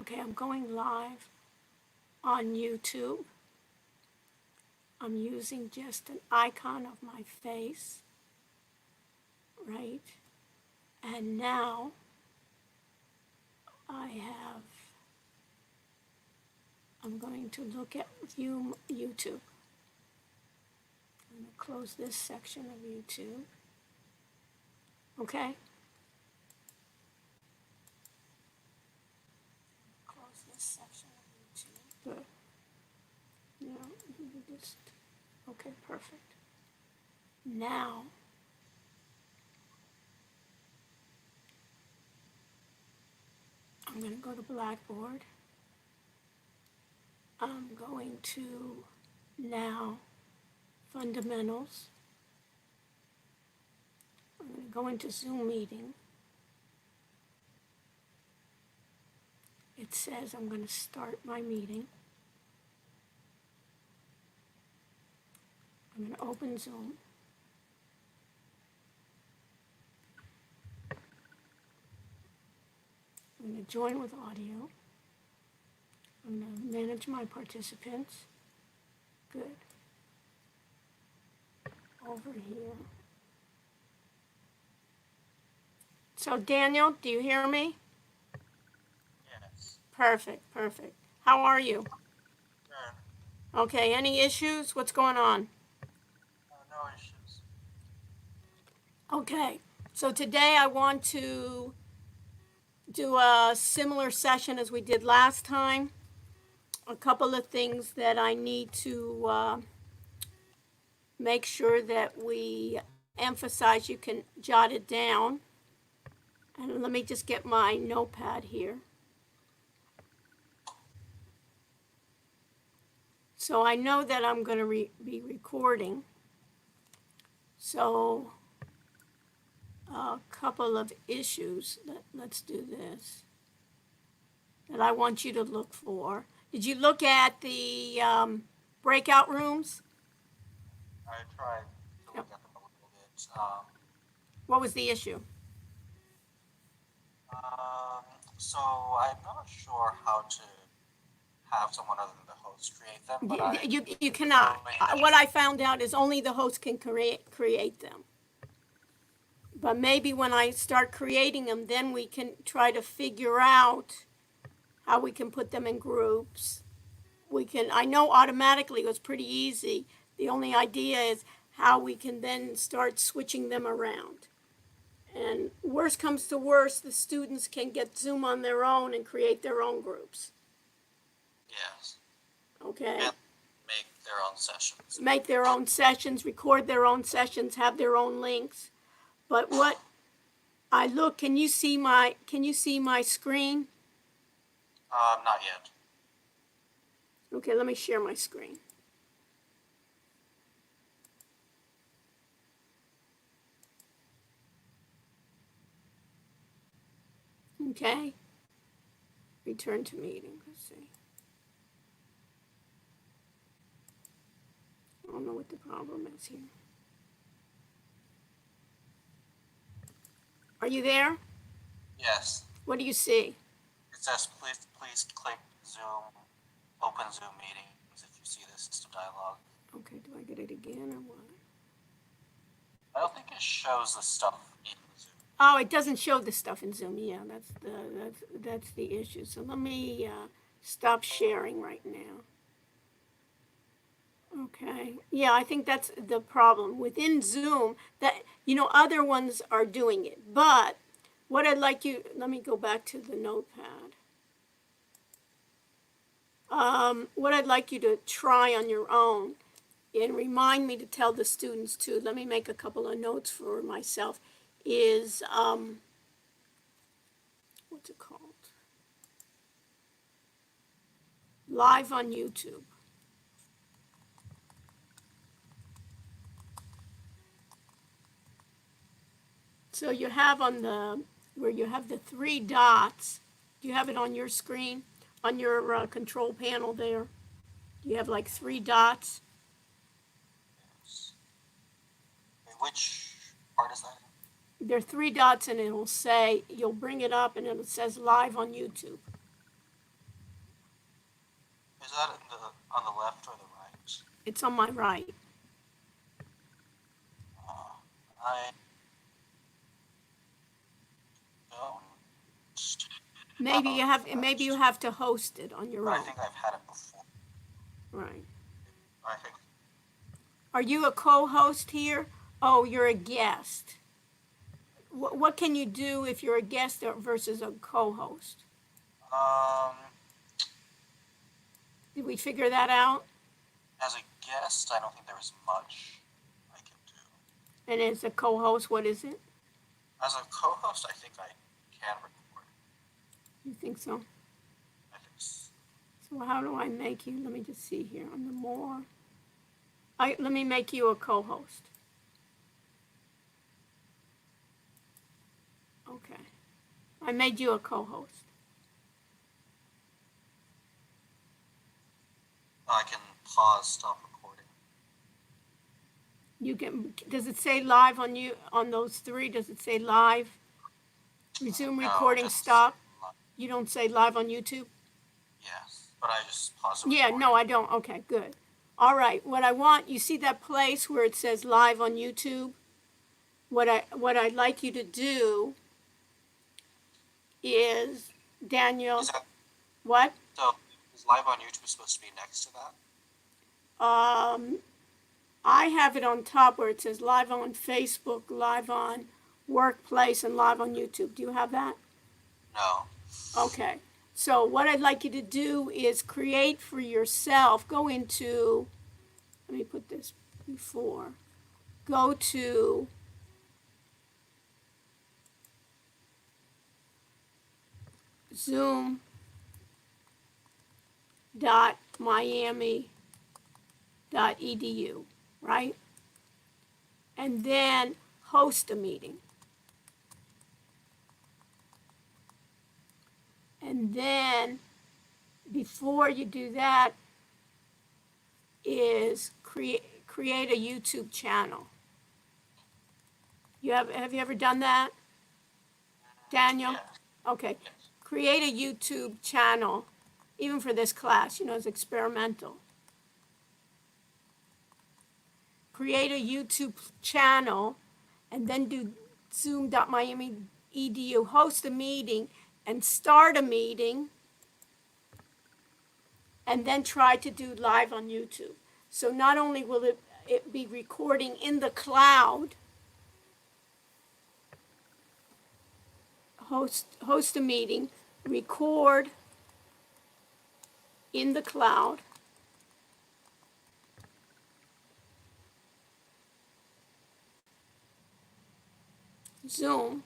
Okay, I'm going live on YouTube. I'm using just an icon of my face, right? And now I'm going to look at view YouTube. I'm going to close this section of YouTube. Okay? Close this section of YouTube. Good. Now, just, okay, perfect. Now, I'm going to go to Blackboard. I'm going to now Fundamentals. I'm going to go into Zoom meeting. It says I'm going to start my meeting. I'm going to open Zoom. I'm going to join with audio. I'm going to manage my participants. Good. Over here. So Daniel, do you hear me? Yes. Perfect, perfect. How are you? Good. Okay, any issues? What's going on? No issues. Okay, so today I want to do a similar session as we did last time. A couple of things that I need to make sure that we emphasize. You can jot it down. And let me just get my notepad here. So I know that I'm going to be recording. So a couple of issues. Let's do this. That I want you to look for. Did you look at the breakout rooms? I tried to look at them a little bit. What was the issue? So I'm not sure how to have someone other than the host create them, but You cannot. What I found out is only the host can create them. But maybe when I start creating them, then we can try to figure out how we can put them in groups. I know automatically it was pretty easy. The only idea is how we can then start switching them around. And worst comes to worst, the students can get Zoom on their own and create their own groups. yes. Okay? And make their own sessions. Make their own sessions, record their own sessions, have their own links. But what I look, can you see my screen? Not yet. Okay, let me share my screen. Okay. Return to meeting. Let's see. I don't know what the problem is here. Are you there? Yes. What do you see? It says please click Zoom, open Zoom meetings if you see this system dialog. Okay, do I get it again or what? I don't think it shows the stuff in Zoom. Oh, it doesn't show the stuff in Zoom. Yeah, that's the issue. So let me stop sharing right now. Okay. Yeah, I think that's the problem. Within Zoom, that other ones are doing it. But what I'd like you, let me go back to the notepad. What I'd like you to try on your own, and remind me to tell the students too, let me make a couple of notes for myself, is, what's it called? Live on YouTube. So you have where you have the three dots, do you have it on your screen, on your control panel there? Do you have like three dots? Yes. Which part is that? There are three dots and it'll say, you'll bring it up and it says live on YouTube. that on the left or the right? It's on my right. I don't. Maybe you have to host it on your But I own. think I've had it before. Right. I think. Are you a co-host here? Oh, you're a guest. What can you do if you're a guest versus a co-host? Um, Did we figure that out? as a guest, I don't think there was much I can do. And as a co-host, what is it? As a co-host, I think I can record. You think so? I think so. So how do I make you? Let me just see here on the more. Let me make you a co-host. Okay. I made you a co-host. I can pause, stop recording. You can. Does it say live on you on those three? Does it say live? Resume recording. No, Stop. You don't say live on YouTube? Yes, but I just pause the Yeah, recording. no, I don't. Okay, good. All right, what I want, you see that place where it says live on YouTube? What I'd like you to do is, Daniel, Is that, what? so is live on YouTube supposed to be next to that? I have it on top where it says live on Facebook, live on Workplace, and live on YouTube. Do you have that? No. Okay. So what I'd like you to do is create for yourself, go into, let me put this before, go to zoom.miami.edu, right? And then host a meeting. And then before you do that is create a YouTube channel. Have you ever done that, Daniel? Yes. Okay. Yes. Create a YouTube channel, even for this class, it's experimental. Create a YouTube channel and then do zoom.miami.edu, host a meeting and start a meeting, and then try to do live on YouTube. So not only will it be recording in the cloud, host a meeting, record in the cloud, Zoom,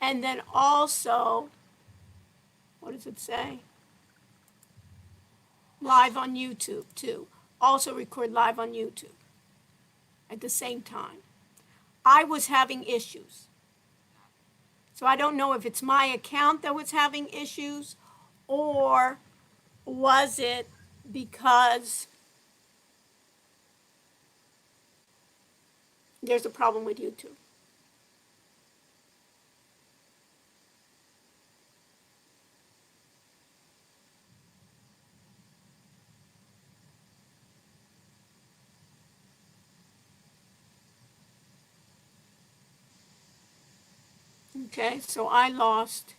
and then also, what does it say? Live on YouTube too. Also record live on YouTube at the same time. I was having issues. So I don't know if it's my account that was having issues, or was it because there's a problem with YouTube. Okay, so I lost.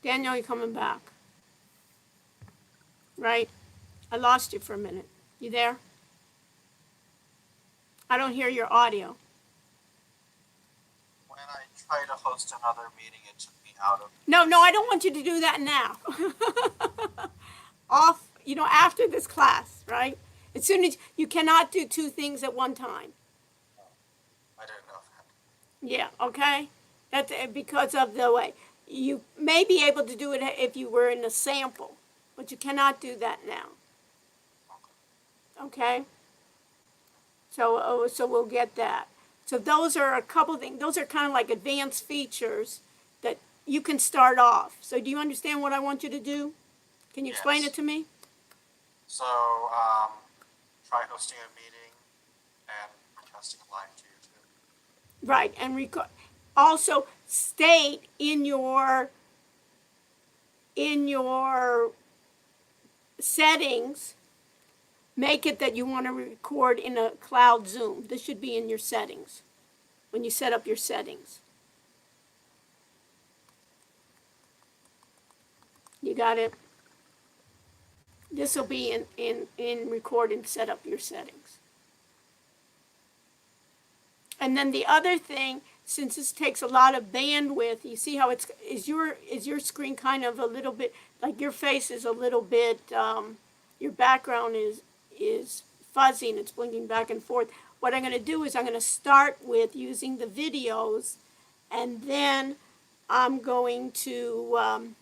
Daniel, you're coming back. Right? I lost you for a minute. You there? I don't hear your audio. When I tried to host another meeting, it took me out of. No, I don't want you to do that now. Off, after this class, right? As soon as you cannot do two things at one time. I didn't know that. Yeah, okay? That's because of the way. You may be able to do it if you were in a sample, but you cannot do that now. Okay? So we'll get that. So those are a couple things. Those are kind of like advanced features that you can start off. So do you understand what I want you to do? Can you explain it to me? So, try hosting a meeting and broadcasting live to YouTube. Right, and also state in your in your settings, make it that you want to record in a cloud Zoom. This should be in your settings, when you set up your settings. You got it? This will be in record and set up your settings. And then the other thing, since this takes a lot of bandwidth, you see how is your screen kind of a little bit, like your face is a little bit, your background is fuzzy and it's blinking back and forth. What I'm going to do is I'm going to start with using the videos, and then I'm going to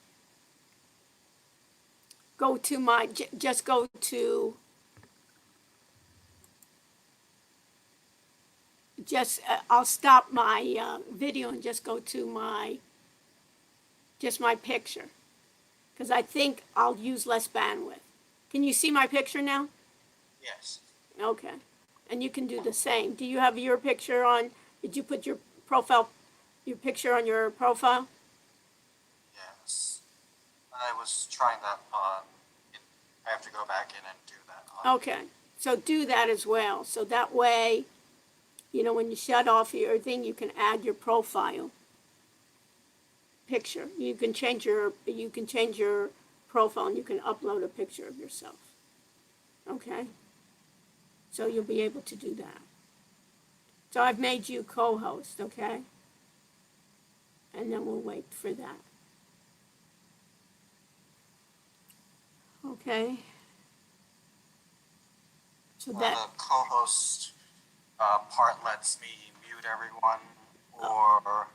go to my, just go to, I'll stop my video and just go to my picture, because I think I'll use less bandwidth. Can you see my picture now? Yes. Okay. And you can do the same. Do you have your picture on, did you put your picture on your profile? Yes. I was trying that on. I have to go back in and do that on. Okay. So do that as well. So that way, you know, when you shut off your thing, you can add your profile picture. You can change your profile, and you can upload a picture of yourself. Okay? So you'll be able to do that. So I've made you co-host, okay? And then we'll wait for that. Okay? So that, The co-host part lets me mute everyone or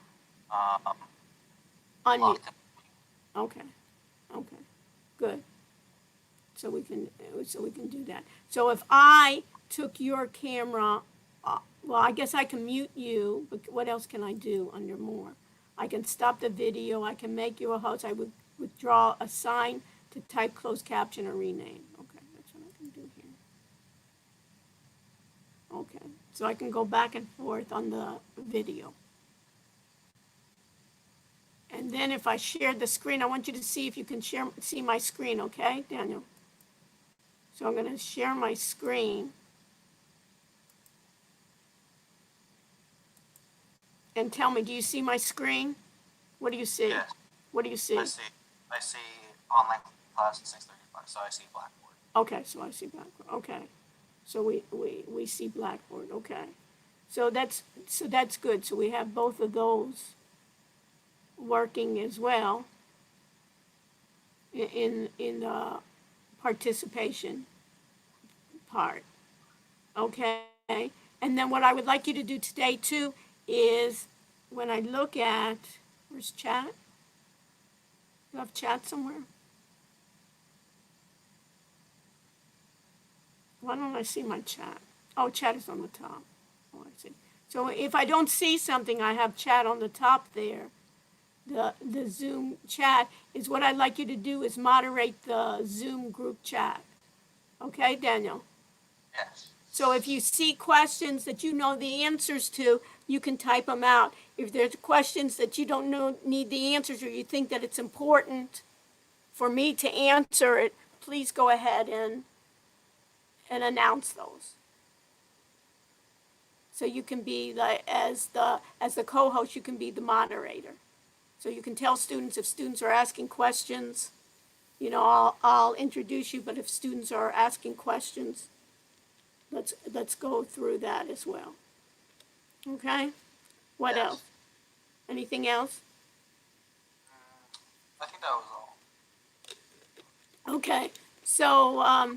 unmute. lock them. Okay, okay, good. So we can do that. So if I took your camera, well, I guess I can mute you, but what else can I do under more? I can stop the video, I can make you a host, I would withdraw, assign to type, closed caption, or rename. Okay, that's what I can do here. Okay, so I can go back and forth on the video. And then if I share the screen, I want you to see if you can see my screen, okay, Daniel? So I'm going to share my screen. And tell me, do you see my screen? What do you see? Yes. What do you see? I see online class 635, so I see Blackboard. Okay, so I see Blackboard. Okay. So we see Blackboard. Okay. So that's good. So we have both of those working as well in the participation part. Okay. And then what I would like you to do today too is, when I look at, where's chat? You have chat somewhere? Why don't I see my chat? Oh, chat is on the top. Oh, I see. So if I don't see something, I have chat on the top there. The Zoom chat is what I'd like you to do is moderate the Zoom group chat. Okay, Daniel? Yes. So if you see questions that you know the answers to, you can type them out. If there's questions that you don't know, need the answers, or you think that it's important for me to answer it, please go ahead and announce those. So you can be as the co-host, you can be the moderator. So you can tell students, if students are asking questions, you know, I'll introduce you, but if students are asking questions, let's go through that as well. Okay? What Yes. else? Anything else? I think that was all. Okay. So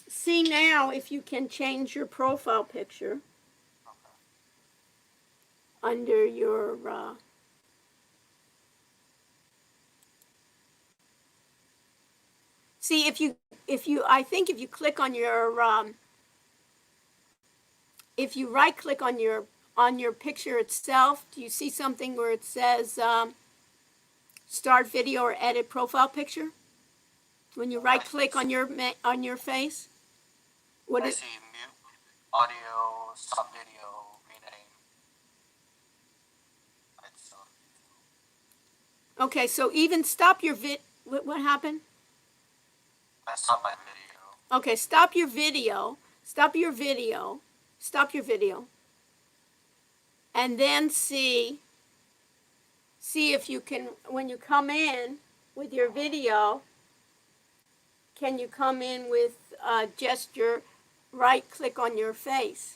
see now if you can change your profile picture Okay. under your see if you I think if you click on your if you right click on your picture itself, do you see something where it says start video or edit profile picture? When you right click on your face? What I is see mute, audio, stop video, rename. Okay, so even stop your What happened? I stopped my video. Okay, stop your video. Stop your video. Stop your video. And then see if you can, when you come in with your video, can you come in with just your right click on your face?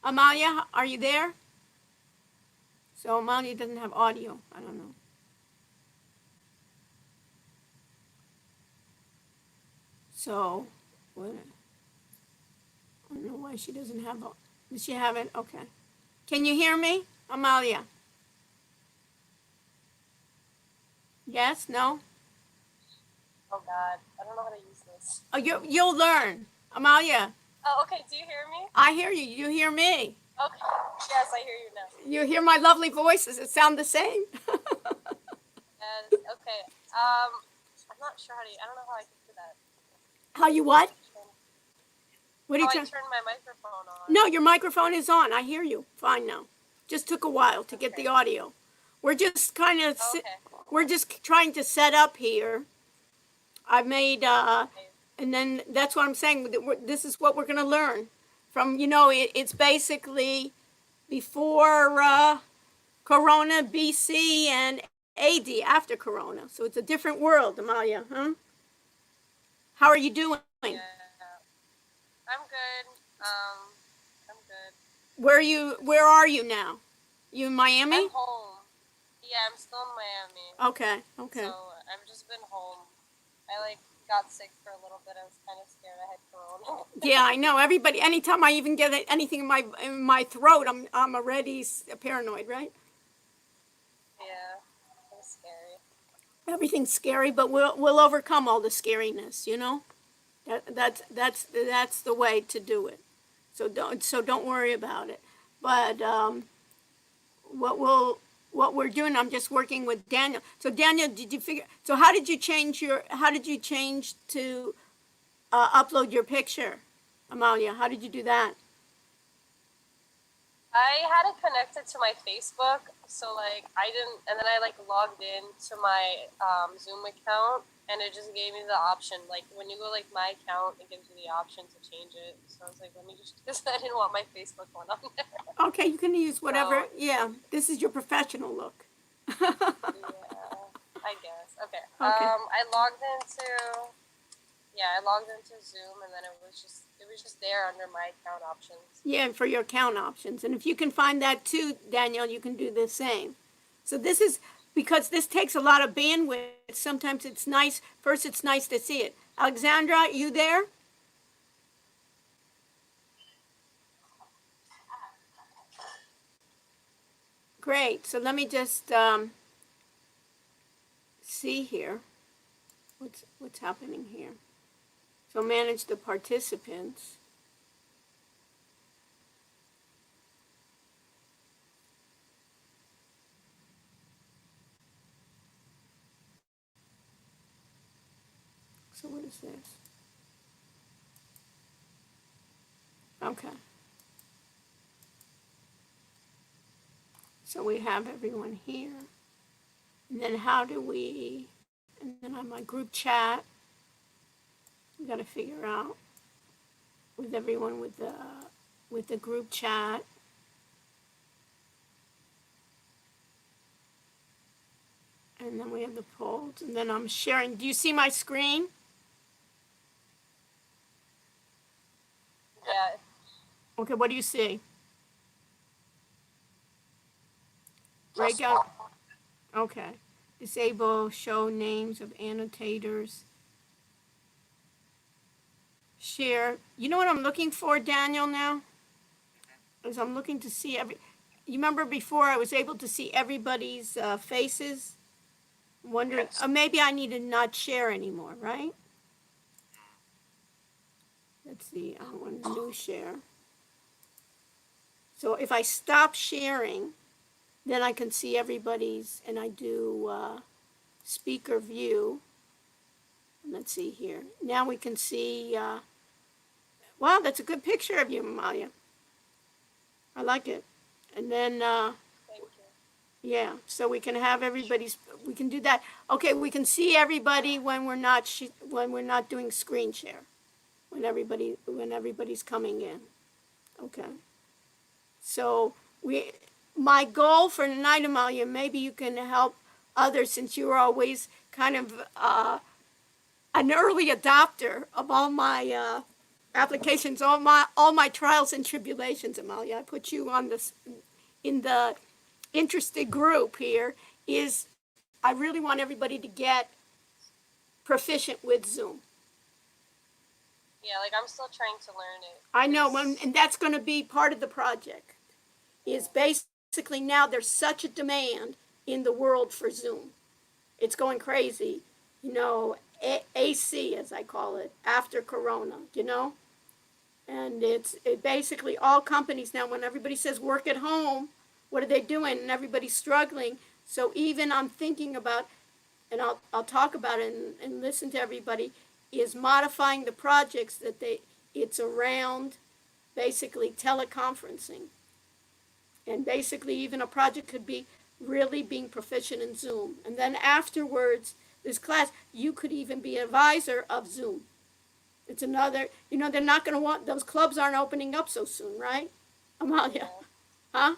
Amalia, are you there? So Amalia doesn't have audio. I don't know. So, what? I don't know why she doesn't have. Does she have it? Okay. Can you hear me, Amalia? Yes? No? Oh God, I don't know how to use this. Oh, you'll learn, Amalia. Oh, okay. Do you hear me? I hear you. You hear me. Okay. Yes, I hear you now. You hear my lovely voices. It sound the same. Yes. Okay. I'm not sure how to. I don't know how I can do that. How you what? What are you How I trying? turn my microphone on. No, your microphone is on. I hear you. Fine now. Just took a while to get the audio. We're just kind of. Okay. We're just trying to set up here. I made. And then that's what I'm saying. This is what we're going to learn from. It's basically before Corona, BC, and AD after Corona. So it's a different world, Amalia, huh? How are you doing? Yeah. I'm good. I'm good. Where are you now? You in Miami? I'm home. Yeah, I'm still in Miami. Okay. So I've just been home. I got sick for a little bit. I was kind of scared I had corona. Yeah, I know. Everybody. Anytime I even get anything in my throat, I'm already paranoid, right? Yeah, it was scary. Everything's scary, but we'll overcome all the scariness. That's the way to do it. So don't worry about it. But what we're doing, I'm just working with Daniel. So Daniel, did you figure? So how did you change to upload your picture, Amalia? How did you do that? I had it connected to my Facebook, so I didn't, and then I logged in to my Zoom account, and it just gave me the option. When you go my account, it gives you the option to change it. So I was let me just, because I didn't want my Facebook one on there. Okay, you can use whatever. So, yeah, this is your professional look. Yeah, I guess. Okay. Okay. I logged into Zoom, and then it was just there under my account options. Yeah, for your account options. And if you can find that too, Daniel, you can do the same. So this is, because this takes a lot of bandwidth, sometimes it's nice to see it. Alexandra, you there? Great. So let me just see here. What's happening here? So manage the participants. So what is this? Okay. So we have everyone here. And then and then on my group chat, we got to figure out with everyone with the group chat. And then we have the polls, and then I'm sharing. Do you see my screen? Yeah. Okay, what do you see? Breakout. Okay. Disable, show names of annotators. Share. You know what I'm looking for, Daniel, now? Is I'm looking to see you remember before I was able to see everybody's faces? Wondering, Yes. Maybe I need to not share anymore, right? Let's see, I want a new share. So if I stop sharing, then I can see everybody's, and I do speaker view. Let's see here. Now we can see, wow, that's a good picture of you, Amalia. I like it. And then, Thank you. yeah, so we can have everybody's, we can do that. Okay, we can see everybody when we're not, when we're not doing screen share, when everybody's coming in. Okay. So my goal for tonight, Amalia, maybe you can help others since you're always kind of an early adopter of all my applications, all my trials and tribulations, Amalia. I put you on this in the interested group here. Is I really want everybody to get proficient with Zoom. Yeah, like I'm still trying to learn it. I know, and that's going to be part of the project. Is basically now there's such a demand in the world for Zoom. It's going crazy, AC as I call it, after Corona, And it basically all companies now, when everybody says work at home, what are they doing? And everybody's struggling. So even I'm thinking about, and I'll talk about it and listen to everybody, is modifying the projects that it's around basically teleconferencing. And basically even a project could be really being proficient in Zoom. And then afterwards, this class, you could even be an advisor of Zoom. It's another, they're not going to want, those clubs aren't opening up so soon, right, Amalia? Huh?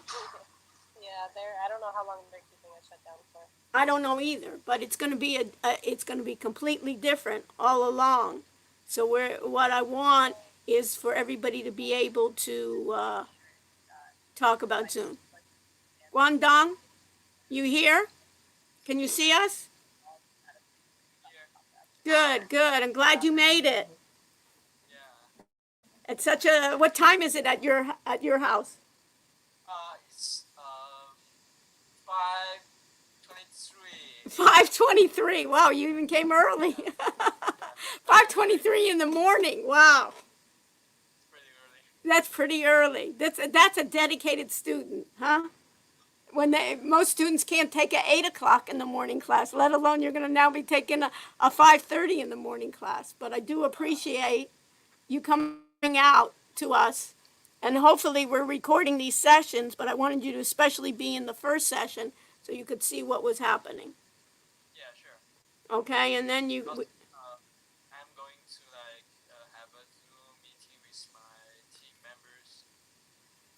Yeah, I don't know how long they're keeping it shut down for. I don't know either, but it's going to be it's going to be completely different all along. So what I want is for everybody to be able to talk about Zoom. Guangdong, you here? Can you see us? Good, good. I'm glad you made it. It's what time is it at your house? It's 5:23. 5:23. Wow, you even came early. 5:23 in the morning. Wow. It's pretty early. That's pretty early. That's a dedicated student, huh? When most students can't take an 8 o'clock in the morning class, let alone you're going to now be taking a 5:30 in the morning class. But I do appreciate you coming out to us. And hopefully we're recording these sessions, but I wanted you to especially be in the first session so you could see what was happening. Yeah, sure. Okay, and then you... I'm going to have a Zoom meeting with my team members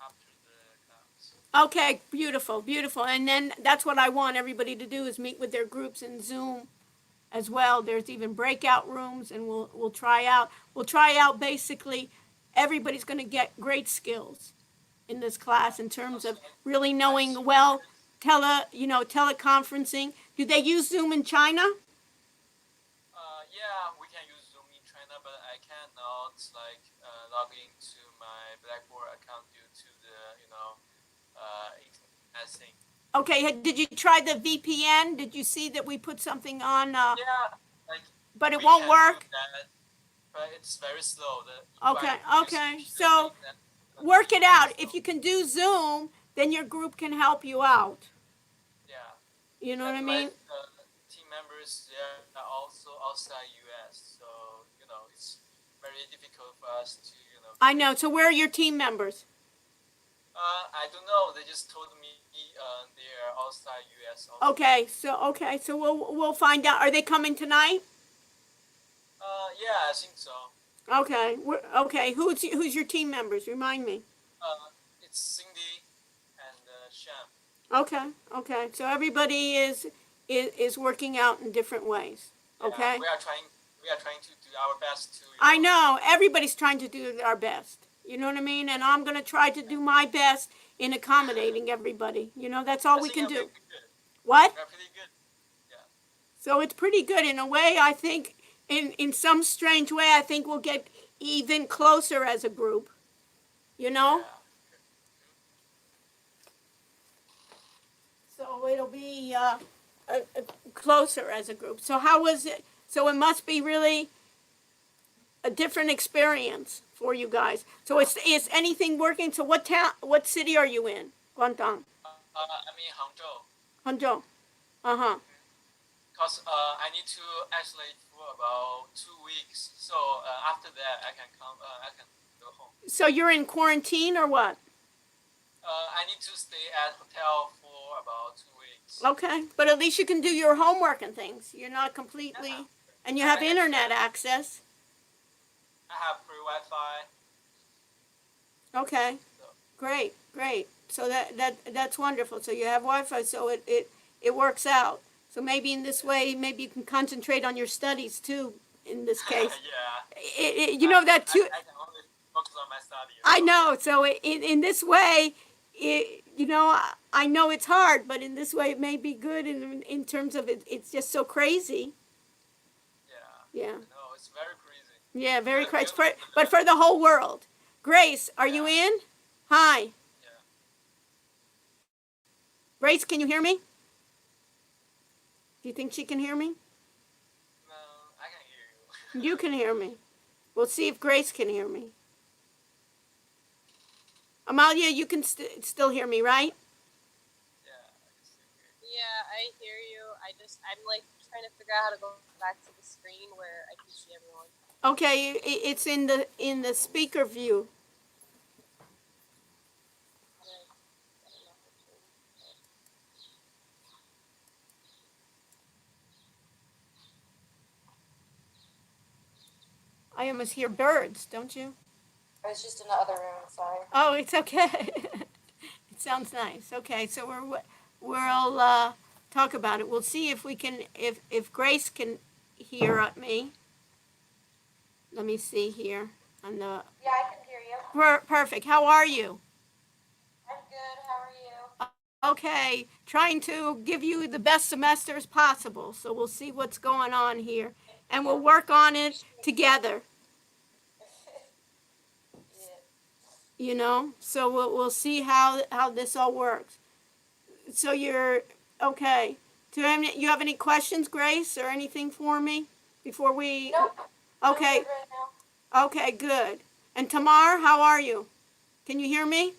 after the class. Okay, beautiful, beautiful. And then that's what I want everybody to do is meet with their groups in Zoom as well. There's even breakout rooms, and we'll try out basically everybody's going to get great skills in this class in terms of really knowing well teleconferencing. Do they use Zoom in China? Yeah, we can use Zoom in China, but I cannot log into my Blackboard account due to the internet thing. Okay, did you try the VPN? Did you see that we put something on? Yeah, but it won't work. That, but it's very slow. Okay. So work it out. If you can do Zoom, then your group can help you out. Yeah. You know what I mean? Team members, they are also outside US, so it's very difficult for us to I know. So where are your team members? I don't know. They just told me they are outside US. Also. Okay. So we'll find out. Are they coming tonight? Yeah, I think so. Okay. Okay. Who's your team members? Remind me. It's Cindy and Sham. Okay. So everybody is working out in different ways. Okay. Yeah, we are trying to do our best to. I know everybody's trying to do our best. You know what I mean? And I'm going to try to do my best in accommodating everybody. That's all we can do. What? We're pretty good. Yeah. So it's pretty good in a way. I think in some strange way, I think we'll get even closer as a group. Yeah. So it'll be closer as a group. So how was it? So it must be really a different experience for you guys. So is anything working? So what city are you in? Guangdong. I'm in Hangzhou. Hangzhou. Because I need to isolate for about 2 weeks. So after that, I can come. I can go home. So you're in quarantine or what? I need to stay at hotel for about 2 weeks. Okay, but at least you can do your homework and things. You're not completely, Yeah. and you I have can internet share. access. I have free Wi-Fi. Okay, So great, great. So that's wonderful. So you have Wi-Fi, so it works out. So maybe in this way, maybe you can concentrate on your studies too. In this case, yeah. you know that too. I can only focus on my studies. I know. So in this way, you know, I know it's hard, but in this way, it may be good in terms of it. It's just so crazy. Yeah. Yeah. No, it's very crazy. Yeah, very But crazy. you- But for the whole world. Grace, are you Yeah. in? Hi. Yeah. Grace, can you hear me? Do you think she can hear me? No, I can hear you. You can hear me. We'll see if Grace can hear me. Amalia, you can still hear me, right? Yeah, I can still hear you. Yeah, I hear you. I'm like trying to figure out how to go back to the screen where I can see everyone. Okay, it's in the speaker view. I don't know how to- I almost hear birds, don't you? I was just in the other room, sorry. Oh, it's okay. It sounds nice. Okay, so we'll talk about it. We'll see if we can if Grace can hear me. Let me see here on the Yeah, I can hear you. perfect. How are you? I'm good. How are you? Okay, trying to give you the best semester as possible. So we'll see what's going on here, and we'll work on it together. Yeah. You know, so we'll see how this all works. So you're okay. You have any questions, Grace, or anything for me before we? Nope. I'm Okay. good right now. Okay. Good. And Tamar, how are you? Can you hear me? Yeah,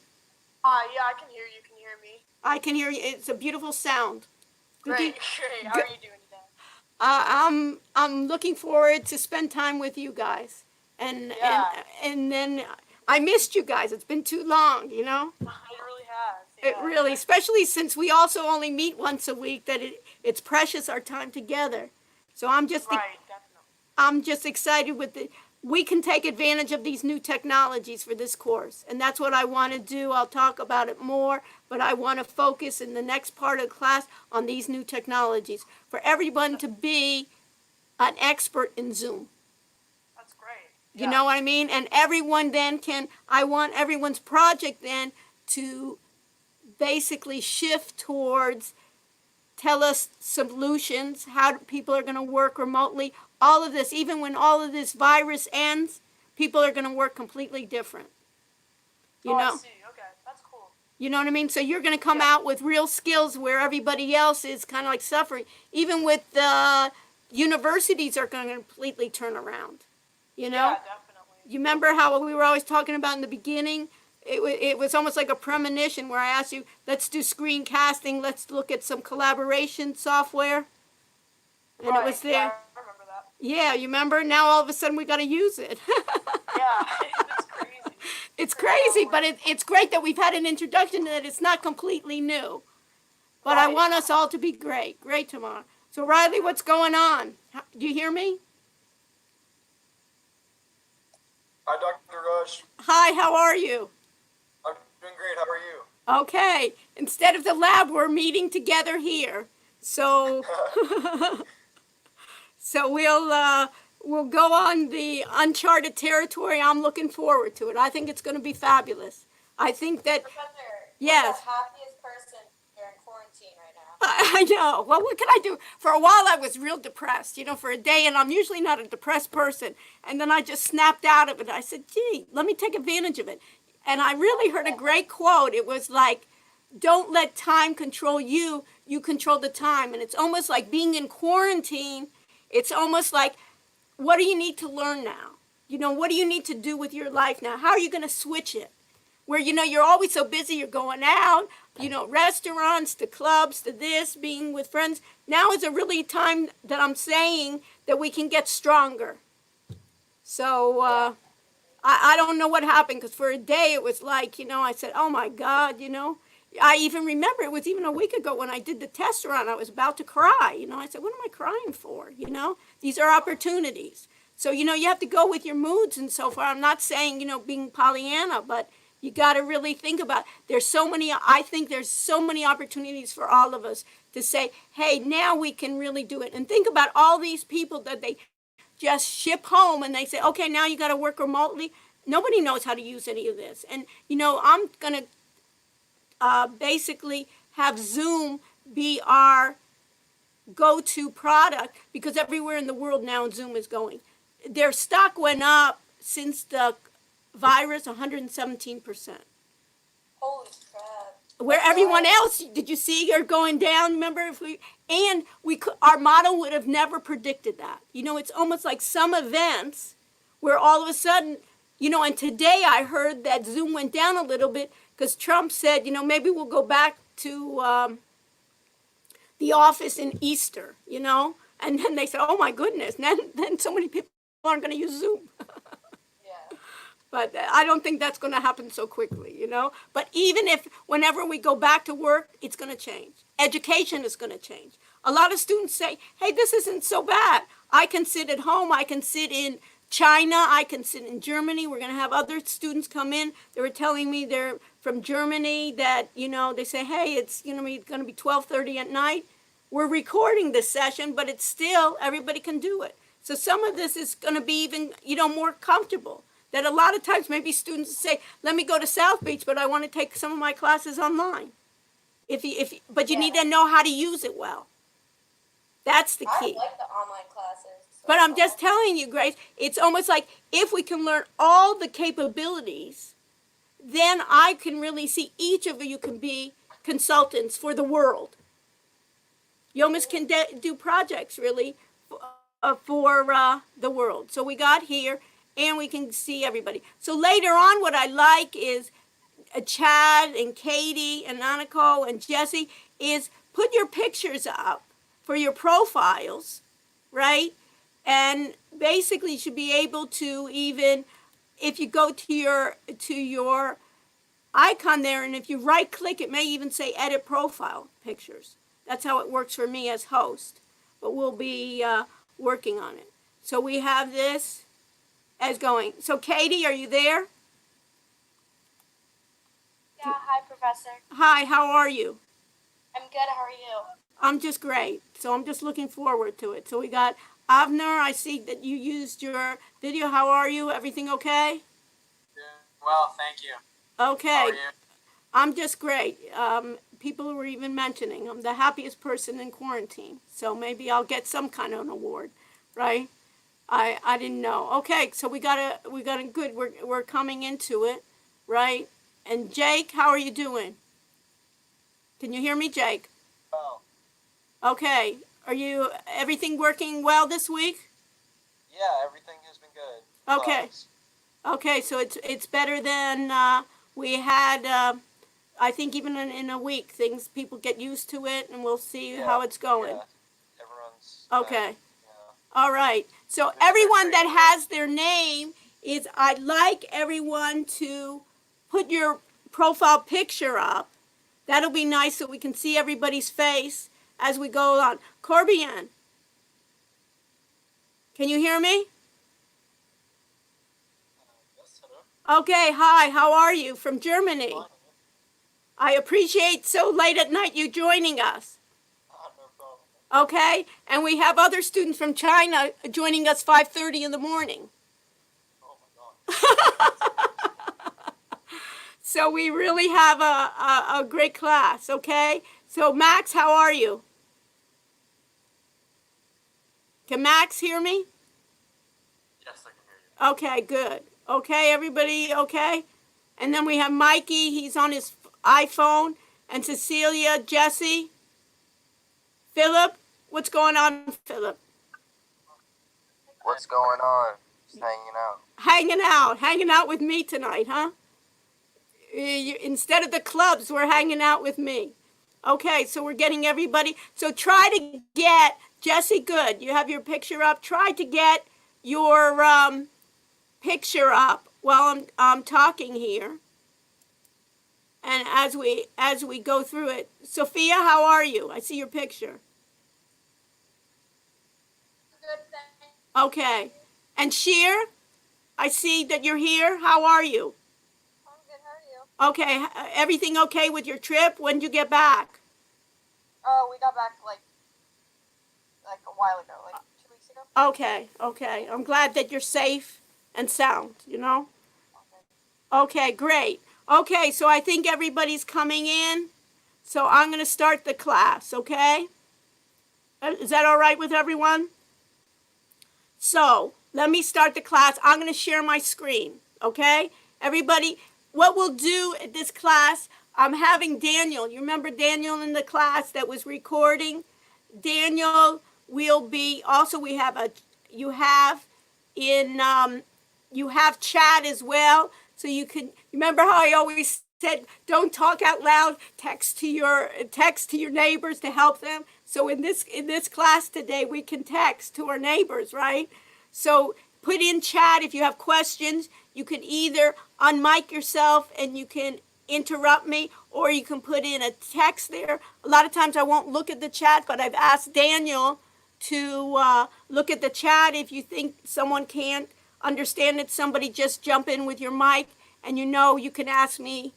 I can hear you. Can you hear me? I can hear you. It's a beautiful sound. Did you- Great, great. How are you doing today? I'm looking forward to spend time with you guys, and Yeah. and then I missed you guys. It's been too long, you know. It really has. It Yeah. really, especially since we also only meet once a week, that it's precious our time together. So Right, definitely. I'm just excited we can take advantage of these new technologies for this course. And that's what I want to do. I'll talk about it more, but I want to focus in the next part of the class on these new technologies for everyone to be an expert in Zoom. That's great. You know what I mean? And everyone then I want everyone's project then to basically shift towards tell us solutions, how people are going to work remotely. All of this, even when all of this virus ends, people are going to work completely different. You I know? see. Okay, that's cool. You know what I mean? So you're going to come out with real skills where everybody else is kind of like suffering. Even with the universities are going to completely turn around. You know? Yeah, definitely. You remember how we were always talking about in the beginning? It was almost like a premonition where I asked you, let's do screencasting, let's look at some collaboration software. And Right, it was there. Yeah, I remember that. Yeah, you remember? Now all of a sudden we got to use it. Yeah, it's crazy. It's crazy, but it's great that we've had an introduction that it's not completely new. But I Right. want us all to be great. Great tomorrow. So Riley, what's going on? Do you hear me? Hi, Dr. Rush. Hi, how are you? I'm doing great. How are you? Okay. Instead of the lab, we're meeting together here. So so we'll go on the uncharted territory. I'm looking forward to it. I think it's going to be fabulous. I think that Professor, Yes. you're the happiest person here in quarantine right now. I know. Well, what can I do? For a while, I was real depressed, for a day, and I'm usually not a depressed person. And then I just snapped out of it. I said, gee, let me take advantage of it. And I really heard a great quote. It was like, don't let time control you. You control the time. And it's almost like being in quarantine. It's almost like, what do you need to learn now? What do you need to do with your life now? How are you going to switch it? Where, you're always so busy, you're going out, restaurants, to clubs, to this, being with friends. Now is a really time that I'm saying that we can get stronger. So I don't know what happened, because for a day it was like, I said, oh my God, I even remember it was even a week ago when I did the test run, I was about to cry. I said, what am I crying for? These are opportunities. So, you have to go with your moods and so far. I'm not saying, being Pollyanna, but you got to really think about, I think there's so many opportunities for all of us to say, hey, now we can really do it. And think about all these people that they just ship home and they say, okay, now you got to work remotely. Nobody knows how to use any of this. And, I'm going to basically have Zoom be our go-to product, because everywhere in the world now Zoom is going. Their stock went up since the virus 117%. Holy crap. Where everyone else, did you see, are going down? Remember, our model would have never predicted that. It's almost like some events where all of a sudden, and today I heard that Zoom went down a little bit because Trump said, maybe we'll go back to the office in Easter, and then they said, oh my goodness, then so many people aren't going to use Zoom. Yeah. But I don't think that's going to happen so quickly, But even if, whenever we go back to work, it's going to change. Education is going to change. A lot of students say, hey, this isn't so bad. I can sit at home. I can sit in China. I can sit in Germany. We're going to have other students come in. They were telling me they're from Germany that, they say, hey, it's going to be 12:30 at night. We're recording this session, but it's still, everybody can do it. So some of this is going to be even, more comfortable. That a lot of times maybe students say, let me go to South Beach, but I want to take some of my classes online. But you need to know how to use it well. That's the key. I like the online classes. But I'm just telling you, Grace, it's almost like if we can learn all the capabilities, then I can really see each of you can be consultants for the world. You almost can do projects, really, for the world. So we got here, and we can see everybody. So later on, what I like is Chad and Katie and Aniko and Jesse is put your pictures up for your profiles, right? And basically you should be able to, even if you go to your icon there, and if you right click, it may even say edit profile pictures. That's how it works for me as host, but we'll be working on it. So we have this as going. So Katie, are you there? Yeah, hi, Professor. Hi, how are you? I'm good. How are you? I'm just great. So I'm just looking forward to it. So we got Avner. I see that you used your video. How are you? Everything okay? Doing well, thank you. Okay. How are you? I'm just great. People were even mentioning I'm the happiest person in quarantine. So maybe I'll get some kind of an award, right? I didn't know. Okay, so we got a good. We're coming into it, right? And Jake, how are you doing? Can you hear me, Jake? Well, Okay. Are you everything working well this week? yeah, everything has been good. Okay. Plus, Okay, so it's better than we had. I think even in a week, people get used to it, and we'll see yeah, how it's going. Yeah, everyone's. Okay. Yeah. All right. So everyone that has their name is, I'd like everyone to put your profile picture up. That'll be nice so we can see everybody's face as we go on. Corbian, can you hear me? Yes, hello. Okay, hi, how are you? From Germany. Fine. I appreciate so late at night you joining us. No problem. Okay? And we have other students from China joining us 5:30 in the morning. Oh my God. So we really have a great class, okay? So Max, how are you? Can Max hear me? Yes, I can hear you. Okay, good. Okay, everybody okay? And then we have Mikey, he's on his iPhone, and Cecilia, Jesse, Philip. What's going on, Philip? What's going on? Just hanging out. Hanging out with me tonight, huh? Instead of the clubs, we're hanging out with me. Okay, so we're getting everybody. So try to get, Jesse, good. You have your picture up. Try to get your picture up while I'm talking here. And as we go through it. Sophia, how are you? I see your picture. Good thing. Okay. And Sheer, I see that you're here. How are you? I'm good. How are you? Okay. Everything okay with your trip? When did you get back? Oh, we got back like a while ago, like 2 weeks ago. Okay. I'm glad that you're safe and sound, you know? Okay, great. Okay, so I think everybody's coming in. So I'm going to start the class, okay? Is that all right with everyone? So let me start the class. I'm going to share my screen, okay? Everybody, what we'll do at this class, I'm having Daniel. You remember Daniel in the class that was recording? Daniel will be, also you have chat as well. So you can, remember how I always said, don't talk out loud, text to your neighbors to help them. So in this class today, we can text to our neighbors, right? So put in chat if you have questions. You can either unmic yourself and you can interrupt me, or you can put in a text there. A lot of times I won't look at the chat, but I've asked Daniel to look at the chat. If you think someone can't understand it, somebody just jump in with your mic, and you can ask me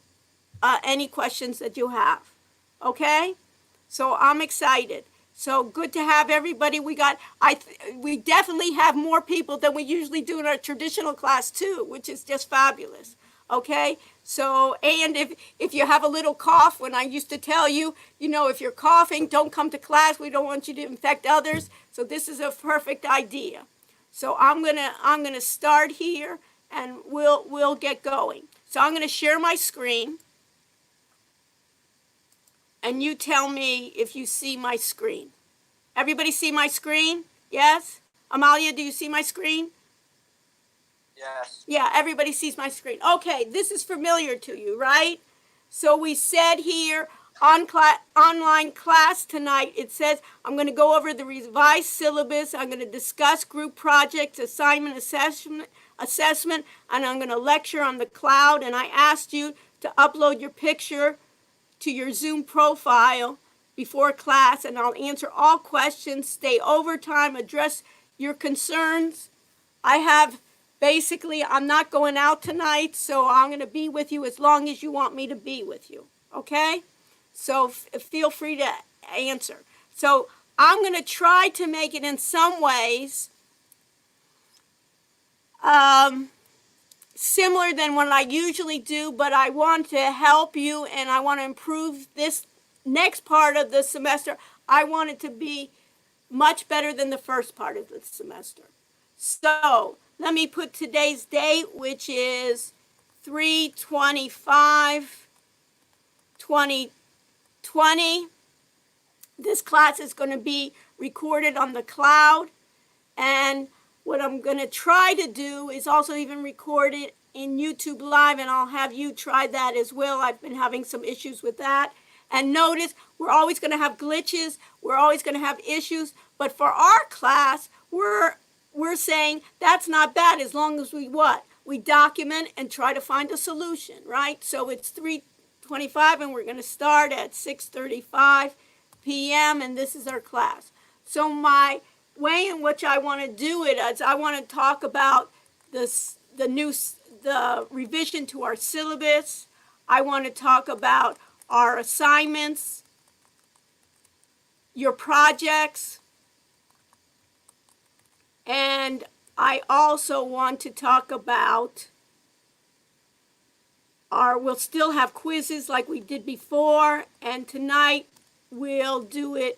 any questions that you have. Okay? So I'm excited. So good to have everybody. We definitely have more people than we usually do in our traditional class too, which is just fabulous. Okay? So, and if you have a little cough, when I used to tell you, if you're coughing, don't come to class. We don't want you to infect others. So this is a perfect idea. So I'm gonna start here, and we'll get going. So I'm gonna share my screen, and you tell me if you see my screen. Everybody see my screen? Yes? Amalia, do you see my screen? Yes. Yeah, everybody sees my screen. Okay, this is familiar to you, right? So we said here online class tonight, it says I'm going to go over the revised syllabus. I'm going to discuss group projects, assignment, assessment, and I'm going to lecture on the cloud. And I asked you to upload your picture to your Zoom profile before class, and I'll answer all questions, stay overtime, address your concerns. I'm not going out tonight, so I'm going to be with you as long as you want me to be with you, okay? So feel free to answer. So I'm going to try to make it in some ways similar than what I usually do, but I want to help you, and I want to improve this next part of the semester. I want it to be much better than the first part of the semester. So let me put today's date, which is 3/25/2020. This class is going to be recorded on the cloud, and what I'm going to try to do is also even record it in YouTube Live, and I'll have you try that as well. I've been having some issues with that. And notice, we're always going to have glitches. We're always going to have issues. But for our class, we're saying that's not bad as long as we what? We document and try to find a solution, right? So it's 3:25, and we're going to start at 6:35 p.m., and this is our class. So my way in which I want to do it is I want to talk about the revision to our syllabus. I want to talk about our assignments, your projects, and I also want to talk about we'll still have quizzes like we did before, and tonight we'll do it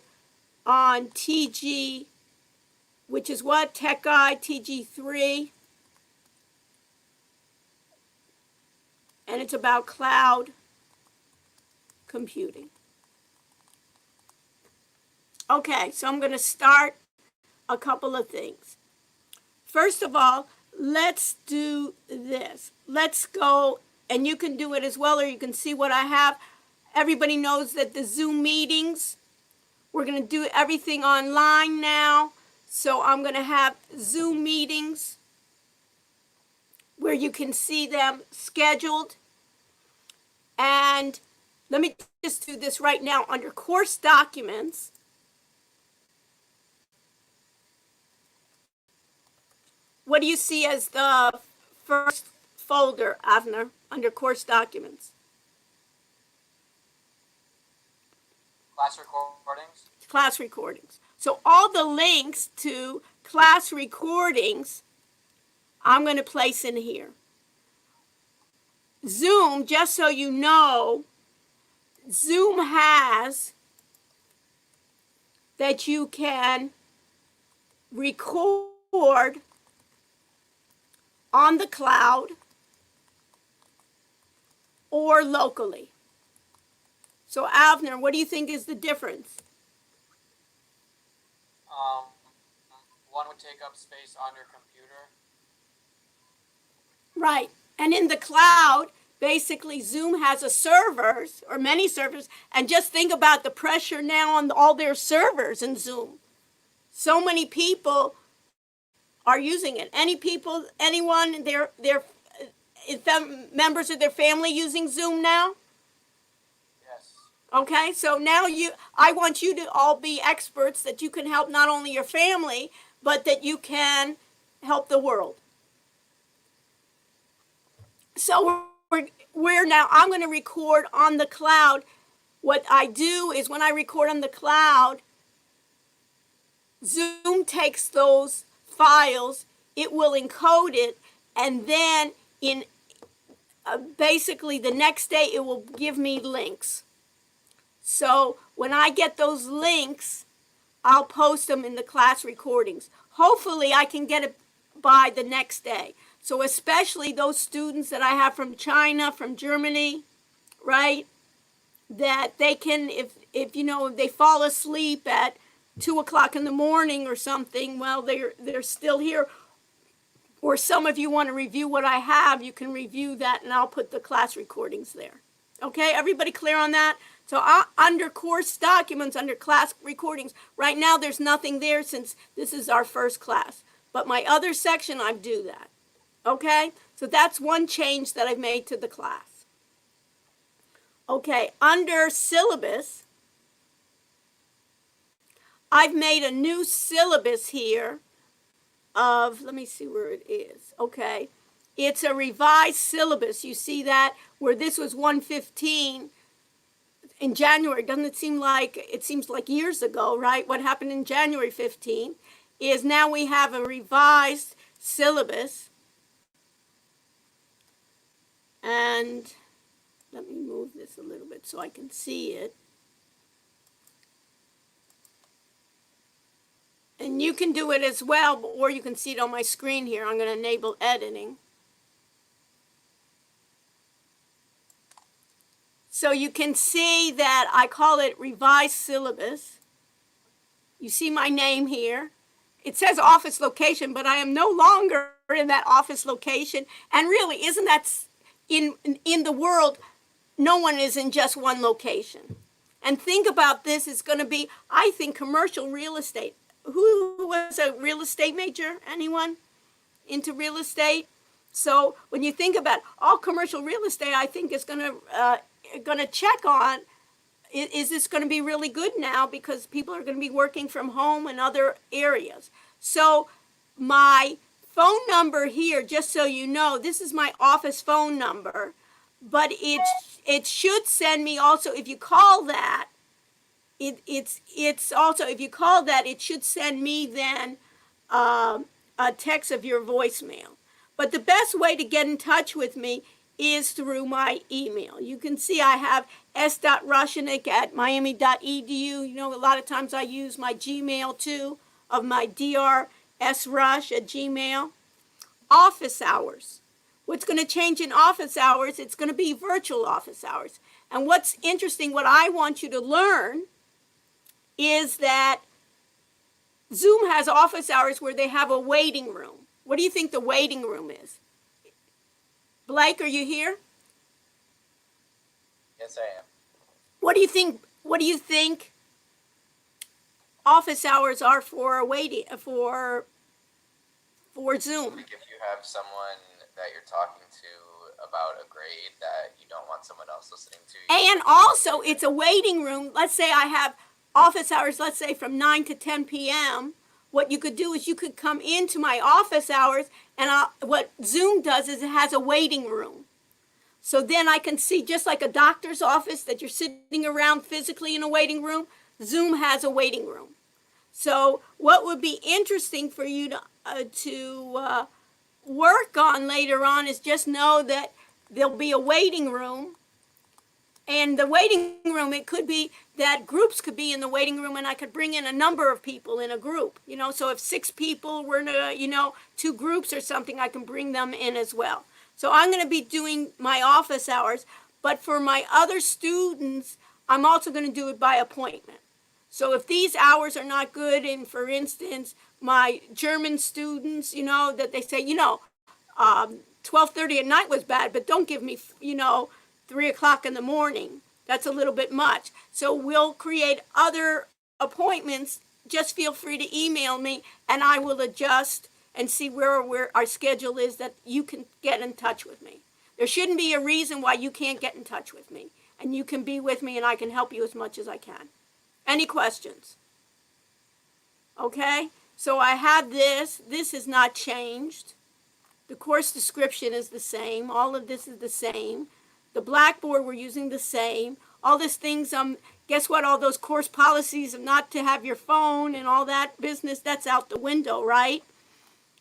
on TG, which is what? Tech Guide TG3. And it's about cloud computing. Okay, so I'm going to start a couple of things. First of all, let's do this. Let's go, and you can do it as well, or you can see what I have. Everybody knows that the Zoom meetings, we're going to do everything online now. So I'm going to have Zoom meetings where you can see them scheduled. And let me just do this right now under course documents. What do you see as the first folder, Avner, under course documents? Class recordings. Class recordings. So all the links to class recordings, I'm going to place in here. Zoom, just so you know, Zoom has that you can record on the cloud or locally. So Avner, what do you think is the difference? One would take up space on your computer. Right. And in the cloud, basically Zoom has a servers or many servers, and just think about the pressure now on all their servers in Zoom. So many people are using it. Anyone, their members of their family using Zoom now? Yes. Okay, so now I want you to all be experts that you can help not only your family, but that you can help the world. So we're now, I'm going to record on the cloud. What I do is when I record on the cloud, Zoom takes those files, it will encode it, and then basically the next day it will give me links. So when I get those links, I'll post them in the class recordings. Hopefully I can get it by the next day. So especially those students that I have from China, from Germany, right? That they can, if they fall asleep at 2 o'clock in the morning or something, well, they're still here. Or some of you want to review what I have, you can review that and I'll put the class recordings there. Okay, everybody clear on that? So under course documents, under class recordings, right now there's nothing there since this is our first class. But my other section, I do that. Okay, so that's one change that I've made to the class. Okay, under syllabus, I've made a new syllabus here of, let me see where it is. Okay, it's a revised syllabus. You see that where this was 115 in January. Doesn't it seem like, it seems like years ago, right? What happened in January 15 is now we have a revised syllabus. And let me move this a little bit so I can see it. And you can do it as well, or you can see it on my screen here. I'm going to enable editing. So you can see that I call it revised syllabus. You see my name here. It says office location, but I am no longer in that office location. And really, isn't that in the world, no one is in just one location. And think about this, it's going to be, I think, commercial real estate. Who was a real estate major? Anyone into real estate? So when you think about all commercial real estate, I think is going to check on, is this going to be really good now because people are going to be working from home in other areas. So my phone number here, just so you know, this is my office phone number, but it should send me also, if you call that, it's also, if you call that, it should send me then a text of your voicemail. But the best way to get in touch with me is through my email. You can see I have s.rushanik@miami.edu. You know, a lot of times I use my Gmail too, of my drsrush@gmail. Office hours. What's going to change in office hours, it's going to be virtual office hours. And what's interesting, what I want you to learn is that Zoom has office hours where they have a waiting room. What do you think the waiting room is? Blake, are you here? Yes, I am. What do you think office hours are for waiting for Zoom? Like if you have someone that you're talking to about a grade that you don't want someone else listening to. And also, it's a waiting room. Let's say I have office hours, let's say from 9 to 10 p.m. What you could do is you could come into my office hours, and what Zoom does is it has a waiting room. So then I can see, just like a doctor's office that you're sitting around physically in a waiting room, Zoom has a waiting room. So what would be interesting for you to work on later on is just know that there'll be a waiting room. And the waiting room, it could be that groups could be in the waiting room, and I could bring in a number of people in a group. So if 6 people were in 2 groups or something, I can bring them in as well. So I'm going to be doing my office hours, but for my other students, I'm also going to do it by appointment. So if these hours are not good, and for instance, my German students, that they say, 12:30 at night was bad, but don't give me, 3 o'clock in the morning. That's a little bit much. So we'll create other appointments. Just feel free to email me, and I will adjust and see where our schedule is that you can get in touch with me. There shouldn't be a reason why you can't get in touch with me, and you can be with me, and I can help you as much as I can. Any questions? Okay, so I have this. This has not changed. The course description is the same. All of this is the same. The Blackboard, we're using the same. All these things, guess what? All those course policies of not to have your phone and all that business, that's out the window, right?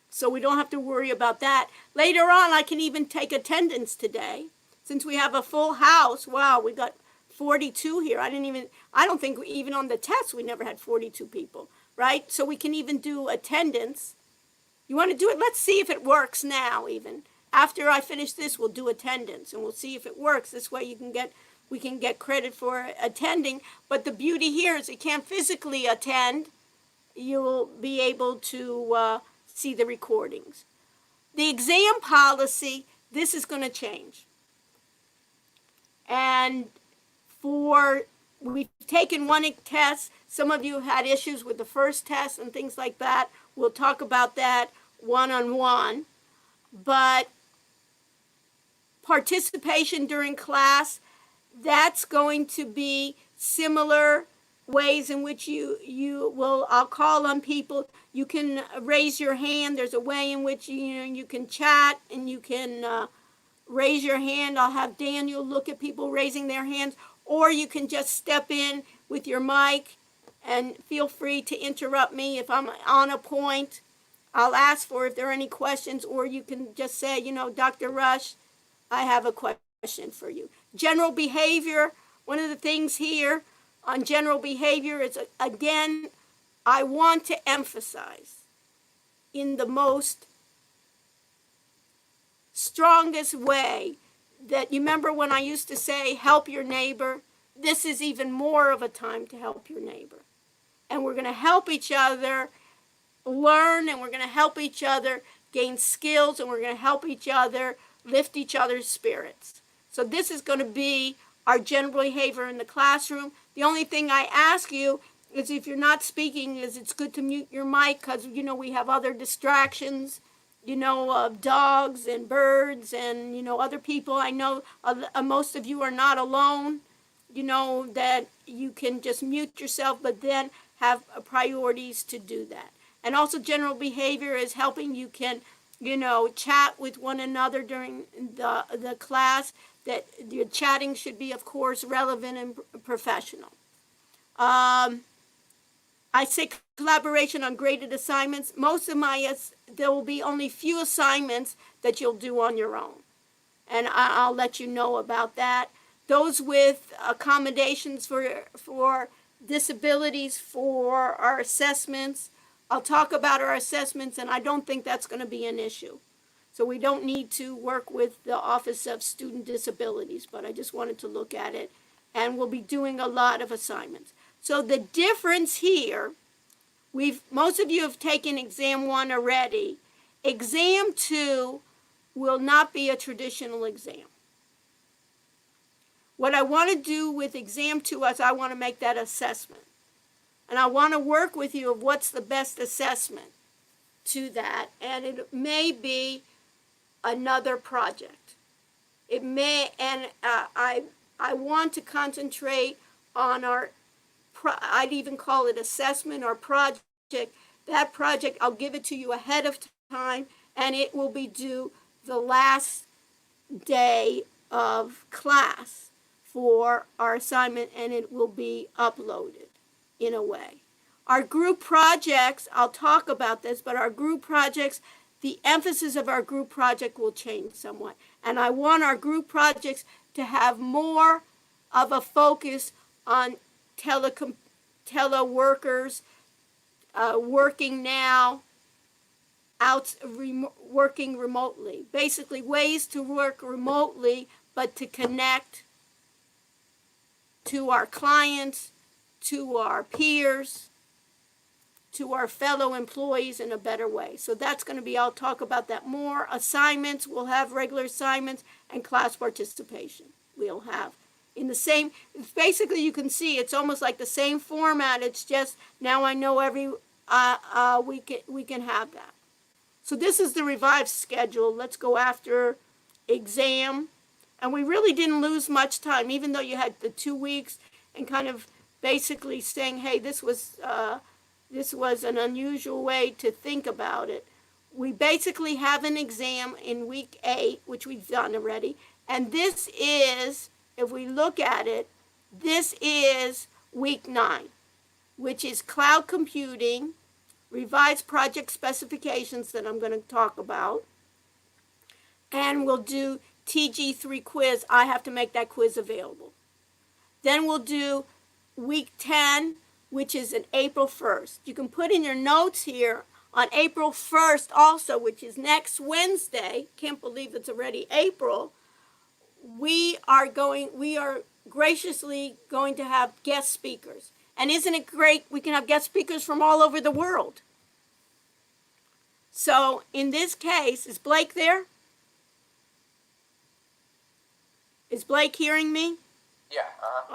So we don't have to worry about that. Later on, I can even take attendance today. Since we have a full house, wow, we got 42 here. I don't think even on the test we never had 42 people, right? So we can even do attendance. You want to do it? Let's see if it works now even. After I finish this, we'll do attendance, and we'll see if it works. This way we can get credit for attending. But the beauty here is you can't physically attend. You'll be able to see the recordings. The exam policy, this is going to change. And we've taken one test. Some of you had issues with the first test and things like that. We'll talk about that one-on-one. But participation during class, that's going to be similar ways in which you will, I'll call on people. You can raise your hand. There's a way in which you can chat, and you can raise your hand. I'll have Daniel look at people raising their hands, or you can just step in with your mic, and feel free to interrupt me if I'm on a point. I'll ask for if there are any questions, or you can just say, Dr. Rush, I have a question for you. General behavior, one of the things here on general behavior is, again, I want to emphasize in the most strongest way that you remember when I used to say, help your neighbor. This is even more of a time to help your neighbor. And we're going to help each other learn, and we're going to help each other gain skills, and we're going to help each other lift each other's spirits. So this is going to be our general behavior in the classroom. The only thing I ask you is, if you're not speaking, is it's good to mute your mic, because we have other distractions, of dogs and birds and other people. I know most of you are not alone, that you can just mute yourself, but then have priorities to do that. And also general behavior is helping you can, chat with one another during the class, that your chatting should be, of course, relevant and professional. I say collaboration on graded assignments. Most of there will be only few assignments that you'll do on your own. And I'll let you know about that. Those with accommodations for disabilities for our assessments, I'll talk about our assessments, and I don't think that's going to be an issue. So we don't need to work with the Office of Student Disabilities, but I just wanted to look at it. And we'll be doing a lot of assignments. So the difference here, most of you have taken exam 1 already. Exam 2 will not be a traditional exam. What I want to do with exam 2 is I want to make that assessment. And I want to work with you of what's the best assessment to that. And it may be another project. It may, and I want to concentrate on our, I'd even call it assessment or project. That project, I'll give it to you ahead of time, and it will be due the last day of class for our assignment, and it will be uploaded in a way. Our group projects, I'll talk about this, but our group projects, the emphasis of our group project will change somewhat. And I want our group projects to have more of a focus on teleworkers, working now, working remotely. Basically, ways to work remotely, but to connect to our clients, to our peers, to our fellow employees in a better way. So that's going to be, I'll talk about that more. Assignments, we'll have regular assignments, and class participation we'll have. In the same, basically you can see it's almost like the same format, it's just now I know we can have that. So this is the revised schedule. Let's go after exam. And we really didn't lose much time, even though you had the 2 weeks and kind of basically saying, hey, this was an unusual way to think about it. We basically have an exam in week 8, which we've done already. And this is, if we look at it, this is week 9, which is cloud computing, revised project specifications that I'm going to talk about. And we'll do TG3 quiz. I have to make that quiz available. Then we'll do week 10, which is in April 1st. You can put in your notes here on April 1st also, which is next Wednesday. Can't believe it's already April. We are graciously going to have guest speakers. And isn't it great? We can have guest speakers from all over the world. So in this case, is Blake there? Is Blake hearing me? Yeah.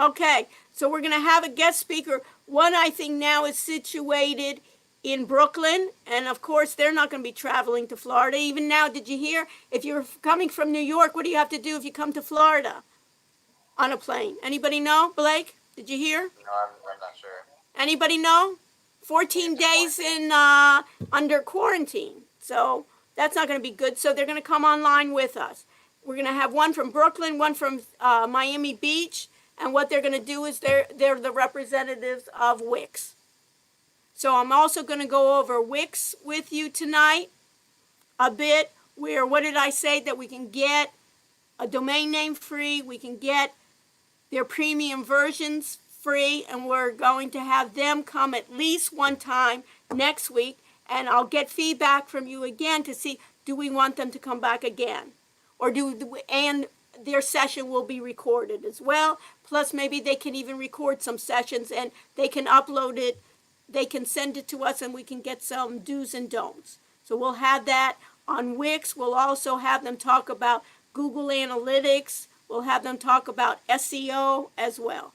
Okay, so we're going to have a guest speaker. One, I think, now is situated in Brooklyn, and of course, they're not going to be traveling to Florida. Even now, did you hear? If you're coming from New York, what do you have to do if you come to Florida on a plane? Anybody know, Blake? Did you hear? No, I'm not sure. Anybody know? 14 days in under quarantine, so that's not going to be good. So they're going to come online with us. We're going to have one from Brooklyn, one from Miami Beach, and what they're going to do is they're the representatives of Wix. So I'm also going to go over Wix with you tonight a bit, where, what did I say, that we can get a domain name free, we can get their premium versions free, and we're going to have them come at least one time next week, and I'll get feedback from you again to see, do we want them to come back again? Or and their session will be recorded as well. Plus, maybe they can even record some sessions and they can upload it. They can send it to us and we can get some do's and don'ts. So we'll have that on Wix. We'll also have them talk about Google Analytics. We'll have them talk about SEO as well.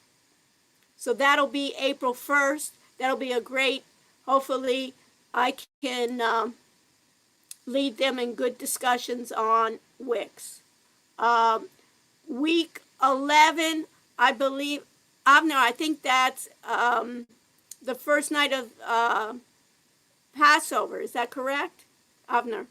So that'll be April 1st. That'll be a great, hopefully I can lead them in good discussions on Wix. Week 11, I believe, I think that's the first night of Passover. Is that correct, Avner?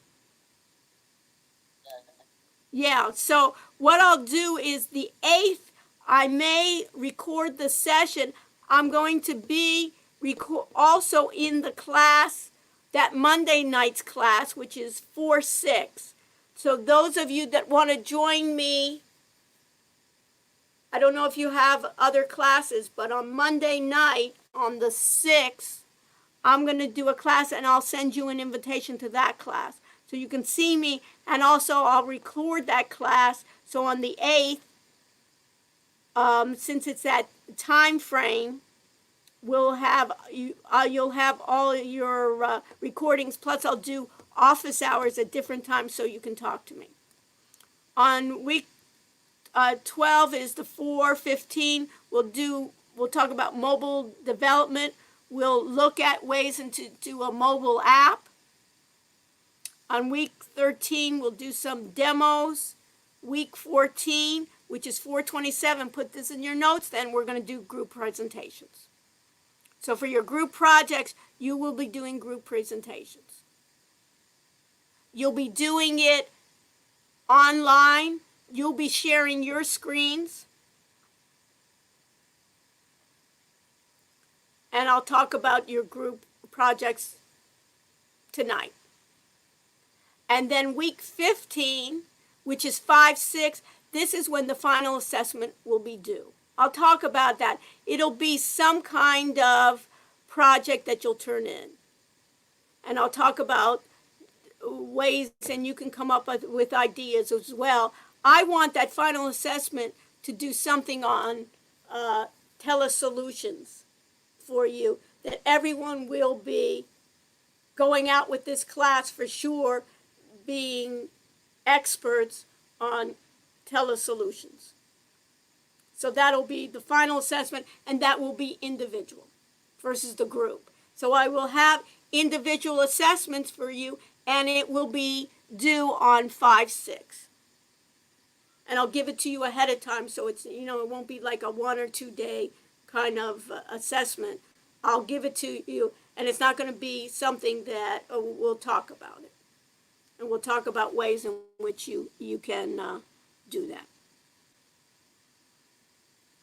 Yeah, so what I'll do is the 8th, I may record the session. I'm going to be also in the class, that Monday night's class, which is 4-6. So those of you that want to join me, I don't know if you have other classes, but on Monday night, on the 6th, I'm going to do a class and I'll send you an invitation to that class. So you can see me, and also I'll record that class. So on the 8th, since it's that time frame, you'll have all your recordings, plus I'll do office hours at different times so you can talk to me. On week 12 is the 4-15. We'll talk about mobile development. We'll look at ways to do a mobile app. On week 13, we'll do some demos. Week 14, which is 427, put this in your notes, then we're going to do group presentations. So for your group projects, you will be doing group presentations. You'll be doing it online. You'll be sharing your screens. And I'll talk about your group projects tonight. And then week 15, which is 5-6, this is when the final assessment will be due. I'll talk about that. It'll be some kind of project that you'll turn in. And I'll talk about ways, and you can come up with ideas as well. I want that final assessment to do something on telesolutions for you, that everyone will be going out with this class for sure, being experts on telesolutions. So that'll be the final assessment, and that will be individual versus the group. So I will have individual assessments for you, and it will be due on 5-6. And I'll give it to you ahead of time, so it's, it won't be like a 1 or 2 day kind of assessment. I'll give it to you, and it's not going to be something that we'll talk about it. And we'll talk about ways in which you can do that.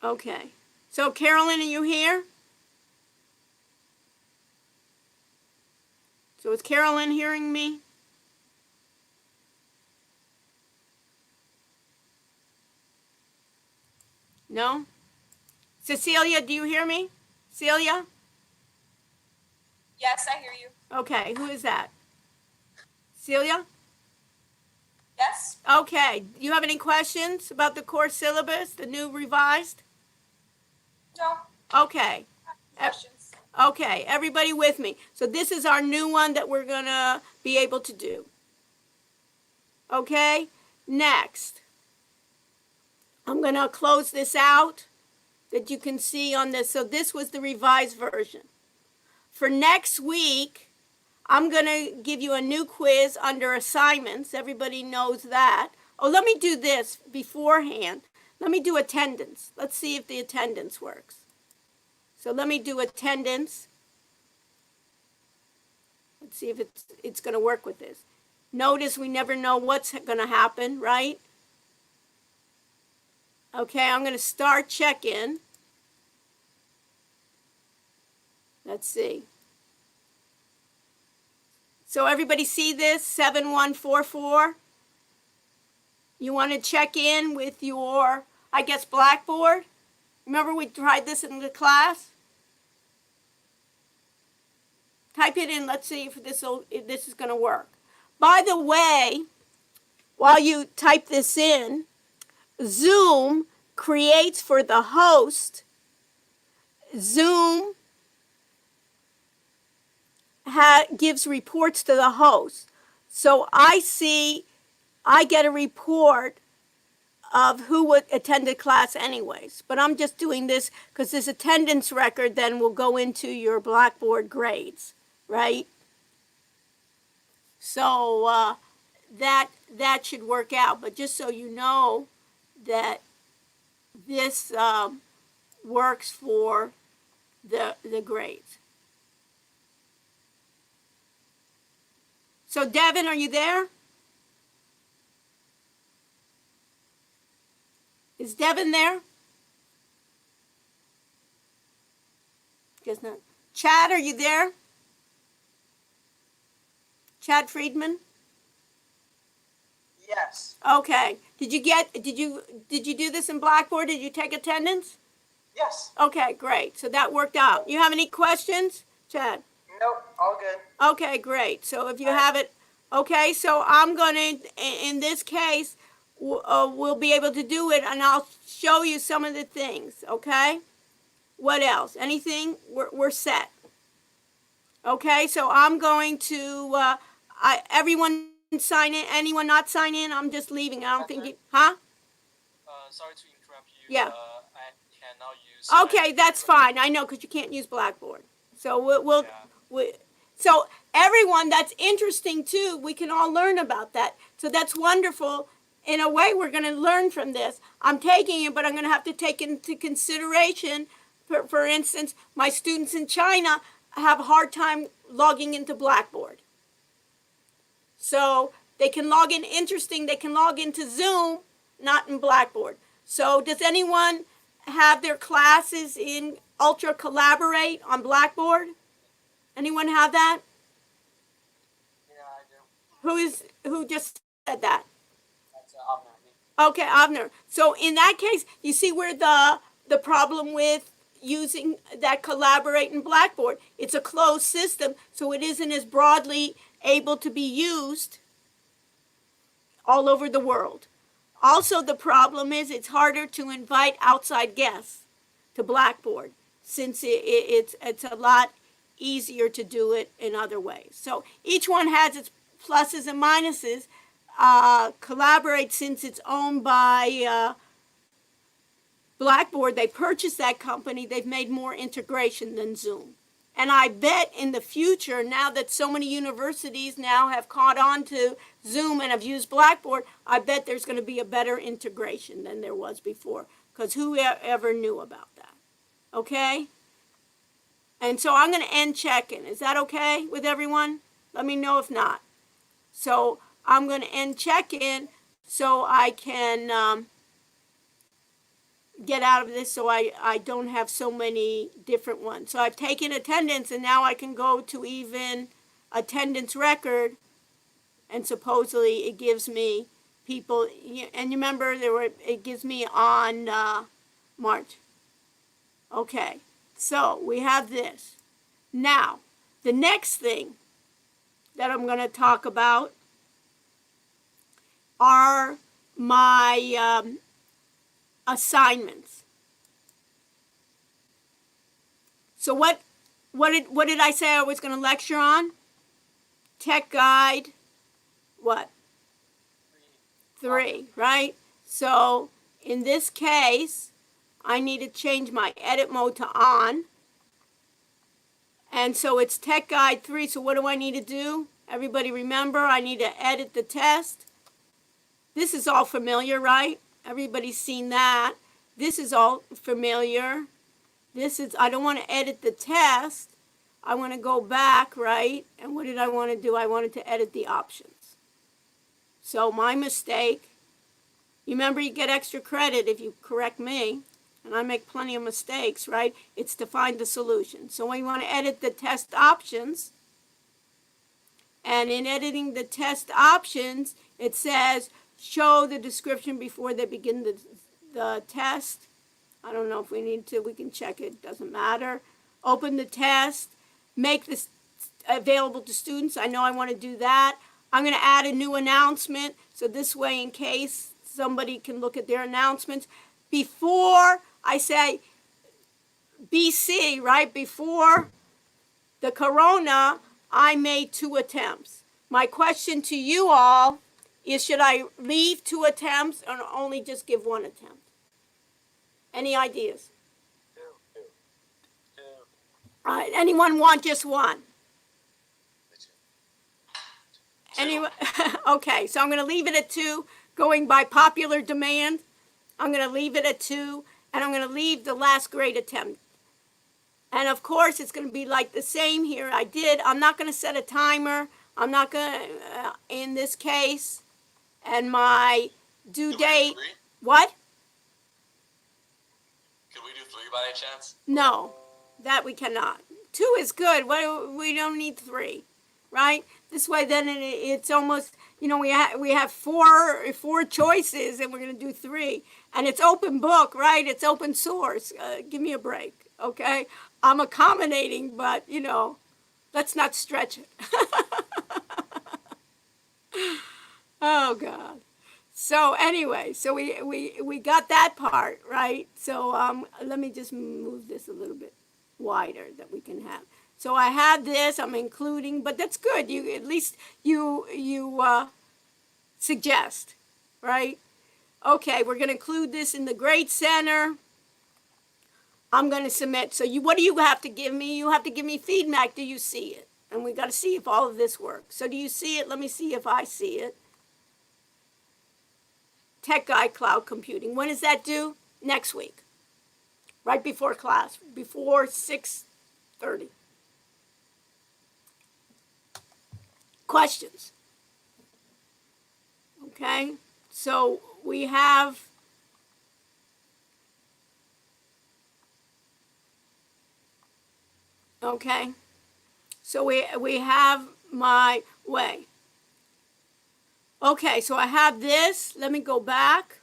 Okay. So, Carolyn, are you here? So is Carolyn hearing me? No? Cecilia, do you hear me? Celia? Yes, I hear you. Okay, who is that? Celia? Yes? Okay, do you have any questions about the course syllabus, the new revised? No. Okay. Questions? Okay, everybody with me. So this is our new one that we're going to be able to do. Okay, next. I'm going to close this out that you can see on this. So this was the revised version. For next week, I'm going to give you a new quiz under assignments. Everybody knows that. Oh, let me do this beforehand. Let me do attendance. Let's see if the attendance works. So let me do attendance. Let's see if it's going to work with this. Notice we never know what's going to happen, right? Okay, I'm going to start check-in. Let's see. So everybody see this, 7144? You want to check in with your, I guess, Blackboard? Remember we tried this in the class? Type it in, let's see if this is going to work. By the way, while you type this in, Zoom creates for the host, Zoom gives reports to the host. So I get a report of who attended class anyways. But I'm just doing this because this attendance record then will go into your Blackboard grades, right? So that should work out. But just so you know that this works for the grades. So Devin, are you there? Is Devin there? Guess not. Chad, are you there? Chad Friedman? Yes. Okay. Did you do this in Blackboard? Did you take attendance? Yes. Okay, great. So that worked out. You have any questions, Chad? Nope. All good. Okay, great. So if you have it, okay, so I'm going to, in this case, we'll be able to do it, and I'll show you some of the things, okay? What else? Anything? We're set. Okay, so I'm going to, everyone sign in, anyone not sign in, I'm just leaving. I don't think you, huh? Sorry to interrupt you. Yeah. I cannot use. Okay, that's fine. I know, because you can't use Blackboard. So So everyone, that's interesting too. We can all learn about that. So that's wonderful. In a way, we're going to learn from this. I'm taking it, but I'm going to have to take into consideration, for instance, my students in China have a hard time logging into Blackboard. So they can log in, they can log into Zoom, not in Blackboard. So does anyone have their classes in Ultra Collaborate on Blackboard? Anyone have that? Yeah, I do. Who just said that? That's Abner. Okay, Avner. So in that case, you see where the problem with using that Collaborate in Blackboard. It's a closed system, so it isn't as broadly able to be used all over the world. Also, the problem is it's harder to invite outside guests to Blackboard, since it's a lot easier to do it in other ways. So each one has its pluses and minuses. Collaborate, since it's owned by Blackboard, they purchased that company, they've made more integration than Zoom. And I bet in the future, now that so many universities now have caught on to Zoom and have used Blackboard, I bet there's going to be a better integration than there was before, because who ever knew about that? Okay? And so I'm going to end check-in. Is that okay with everyone? Let me know if not. So I'm going to end check-in so I can get out of this, so I don't have so many different ones. So I've taken attendance, and now I can go to even attendance record, and supposedly it gives me people, and you remember it gives me on March. Okay, so we have this. Now, the next thing that I'm going to talk about are my assignments. So what did I say I was going to lecture on? Tech Guide, what? 3, right? So in this case, I need to change my edit mode to on. And so it's Tech Guide 3. So what do I need to do? Everybody remember, I need to edit the test. This is all familiar, right? Everybody's seen that. This is all familiar. I don't want to edit the test. I want to go back, right? And what did I want to do? I wanted to edit the options. So my mistake, you remember you get extra credit if you correct me, and I make plenty of mistakes, right? It's to find the solution. So when you want to edit the test options, and in editing the test options, it says, show the description before they begin the test. I don't know if we need to. We can check it. Doesn't matter. Open the test. Make this available to students. I know I want to do that. I'm going to add a new announcement. So this way, in case somebody can look at their announcements. Before I say BC, right? Before the corona, I made 2 attempts. My question to you all is, should I leave 2 attempts or only just give 1 attempt? Any ideas? 2. All right, anyone want just 1? Anyone? Okay, so I'm going to leave it at 2, going by popular demand. I'm going to leave it at 2, and I'm going to leave the last grade attempt. And of course, it's going to be like the same here. I'm not going to set a timer. I'm not going to, in this case, and my due date. What? Could we do 3 by any chance? No, that we cannot. 2 is good. We don't need 3, right? This way, then it's almost, we have four choices, and we're going to do 3, and it's open book, right? It's open source. Give me a break, okay? I'm accommodating, but let's not stretch it. Oh God. So anyway, so we got that part, right? So let me just move this a little bit wider that we can have. So I have this, I'm including, but that's good. You at least you suggest, right? Okay, we're going to include this in the grade center. I'm going to submit. So what do you have to give me? You have to give me feedback. Do you see it? And we got to see if all of this works. So do you see it? Let me see if I see it. Tech Guy Cloud Computing. When does that due? Next week. Right before class, before 6:30. Questions? Okay, so we have okay, so we have my way. Okay, so I have this. Let me go back.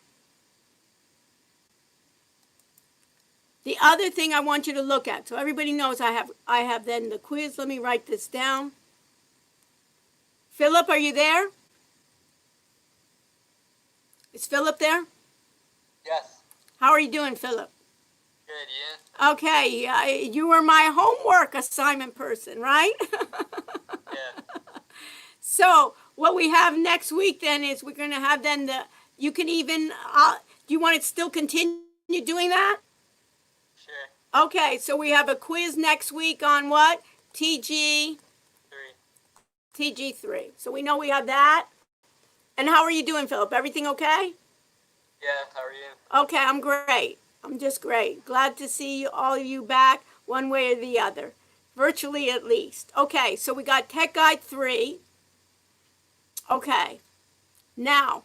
The other thing I want you to look at, so everybody knows I have then the quiz. Let me write this down. Philip, are you there? Is Philip there? Yes. How are you doing, Philip? Good, Ian. Okay, you were my homework assignment person, right? Yeah. So what we have next week then is we're going to have then you can even, do you want to still continue doing that? Sure. Okay, so we have a quiz next week on what? TG3. So we know we have that. And how are you doing, Philip? Everything okay? Yeah, how are you? Okay, I'm great. I'm just great. Glad to see all of you back one way or the other. Virtually at least. Okay, so we got Tech Guide 3. Okay, now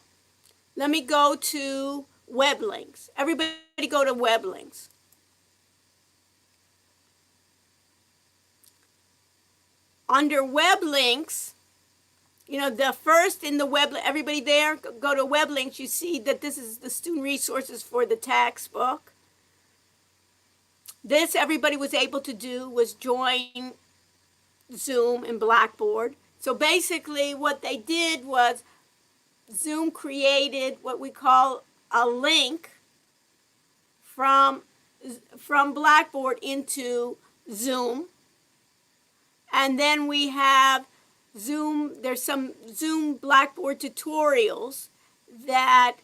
let me go to web links. Everybody go to web links. Under web links, you know, the first in the web, everybody there, go to web links, you see that this is the student resources for the textbook. This everybody was able to do was join Zoom and Blackboard. So basically what they did was Zoom created what we call a link from Blackboard into Zoom. And then we have Zoom, there's some Zoom Blackboard tutorials that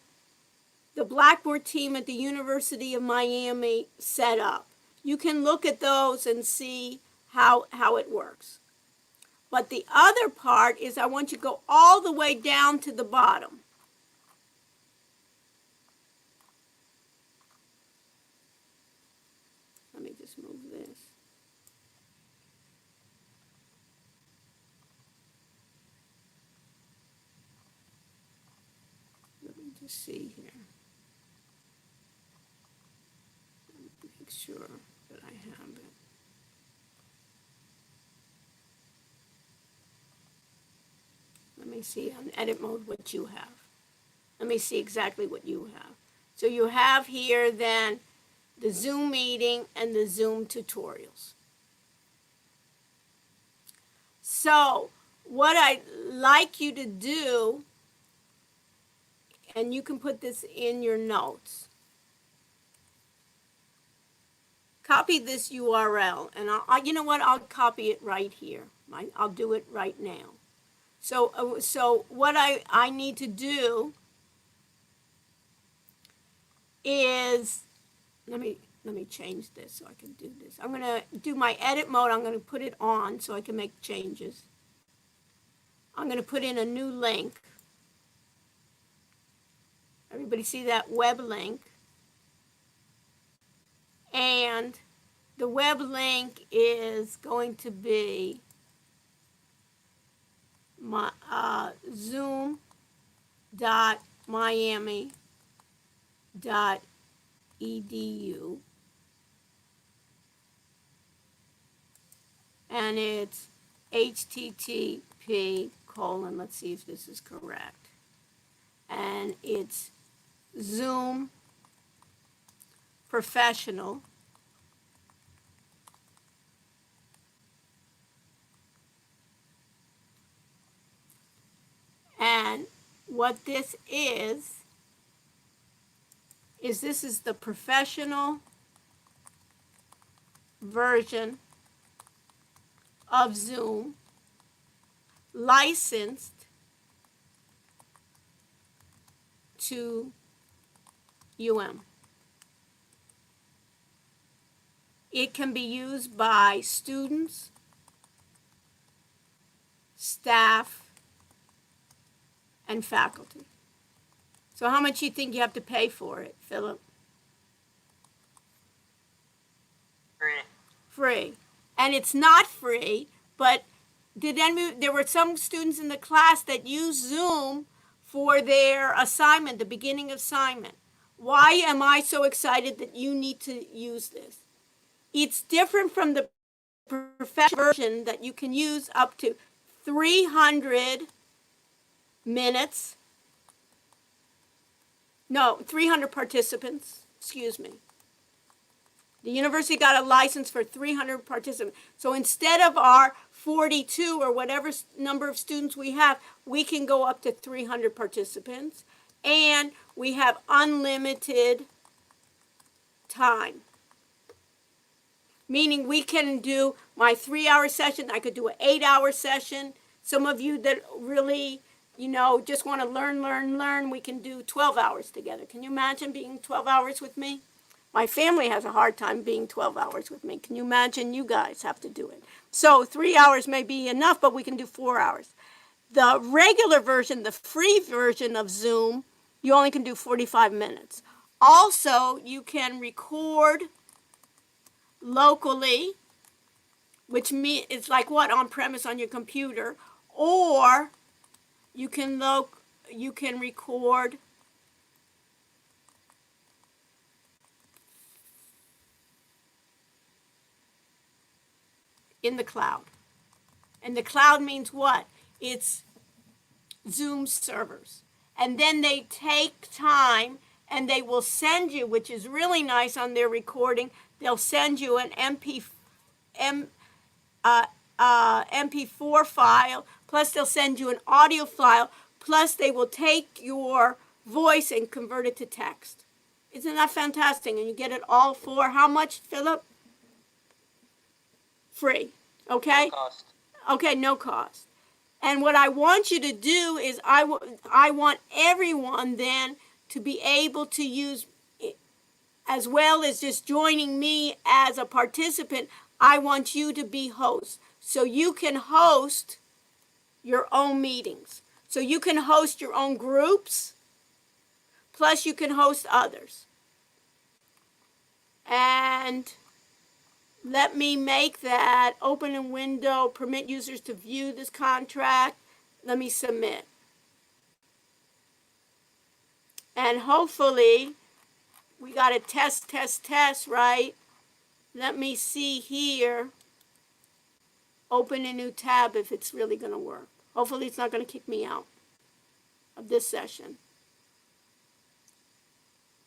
the Blackboard team at the University of Miami set up. You can look at those and see how it works. But the other part is I want you to go all the way down to the bottom. Let me just move this. Let me just see here. Make sure that I have it. Let me see on edit mode what you have. Let me see exactly what you have. So you have here then the Zoom meeting and the Zoom tutorials. So what I'd like you to do, and you can put this in your notes, copy this URL, and you know what, I'll copy it right here. I'll do it right now. So what I need to do is, let me change this so I can do this. I'm going to do my edit mode. I'm going to put it on so I can make changes. I'm going to put in a new link. Everybody see that web link? And the web link is going to be my zoom.miami.edu, and it's http:// let's see if this is correct, and it's Zoom Professional and what this is this is the professional version of Zoom, licensed to UM. It can be used by students, staff, and faculty. So how much do you think you have to pay for it, Philip? Free. Free. And it's not free, but there were some students in the class that used Zoom for their assignment, the beginning assignment. Why am I so excited that you need to use this? It's different from the professional version that you can use up to 300 minutes. No, 300 participants, excuse me. The university got a license for 300 participants. So instead of our 42 or whatever number of students we have, we can go up to 300 participants. And we have unlimited time. Meaning we can do my 3-hour session. I could do an 8-hour session. Some of you that really, just want to learn, we can do 12 hours together. Can you imagine being 12 hours with me? My family has a hard time being 12 hours with me. Can you imagine you guys have to do it? So 3 hours may be enough, but we can do 4 hours. The regular version, the free version of Zoom, you only can do 45 minutes. Also, you can record locally, which means it's like what, on premise on your computer, or you can record in the cloud. And the cloud means what? It's Zoom servers. And then they take time and they will send you, which is really nice on their recording, they'll send you an MP4 file, plus they'll send you an audio file, plus they will take your voice and convert it to text. Isn't that fantastic? And you get it all for how much, Philip? Free, okay? No cost. Okay, no cost. And what I want you to do is I want everyone then to be able to use, as well as just joining me as a participant, I want you to be hosts. So you can host your own meetings. So you can host your own groups, plus you can host others. And let me make that open a window, permit users to view this contract. Let me submit. And hopefully, we got a test, right? Let me see here. Open a new tab if it's really going to work. Hopefully, it's not going to kick me out of this session.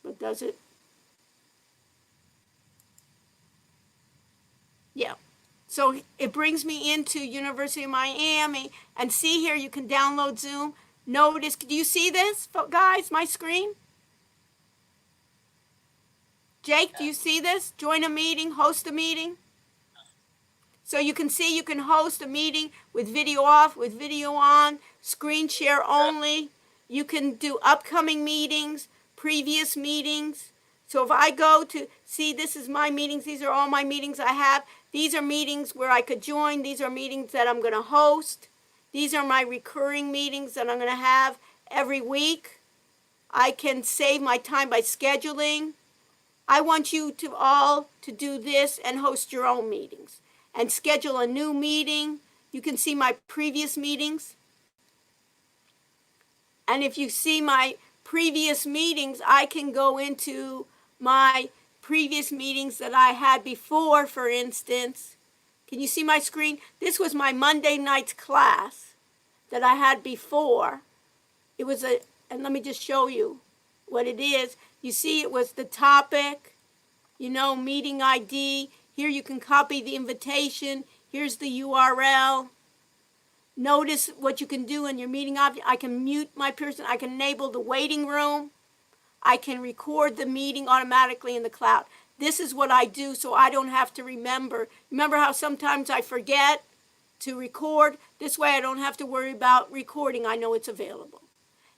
But does it? Yeah. So it brings me into University of Miami. And see here, you can download Zoom. Notice, do you see this, guys, my screen? Jake, do you see this? Join a meeting, host a meeting. So you can see you can host a meeting with video off, with video on, screen share only. You can do upcoming meetings, previous meetings. So if I go to see, this is my meetings. These are all my meetings I have. These are meetings where I could join. These are meetings that I'm going to host. These are my recurring meetings that I'm going to have every week. I can save my time by scheduling. I want you to all to do this and host your own meetings and schedule a new meeting. You can see my previous meetings. And if you see my previous meetings, I can go into my previous meetings that I had before, for instance. Can you see my screen? This was my Monday night class that I had before. It was and let me just show you what it is. You see it was the topic, meeting ID. Here you can copy the invitation. Here's the URL. Notice what you can do in your meeting object. I can mute my person. I can enable the waiting room. I can record the meeting automatically in the cloud. This is what I do so I don't have to remember. Remember how sometimes I forget to record? This way I don't have to worry about recording. I know it's available.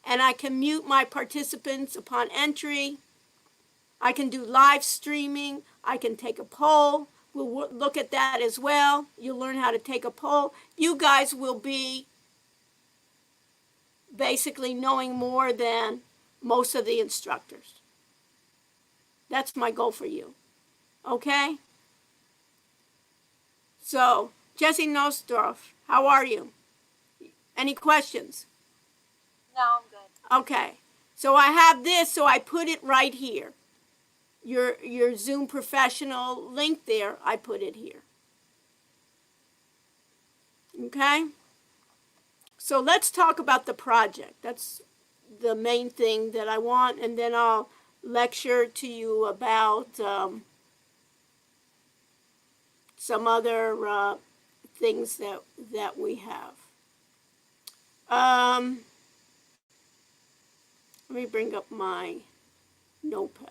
And I can mute my participants upon entry. I can do live streaming. I can take a poll. We'll look at that as well. You'll learn how to take a poll. You guys will be basically knowing more than most of the instructors. That's my goal for you. Okay? So, Jesse Nostroff, how are you? Any questions? No, I'm good. Okay. So I have this, so I put it right here. Your Zoom professional link there, I put it here. Okay? So let's talk about the project. That's the main thing that I want, and then I'll lecture to you about some other things that we have. Let me bring up my notepad.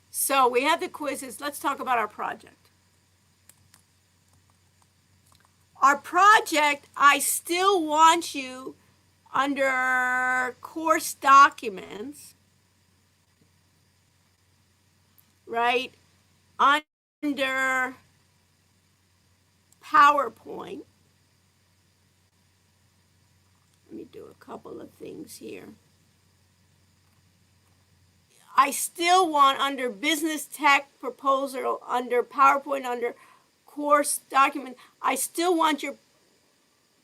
So we have the quizzes. Let's talk about our project. Our project, I still want you under course documents, right, under PowerPoint. Let me do a couple of things here. I still want under business tech proposal, under PowerPoint, under course document, I still want your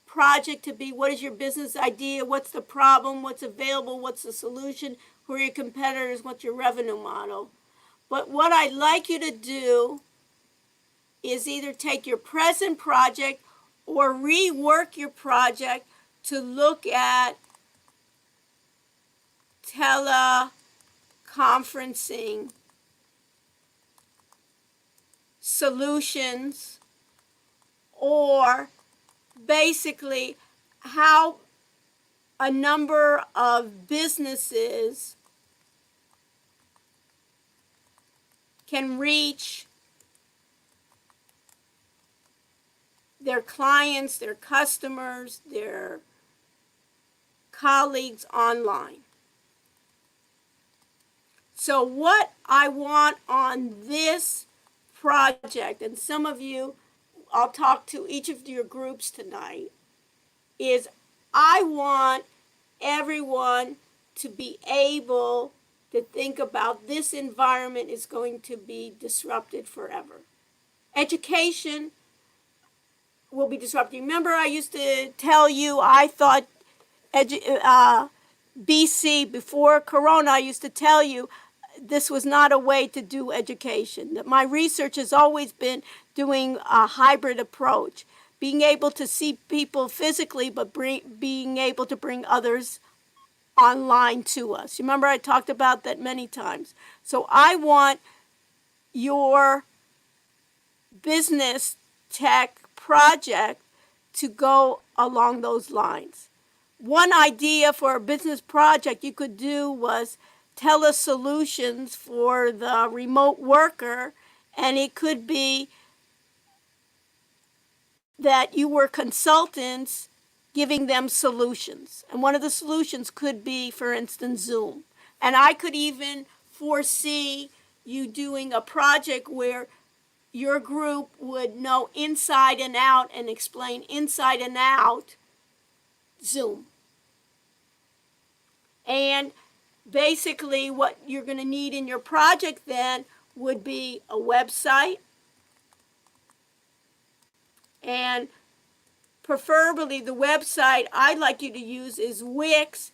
project to be, what is your business idea, what's the problem, what's available, what's the solution, who are your competitors, what's your revenue model. But what I'd like you to do is either take your present project or rework your project to look at teleconferencing solutions, or basically how a number of businesses can reach their clients, their customers, their colleagues online. So what I want on this project, and some of you, I'll talk to each of your groups tonight, is I want everyone to be able to think about this environment is going to be disrupted forever. Education will be disrupted. Remember, I used to tell you I thought BC, before Corona, I used to tell you this was not a way to do education. That my research has always been doing a hybrid approach, being able to see people physically, but being able to bring others online to us. Remember, I talked about that many times. So I want your business tech project to go along those lines. One idea for a business project you could do was telesolutions for the remote worker, and it could be that you were consultants giving them solutions. And one of the solutions could be, for instance, Zoom. And I could even foresee you doing a project where your group would know inside and out and explain inside and out Zoom. And basically what you're going to need in your project then would be a website, and preferably the website I'd like you to use is Wix,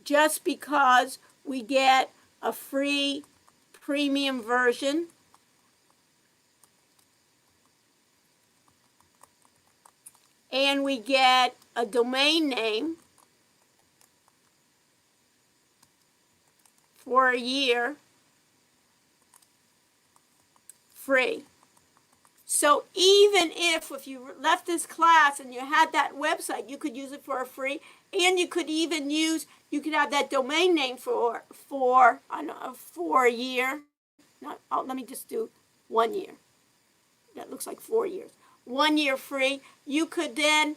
just because we get a free premium version. And we get a domain name for a year free. So even if you left this class and you had that website, you could use it for a free, and you could even use, you could have that domain name for a year. Let me just do 1 year. That looks like 4 years. 1 year free. You could then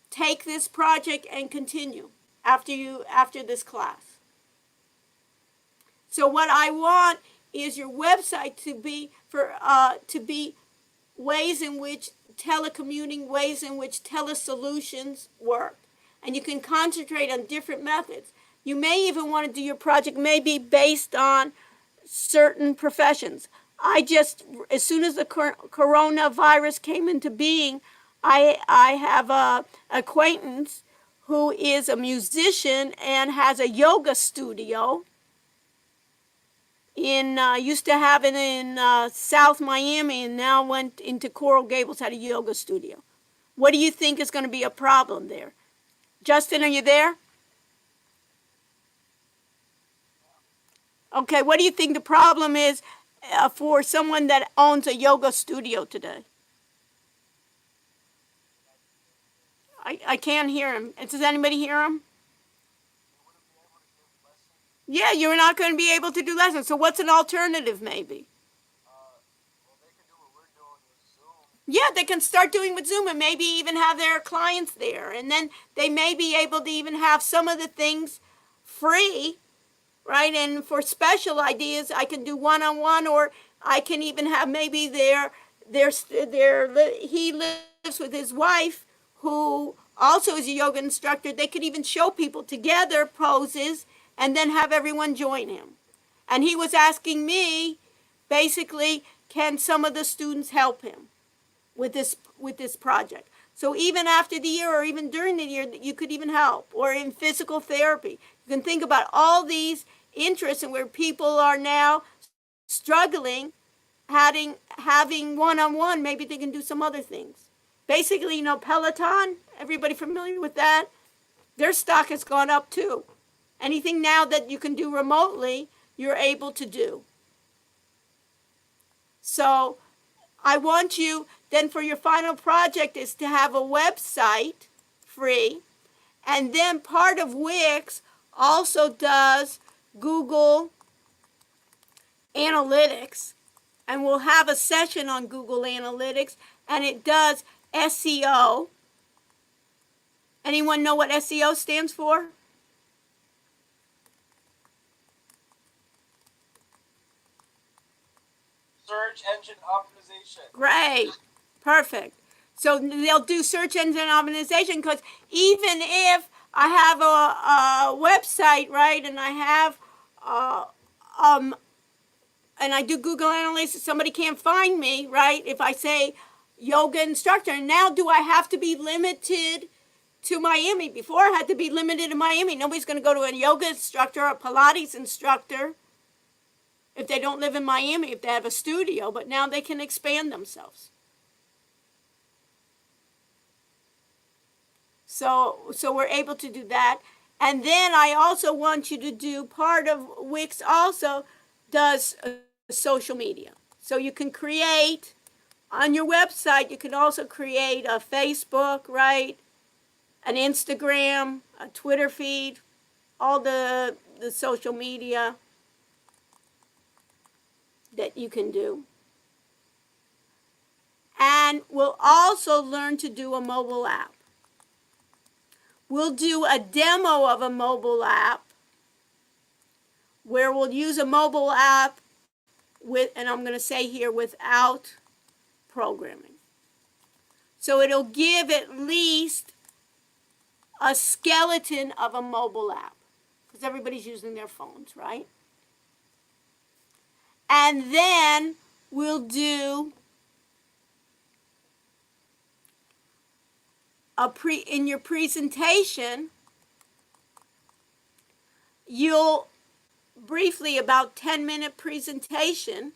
take this project and continue after this class. So what I want is your website to be ways in which telecommuting, ways in which telesolutions work. And you can concentrate on different methods. You may even want to do your project maybe based on certain professions. As soon as the coronavirus came into being, I have a acquaintance who is a musician and has a yoga studio used to have it in South Miami and now went into Coral Gables, had a yoga studio. What do you think is going to be a problem there? Justin, are you there? Okay, what do you think the problem is for someone that owns a yoga studio today? I can't hear him. Does anybody hear him? Yeah, you're not going to be able to do lessons. So what's an alternative maybe? Yeah, they can start doing with Zoom and maybe even have their clients there. And then they may be able to even have some of the things free, right? And for special ideas, I can do one-on-one, or I can even have maybe he lives with his wife, who also is a yoga instructor. They could even show people together poses and then have everyone join him. And he was asking me, basically, can some of the students help him with this project? So even after the year or even during the year, you could even help. Or in physical therapy. You can think about all these interests and where people are now struggling, having one-on-one, maybe they can do some other things. Basically, Peloton, everybody familiar with that? Their stock has gone up too. Anything now that you can do remotely, you're able to do. So I want you, then for your final project is to have a website free, and then part of Wix also does Google Analytics, and we'll have a session on Google Analytics, and it does SEO. Anyone know what SEO stands for? Search engine optimization. Great. Perfect. So they'll do search engine optimization, because even if I have a website, right, and I have and I do Google Analytics, somebody can't find me, right? If I say yoga instructor, now do I have to be limited to Miami? Before I had to be limited to Miami. Nobody's going to go to a yoga instructor or a Pilates instructor if they don't live in Miami, if they have a studio, but now they can expand themselves. So we're able to do that. And then I also want you to do, part of Wix also does social media. So you can create, on your website, you can also create a Facebook, right? An Instagram, a Twitter feed, all the social media that you can do. And we'll also learn to do a mobile app. We'll do a demo of a mobile app where we'll use a mobile app with, and I'm going to say here, without programming. So it'll give at least a skeleton of a mobile app, because everybody's using their phones, right? And then we'll do in your presentation, you'll briefly, about 10-minute presentation.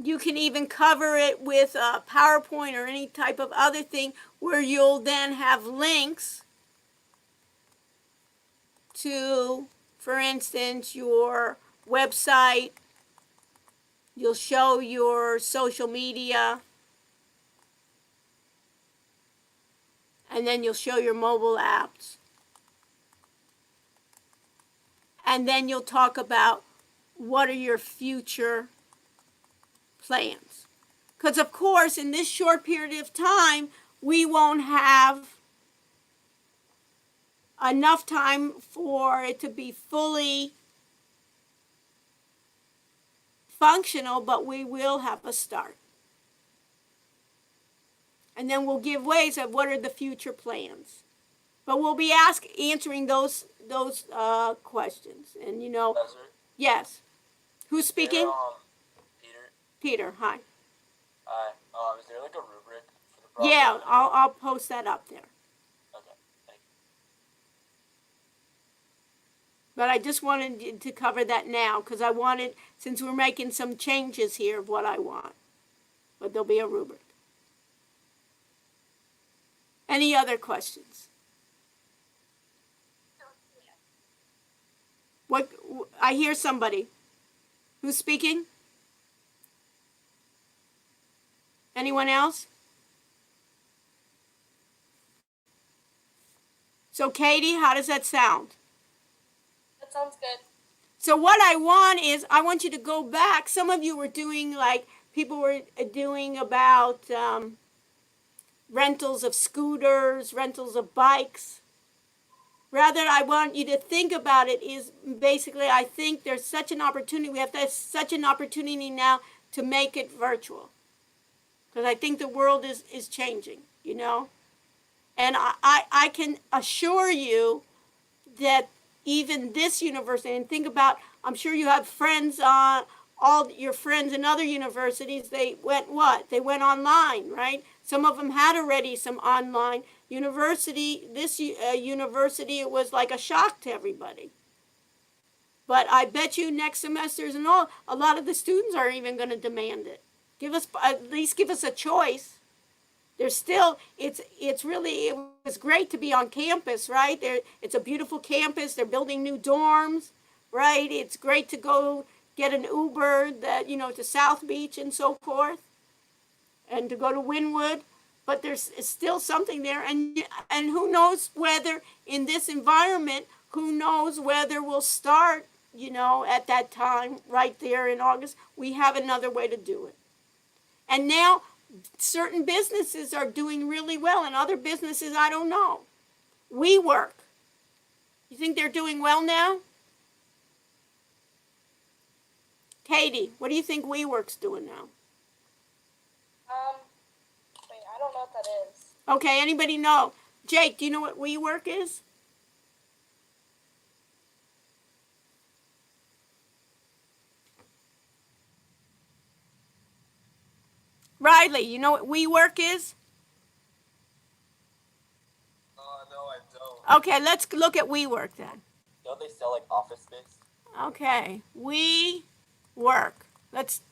You can even cover it with a PowerPoint or any type of other thing, where you'll then have links to, for instance, your website. You'll show your social media. And then you'll show your mobile apps. And then you'll talk about what are your future plans. Because, of course, in this short period of time, we won't have enough time for it to be fully functional, but we will have a start. And then we'll give ways of what are the future plans. But we'll be answering those questions. And, Professor? yes. Who's speaking? Peter. Peter, hi. Hi. Is there like a rubric for the process? Yeah, I'll post that up there. Okay. Thank you. But I just wanted to cover that now because I wanted, since we're making some changes here of what I want. But there'll be a rubric. Any other questions? What? I hear somebody. Who's speaking? Anyone else? So, Katie, how does that sound? That sounds good. So what I want is, I want you to go back. Some of you were doing, like, people were doing about rentals of scooters, rentals of bikes. Rather, I want you to think about it is basically, I think there's such an opportunity. We have such an opportunity now to make it virtual. Because I think the world is changing, And I can assure you that even this university, and think about, I'm sure you have friends, all your friends in other universities, they went what? They went online, right? Some of them had already some online. This university, it was like a shock to everybody. But I bet you next semesters and all, a lot of the students are even going to demand it. At least give us a choice. There's still, it was great to be on campus, right? It's a beautiful campus. They're building new dorms, right? It's great to go get an Uber to South Beach and so forth, and to go to Wynwood. But there's still something there, and who knows whether in this environment, who knows whether we'll start, at that time, right there in August. We have another way to do it. And now, certain businesses are doing really well, and other businesses, I don't know. WeWork. You think they're doing well now? Katie, what do you think WeWork's doing now? Wait, I don't know what that is. Okay, anybody know? Jake, do you know what WeWork is? Riley, you know what WeWork is? No, I don't. Okay, let's look at WeWork then. Don't they sell like office space? Okay, WeWork. Let's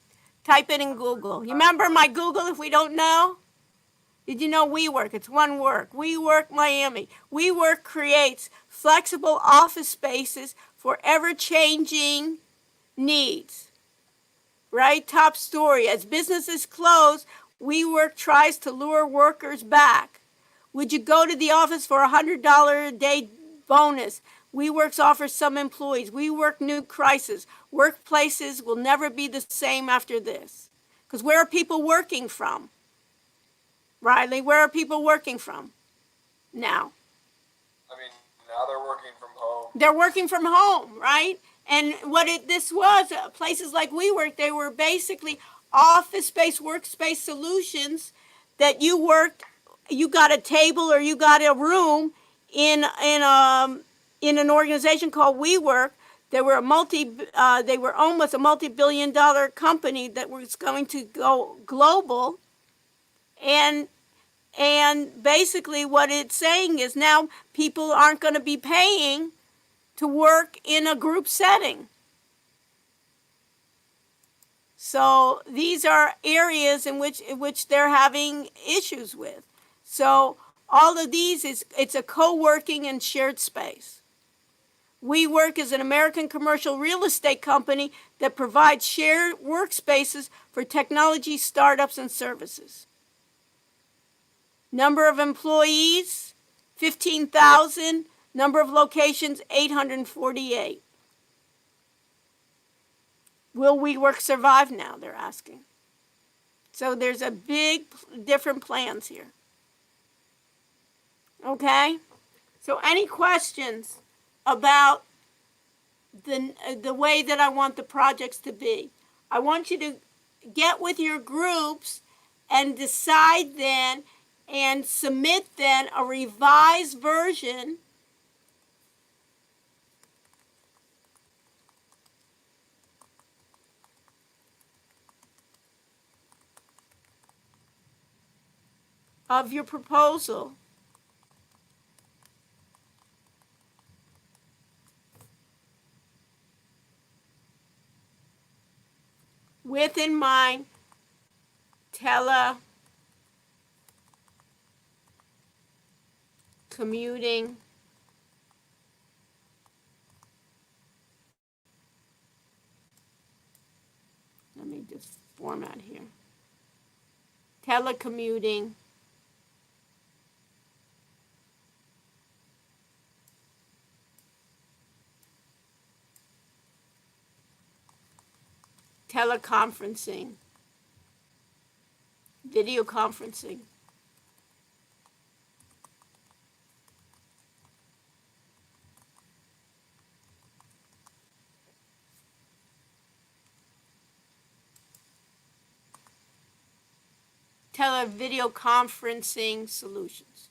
type it in Google. You remember my Google if we don't know? Did you know WeWork? It's one word. WeWork Miami. WeWork creates flexible office spaces for ever-changing needs. Right? Top story. As businesses close, WeWork tries to lure workers back. Would you go to the office for a $100 a day bonus? WeWork offers some employees. WeWork new crisis. Workplaces will never be the same after this. Because where are people working from? Riley, where are people working from now? I mean, now they're working from home. They're working from home, right? And this was, places like WeWork, they were basically office-based, workspace solutions that you got a table or you got a room in an organization called WeWork. They were almost a multi-billion-dollar company that was going to go global. And basically what it's saying is now people aren't going to be paying to work in a group setting. So these are areas in which they're having issues with. So all of these it's a co-working and shared space. WeWork is an American commercial real estate company that provides shared workspaces for technology startups and services. Number of employees, 15,000. Number of locations, 848. Will WeWork survive now, they're asking. So there's a big different plans here. Okay? So any questions about the way that I want the projects to be? I want you to get with your groups and decide then and submit then a revised version of your proposal with in mind telecommuting let me just format here. Telecommuting teleconferencing, video conferencing. Video conferencing solutions.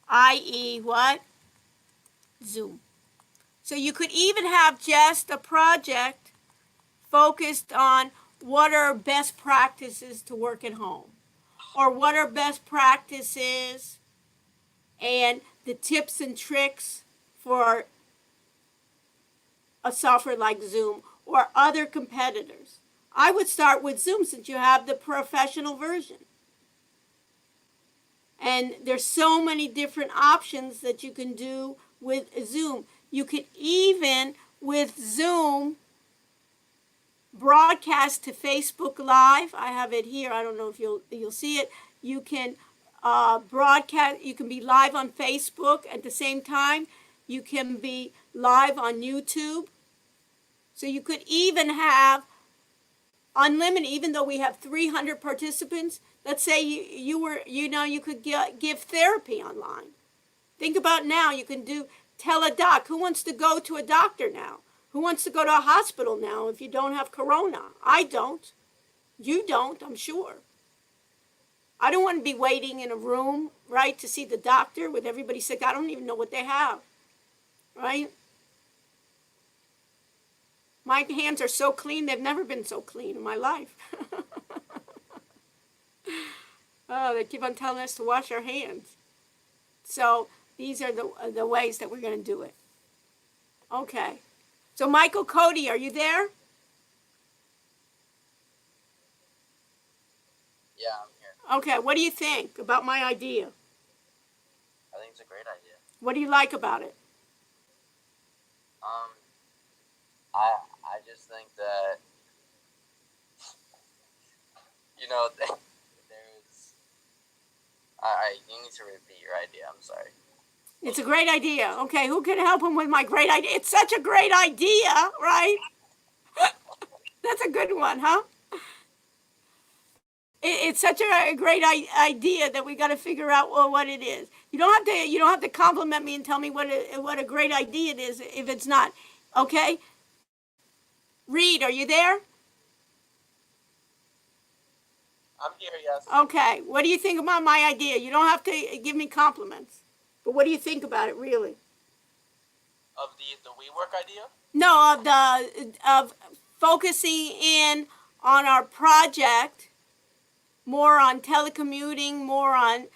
i.e. what? Zoom. So you could even have just a project focused on what are best practices to work at home, or what are best practices and the tips and tricks for a software like Zoom or other competitors. I would start with Zoom since you have the professional version. And there's so many different options that you can do with Zoom. You could even, with Zoom, broadcast to Facebook Live. I have it here. I don't know if you'll see it. You can broadcast. You can be live on Facebook at the same time. You can be live on YouTube. So you could even have unlimited, even though we have 300 participants. Let's say you could give therapy online. Think about now, you can do teledoc. Who wants to go to a doctor now? Who wants to go to a hospital now if you don't have corona? I don't. You don't, I'm sure. I don't want to be waiting in a room, right, to see the doctor with everybody sick. I don't even know what they have, right? My hands are so clean, they've never been so clean in my life. Oh, they keep on telling us to wash our hands. So these are the ways that we're going to do it. Okay. So Michael Cody, are you there? Yeah, I'm here. Okay, what do you think about my idea? I think it's a great idea. What do you like about it? I just think that, there's, you need to repeat your idea, I'm sorry. It's a great idea. Okay, who can help him with my great idea? It's such a great idea, right? That's a good one, huh? It's such a great idea that we got to figure out what it is. You don't have to compliment me and tell me what a great idea it is if it's not. Okay? Reed, are you there? I'm here, yes. Okay. What do you think about my idea? You don't have to give me compliments. But what do you think about it really? Of the WeWork idea? No, of focusing in on our project, more on telecommuting, more on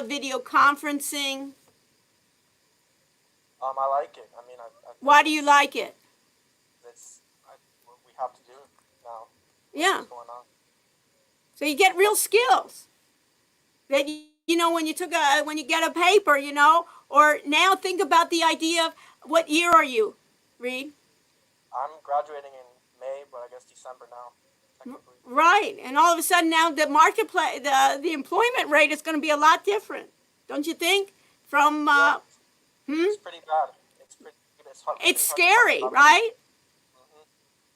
video conferencing. I like it. I mean, I Why do you like it? It's what we have to do now. Yeah. What's going on? So you get real skills that when you get a paper, or now think about the idea of what year are you, Reed? I'm graduating in May, but I guess December now, technically. Right, and all of a sudden now the marketplace, the employment rate is going to be a lot different, don't you think? From It's pretty bad. It's It's scary, right? Mm-hmm.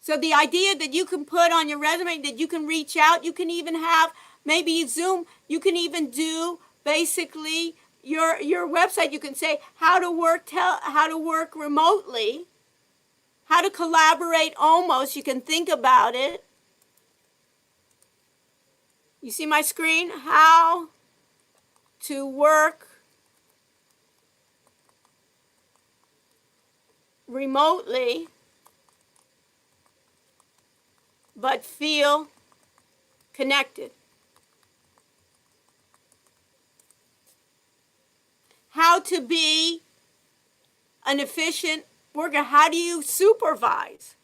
So the idea that you can put on your resume, that you can reach out, you can even have maybe Zoom, you can even do basically your website. You can say how to work remotely, how to collaborate almost. You can think about it. You see my screen? How to work remotely but feel connected. How to be an efficient worker. How do you supervise?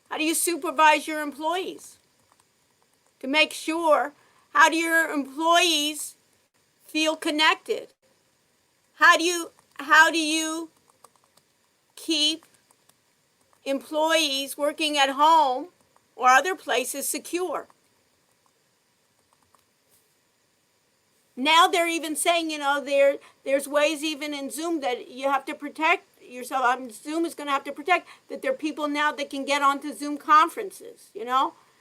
How do you supervise your employees? To make sure, how do your employees feel connected? How do you keep employees working at home or other places secure? Now they're even saying, there's ways even in Zoom that you have to protect yourself. Zoom is going to have to protect that there are people now that can get onto Zoom conferences,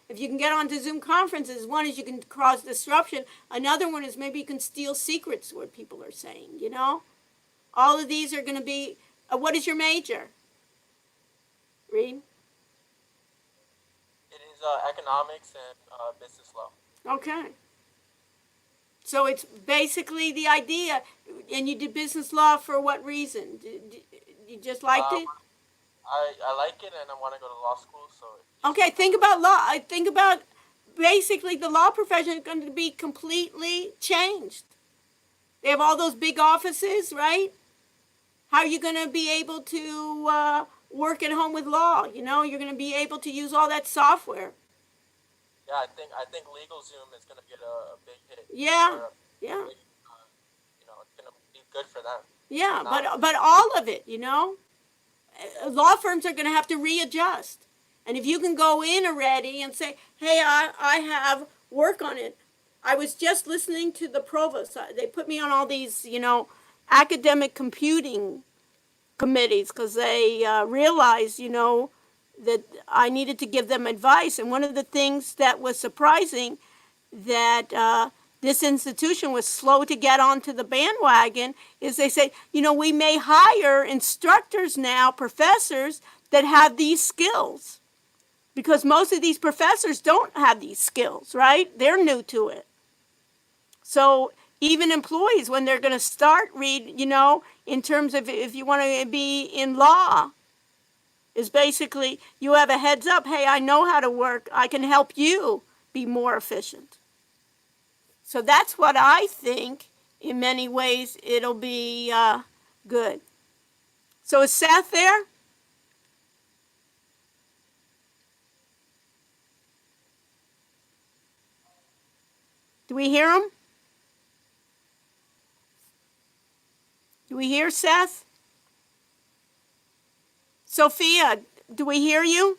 If you can get onto Zoom conferences, one is you can cause disruption. Another one is maybe you can steal secrets, what people are saying, All of these are going to be, what is your major? Reed? It is economics and business law. Okay. So it's basically the idea, and you did business law for what reason? You just liked it? I like it, and I want to go to law school. So. Okay, think about law. I think about basically the law profession is going to be completely changed. They have all those big offices, right? How are you going to be able to work at home with law? You're going to be able to use all that software. Yeah, I think LegalZoom is going to get a big hit. Yeah, yeah. It's going to be good for them. Yeah, but all of it, law firms are going to have to readjust. And if you can go in already and say, hey, I have work on it. I was just listening to the provost. They put me on all these, academic computing committees because they realized, that I needed to give them advice. And one of the things that was surprising that this institution was slow to get onto the bandwagon is they say, we may hire instructors now, professors that have these skills. Because most of these professors don't have these skills, right? They're new to it. So even employees, when they're going to start, in terms of if you want to be in law, is basically you have a heads up. Hey, I know how to work. I can help you be more efficient. So that's what I think. In many ways, it'll be good. So is Seth there? Do we hear him? Do we hear Seth? Sophia, do we hear you?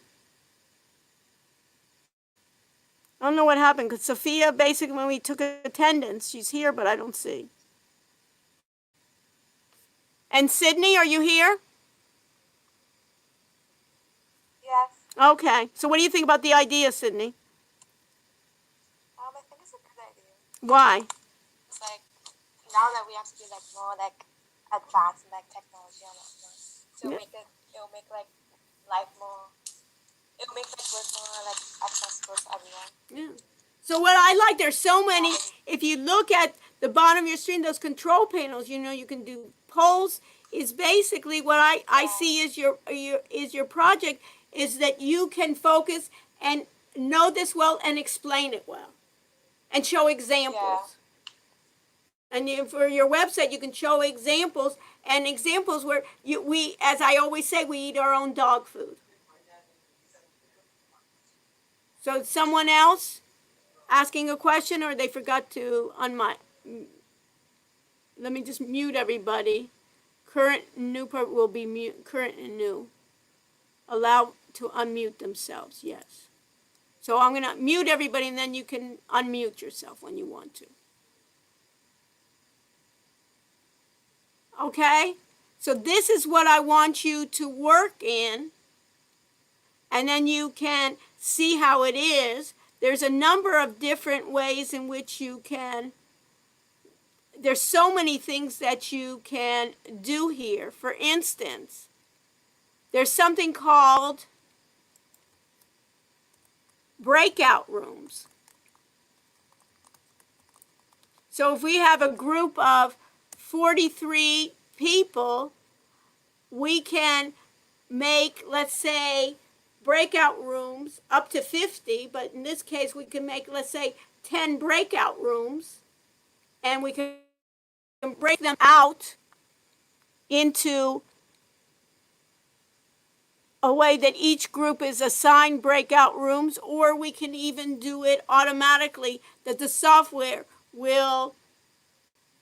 I don't know what happened because Sophia, basically, when we took attendance, she's here, but I don't see. And Sydney, are you here? Yes. Okay. So what do you think about the idea, Sydney? I think it's a good idea. Why? It's like now that we have to be like more like advanced in like technology and whatnot, so it'll make like life more. It'll make like work more like accessible to everyone. Yeah. So what I like, there's so many. If you look at the bottom of your screen, those control panels, you can do polls. Is basically what I see is your project is that you can focus and know this well and explain it well, and show examples. And for your website, you can show examples where we, as I always say, we eat our own dog food. So someone else asking a question, or they forgot to unmute. Let me just mute everybody. Current and new will be mute. Current and new. Allow to unmute themselves. Yes. So I'm going to mute everybody, and then you can unmute yourself when you want to. Okay? So this is what I want you to work in, and then you can see how it is. There's a number of different ways in which you can, there's so many things that you can do here. For instance, there's something called breakout rooms. So if we have a group of 43 people, we can make, let's say, breakout rooms up to 50, but in this case we can make, let's say, 10 breakout rooms, and we can break them out into a way that each group is assigned breakout rooms, or we can even do it automatically, that the software will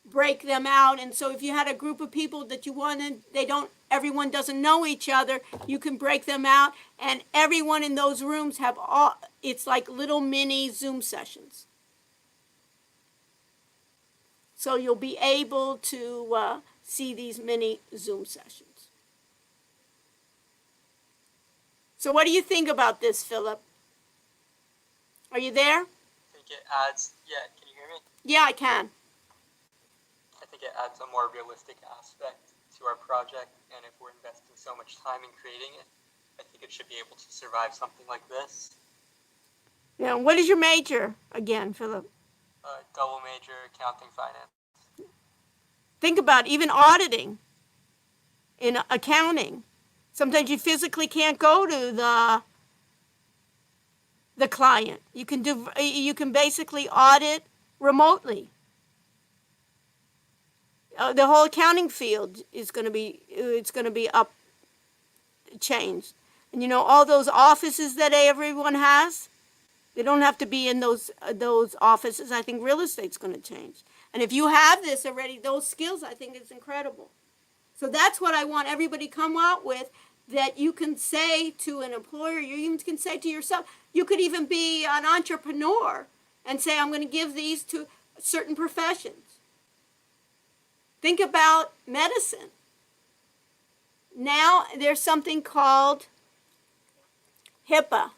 break them out. And so if you had a group of people that you wanted, everyone doesn't know each other, you can break them out, and everyone in those rooms have it's like little mini Zoom sessions. So you'll be able to see these mini Zoom sessions. So what do you think about this, Philip? Are you there? I think it adds, yeah, can you hear me? Yeah, I can. I think it adds a more realistic aspect to our project, and if we're investing so much time in creating it, I think it should be able to survive something like this. Yeah, what is your major again, Philip? Double major, accounting, finance. Think about even auditing in accounting. Sometimes you physically can't go to the client. You can basically audit remotely. The whole accounting field is going to be changed. And all those offices that everyone has, they don't have to be in those offices. I think real estate's going to change. And if you have this already, those skills, I think it's incredible. So that's what I want everybody to come out with, that you can say to an employer, you even can say to yourself. You could even be an entrepreneur and say, I'm going to give these to certain professions. Think about medicine. Now there's something called HIPAA.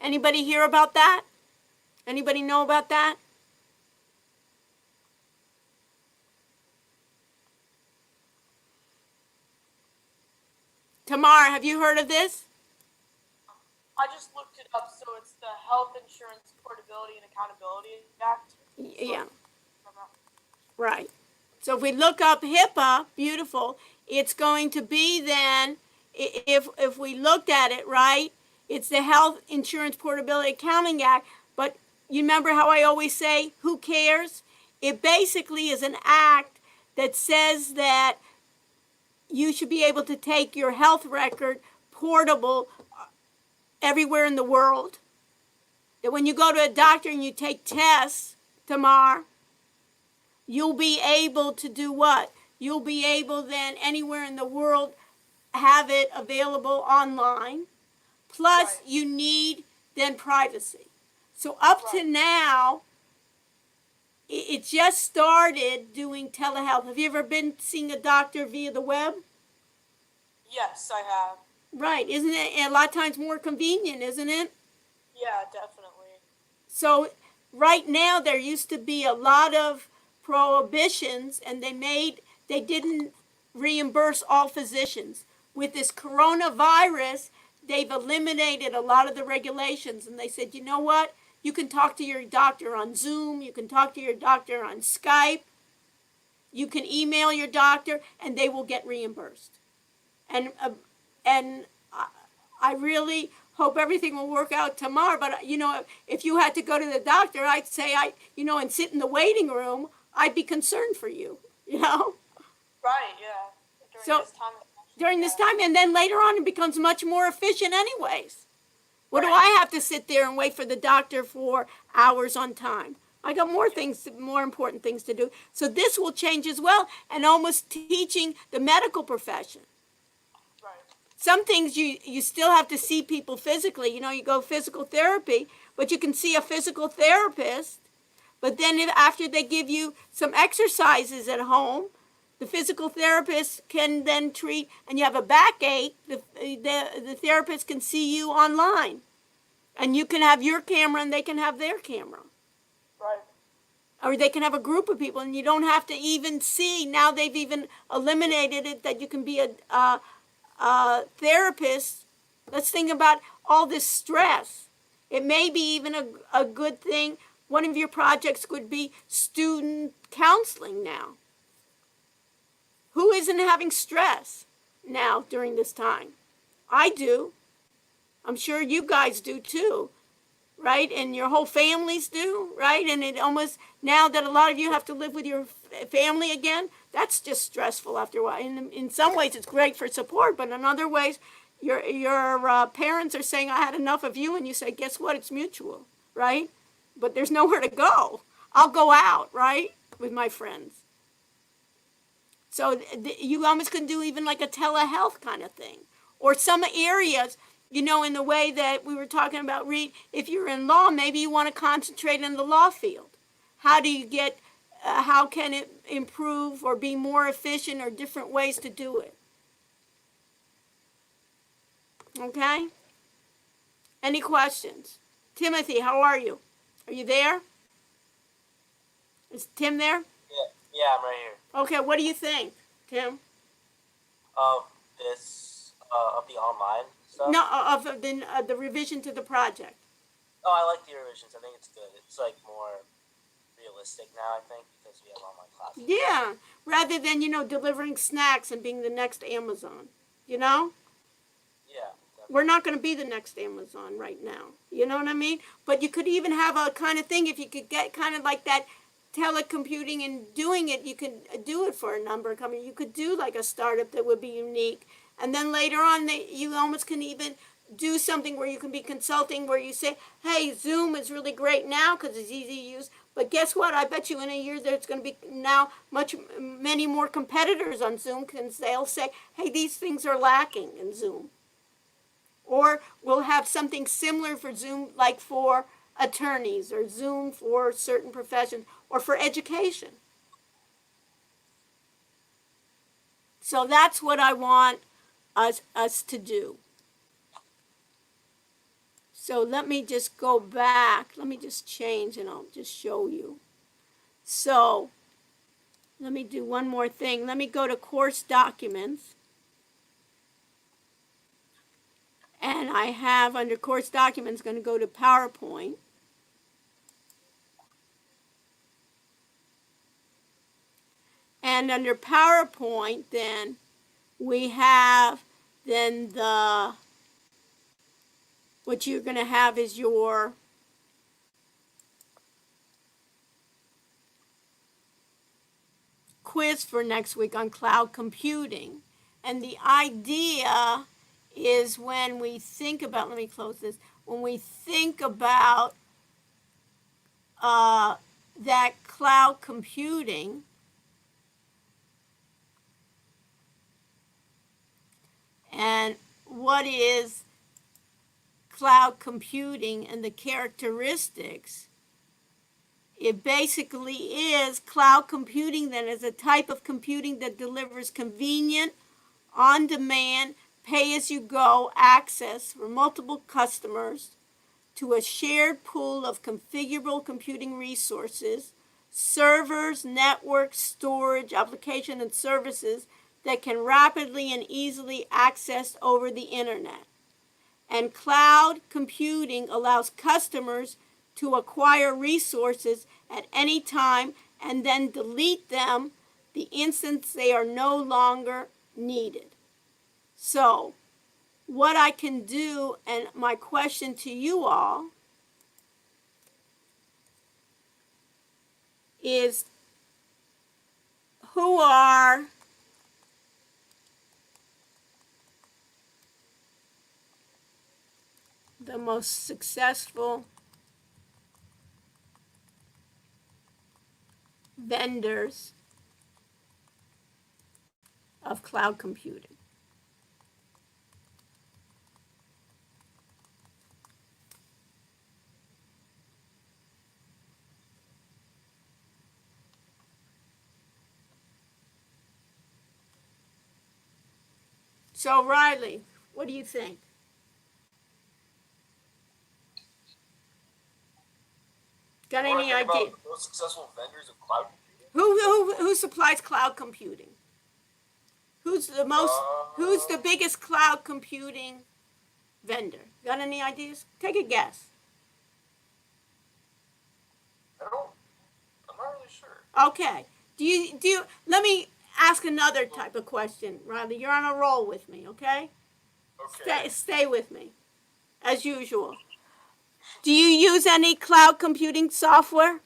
Anybody hear about that? Anybody know about that? Tamar, have you heard of this? I just looked it up, so it's the Health Insurance Portability and Accountability Act. Yeah. Right. So if we look up HIPAA, beautiful, it's going to be then, if we looked at it, right, it's the Health Insurance Portability Accounting Act, but you remember how I always say, who cares? It basically is an act that says that you should be able to take your health record portable everywhere in the world. That when you go to a doctor and you take tests, Tamar, you'll be able to do what? You'll be able then anywhere in the world have it available online. Plus you need then privacy. So up to now, it just started doing telehealth. Have you ever been seeing a doctor via the web? Yes, I have. Right. Isn't it a lot of times more convenient, isn't it? Yeah, definitely. So right now there used to be a lot of prohibitions, and they didn't reimburse all physicians. With this coronavirus, they've eliminated a lot of the regulations, and they said, you know what? You can talk to your doctor on Zoom, you can talk to your doctor on Skype, you can email your doctor, and they will get reimbursed. And I really hope everything will work out tomorrow, but if you had to go to the doctor, I'd say, and sit in the waiting room, I'd be concerned for you, Right, yeah. During this time, and then later on it becomes much more efficient anyways. What do I have to sit there and wait for the doctor for hours on time? I got more important things to do. So this will change as well, and almost teaching the medical profession. Right. Some things you still have to see people physically. You go physical therapy, but you can see a physical therapist, But then after they give you some exercises at home, the physical therapist can then treat, and you have a backache, the therapist can see you online. And you can have your camera and they can have their camera. Right. Or they can have a group of people and you don't have to even see. Now they've even eliminated it that you can be a therapist. Let's think about all this stress. It may be even a good thing. One of your projects could be student counseling now. Who isn't having stress now during this time? I do. I'm sure you guys do too, right? And your whole families do, right? And it almost, now that a lot of you have to live with your family again, that's just stressful after a while. In some ways, it's great for support, but in other ways, your parents are saying, I had enough of you, and you say, guess what? It's mutual, right? But there's nowhere to go. I'll go out, right, with my friends. So you almost can do even like a telehealth kind of thing. Or some areas, you know, in the way that we were talking about, Reed, if you're in law, maybe you want to concentrate in the law field. How do you get, how can it improve or be more efficient, or different ways to do it? Okay? Any questions? Timothy, how are you? Are you there? Is Tim there? Yeah, I'm right here. Okay, what do you think, Tim? Of this, of the online stuff? No, of the revision to the project. Oh, I like the revisions. I think it's good. It's like more realistic now, I think, because we have online classes. Yeah, rather than, you know, delivering snacks and being the next Amazon, you know? Yeah. Definitely. We're not going to be the next Amazon right now. You know what I mean? But you could even have a kind of thing, if you could get kind of like that telecomputing and doing it, you could do it for a number of companies. You could do like a startup that would be unique. And then later on, you almost can even do something where you can be consulting, where you say, hey, Zoom is really great now because it's easy to use. But guess what? I bet you in a year there's going to be now many more competitors on Zoom, because they'll say, hey, these things are lacking in Zoom. Or we'll have something similar for Zoom, like for attorneys, or Zoom for certain professions, or for education. So that's what I want us to do. So let me just go back. Let me just change and I'll just show you. So let me do one more thing. Let me go to course documents. And I have under course documents, going to go to PowerPoint. And under PowerPoint, then we have then what you're going to have is your quiz for next week on cloud computing. And the idea is, when we think about, let me close this, when we think about that cloud computing, and what is cloud computing and the characteristics, it basically is cloud computing then is a type of computing that delivers convenient, on-demand, pay-as-you-go access for multiple customers to a shared pool of configurable computing resources, servers, networks, storage, application, and services that can rapidly and easily access over the internet. And cloud computing allows customers to acquire resources at any time and then delete them the instant they are no longer needed. So, what I can do, and my question to you all, is who are the most successful vendors of cloud computing? So Riley, what do you think? Got You wanna any think idea? about the most successful vendors of cloud computing? Who supplies cloud computing? Who's the biggest cloud computing vendor? Got any ideas? Take a guess. I'm not really sure. Okay. Let me ask another type of question, Riley. You're on a roll with me, okay? Okay. Stay with me, as usual. Do you use any cloud computing software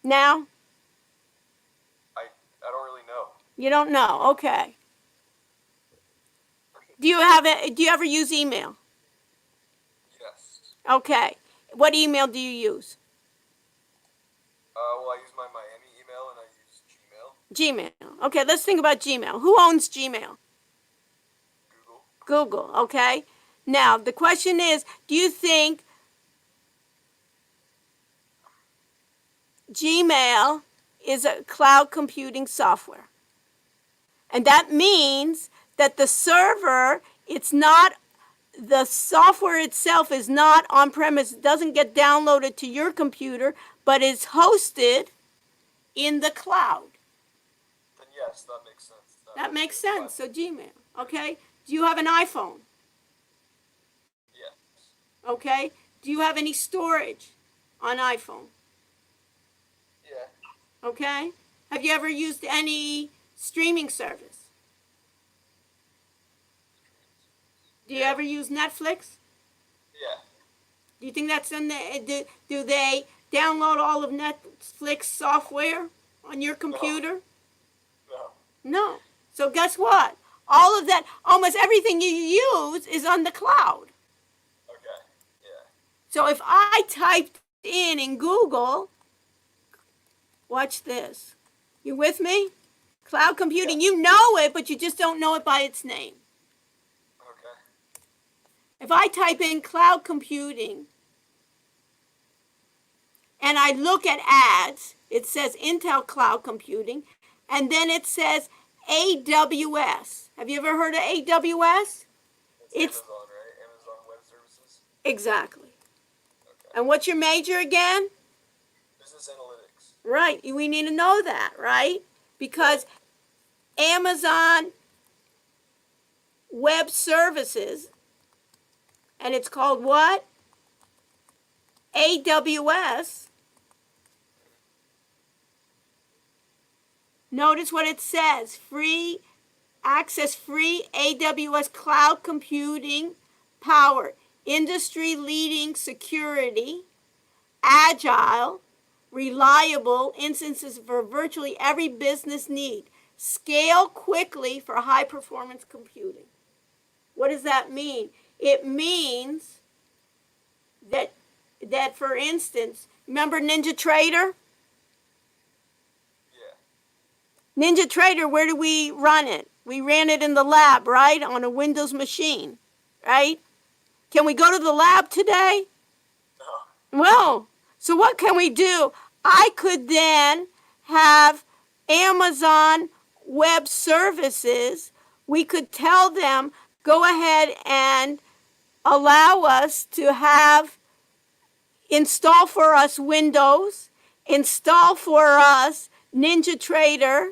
now? I don't really know. You don't know, okay. Do you ever use email? Yes. Okay. What email do you use? Well, I use my Miami email and I use Gmail. Gmail. Okay, let's think about Gmail. Who owns Gmail? Google. Google, okay? Now, the question is, do you think Gmail is a cloud computing software? And that means that the server, the software itself is not on premise, it doesn't get downloaded to your computer, but is hosted in the cloud. Then yes, that makes sense. That makes sense. So Gmail, okay? Do you have an iPhone? Yes. Okay. Do you have any storage on iPhone? Yeah. Okay. Have you ever used any streaming service? Do you ever use Netflix? Yeah. Do you think that's in the, do they download all of Netflix software on your computer? No. No. So guess what? All of that, almost everything you use is on the cloud. Okay. Yeah. So if I typed in Google, watch this. You with me? Cloud computing, you know it, but you just don't know it by its name. Okay. If I type in cloud computing and I look at ads, it says Intel Cloud Computing, and then it says AWS. Have you ever heard of AWS? It's Amazon, right? Amazon Web Services. Exactly. Okay. And what's your major again? Business analytics. Right. We need to know that, right? Because Amazon Web Services, and it's called what? AWS. Notice what it says. Free AWS cloud computing power, industry-leading security, agile, reliable instances for virtually every business need. Scale quickly for high-performance computing. What does that mean? It means that for instance, remember NinjaTrader? Ninja Trader, where do we run it? We ran it in the lab, right? On a Windows machine, right? Can we go to the lab today? No. Well, so what can we do? I could then have Amazon Web Services. We could tell them, go ahead and allow us to install for us Windows, install for us NinjaTrader,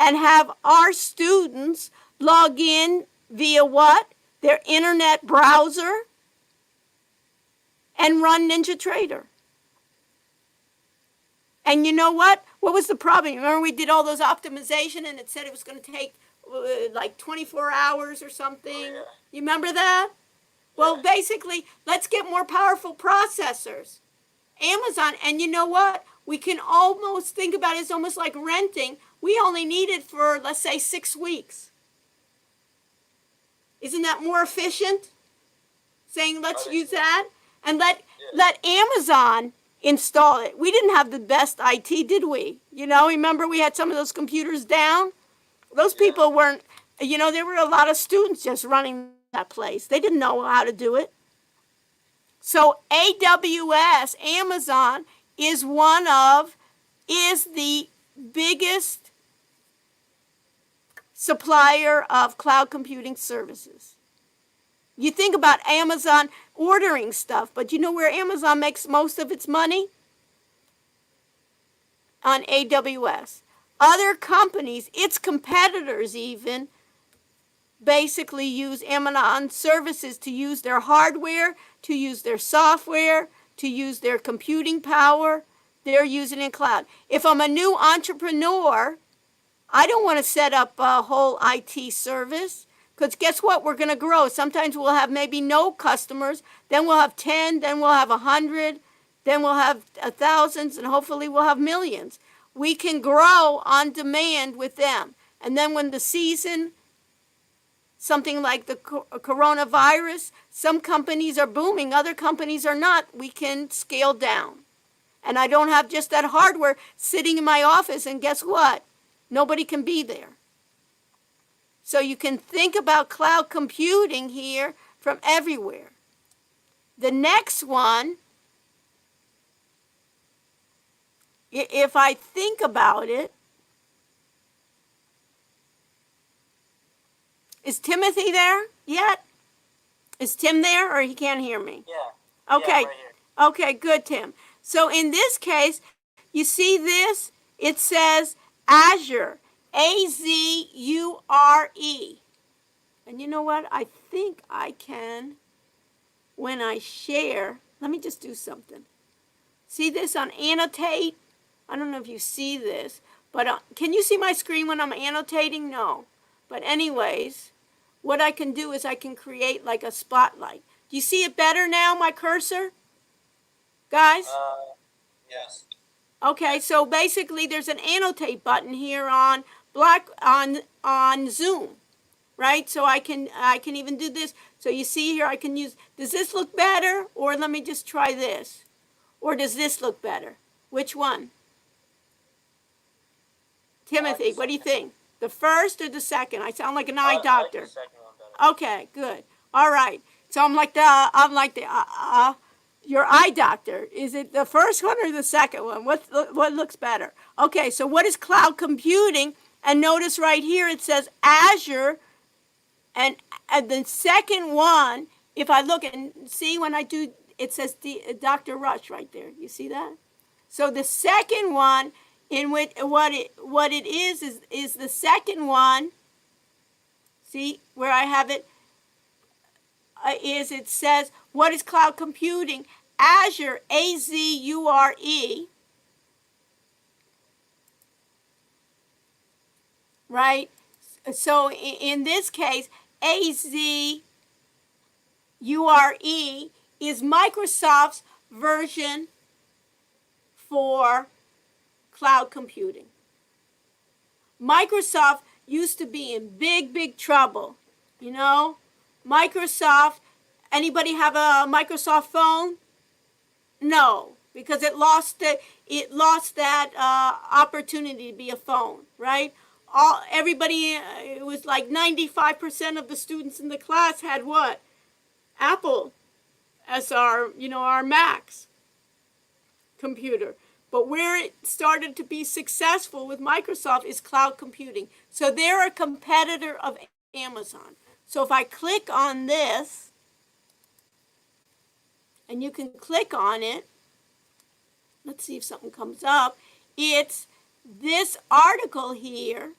and have our students log in via what? Their internet browser and run NinjaTrader. And you know what? What was the problem? Remember we did all those optimization and it said it was going to take like 24 hours or something? Oh, yeah. You remember that? Well, basically, let's get more powerful processors. Amazon, and you know what? We can almost think about it as almost like renting. We only need it for, let's say, 6 weeks. Isn't that more efficient? Saying let's use that and let Amazon install it. We didn't have the best IT, did we? You know, remember we had some of those computers down? Those people weren't, you know, there were a lot of students just running that place. They didn't know how to do it. So AWS, Amazon, is the biggest supplier of cloud computing services. You think about Amazon ordering stuff, but you know where Amazon makes most of its money? On AWS. Other companies, its competitors even, basically use Amazon services to use their hardware, to use their software, to use their computing power. They're using it in cloud. If I'm a new entrepreneur, I don't want to set up a whole IT service, because guess what? We're going to grow. Sometimes we'll have maybe no customers, then we'll have 10, then we'll have 100, then we'll have thousands, and hopefully we'll have millions. We can grow on demand with them. And then when the season, something like the coronavirus, some companies are booming, other companies are not, we can scale down. And I don't have just that hardware sitting in my office, and guess what? Nobody can be there. So you can think about cloud computing here from everywhere. The next one, if I think about it, is Timothy there yet? Is Tim there, or he can't hear me? Yeah. Okay. Yeah, right here. Okay, good, Tim. So in this case, you see this? It says Azure, A-Z-U-R-E. And you know what? I think I can, when I share, let me just do something. See this on annotate? I don't know if you see this, but can you see my screen when I'm annotating? No. But anyways, what I can do is I can create like a spotlight. Do you see it better now, my cursor? Guys? Yes. Okay, so basically there's an annotate button here on Zoom, right? So I can even do this. So you see here I can use, does this look better? Or let me just try this. Or does this look better? Which one? Timothy, what do you think? The first or the second? I sound like an eye doctor. I like the second one better. Okay, good. All right. So I'm like your eye doctor. Is it the first one or the second one? What looks better? Okay, so what is cloud computing? And notice right here it says Azure, and the second one, if I look and see when I do, it says Dr. Rush right there. You see that? So the second one, in which what it is the second one. See where I have it? It says, what is cloud computing? Azure, A-Z-U-R-E, right? So in this case, A-Z-U-R-E is Microsoft's version for cloud computing. Microsoft used to be in big trouble, you know? Microsoft, anybody have a Microsoft phone? No, because it lost that opportunity to be a phone, right? Everybody, it was like 95% of the students in the class had what? Apple as our Macs computer. But where it started to be successful with Microsoft is cloud computing. So they're a competitor of Amazon. So if I click on this, and you can click on it, let's see if something comes up. It's this article here.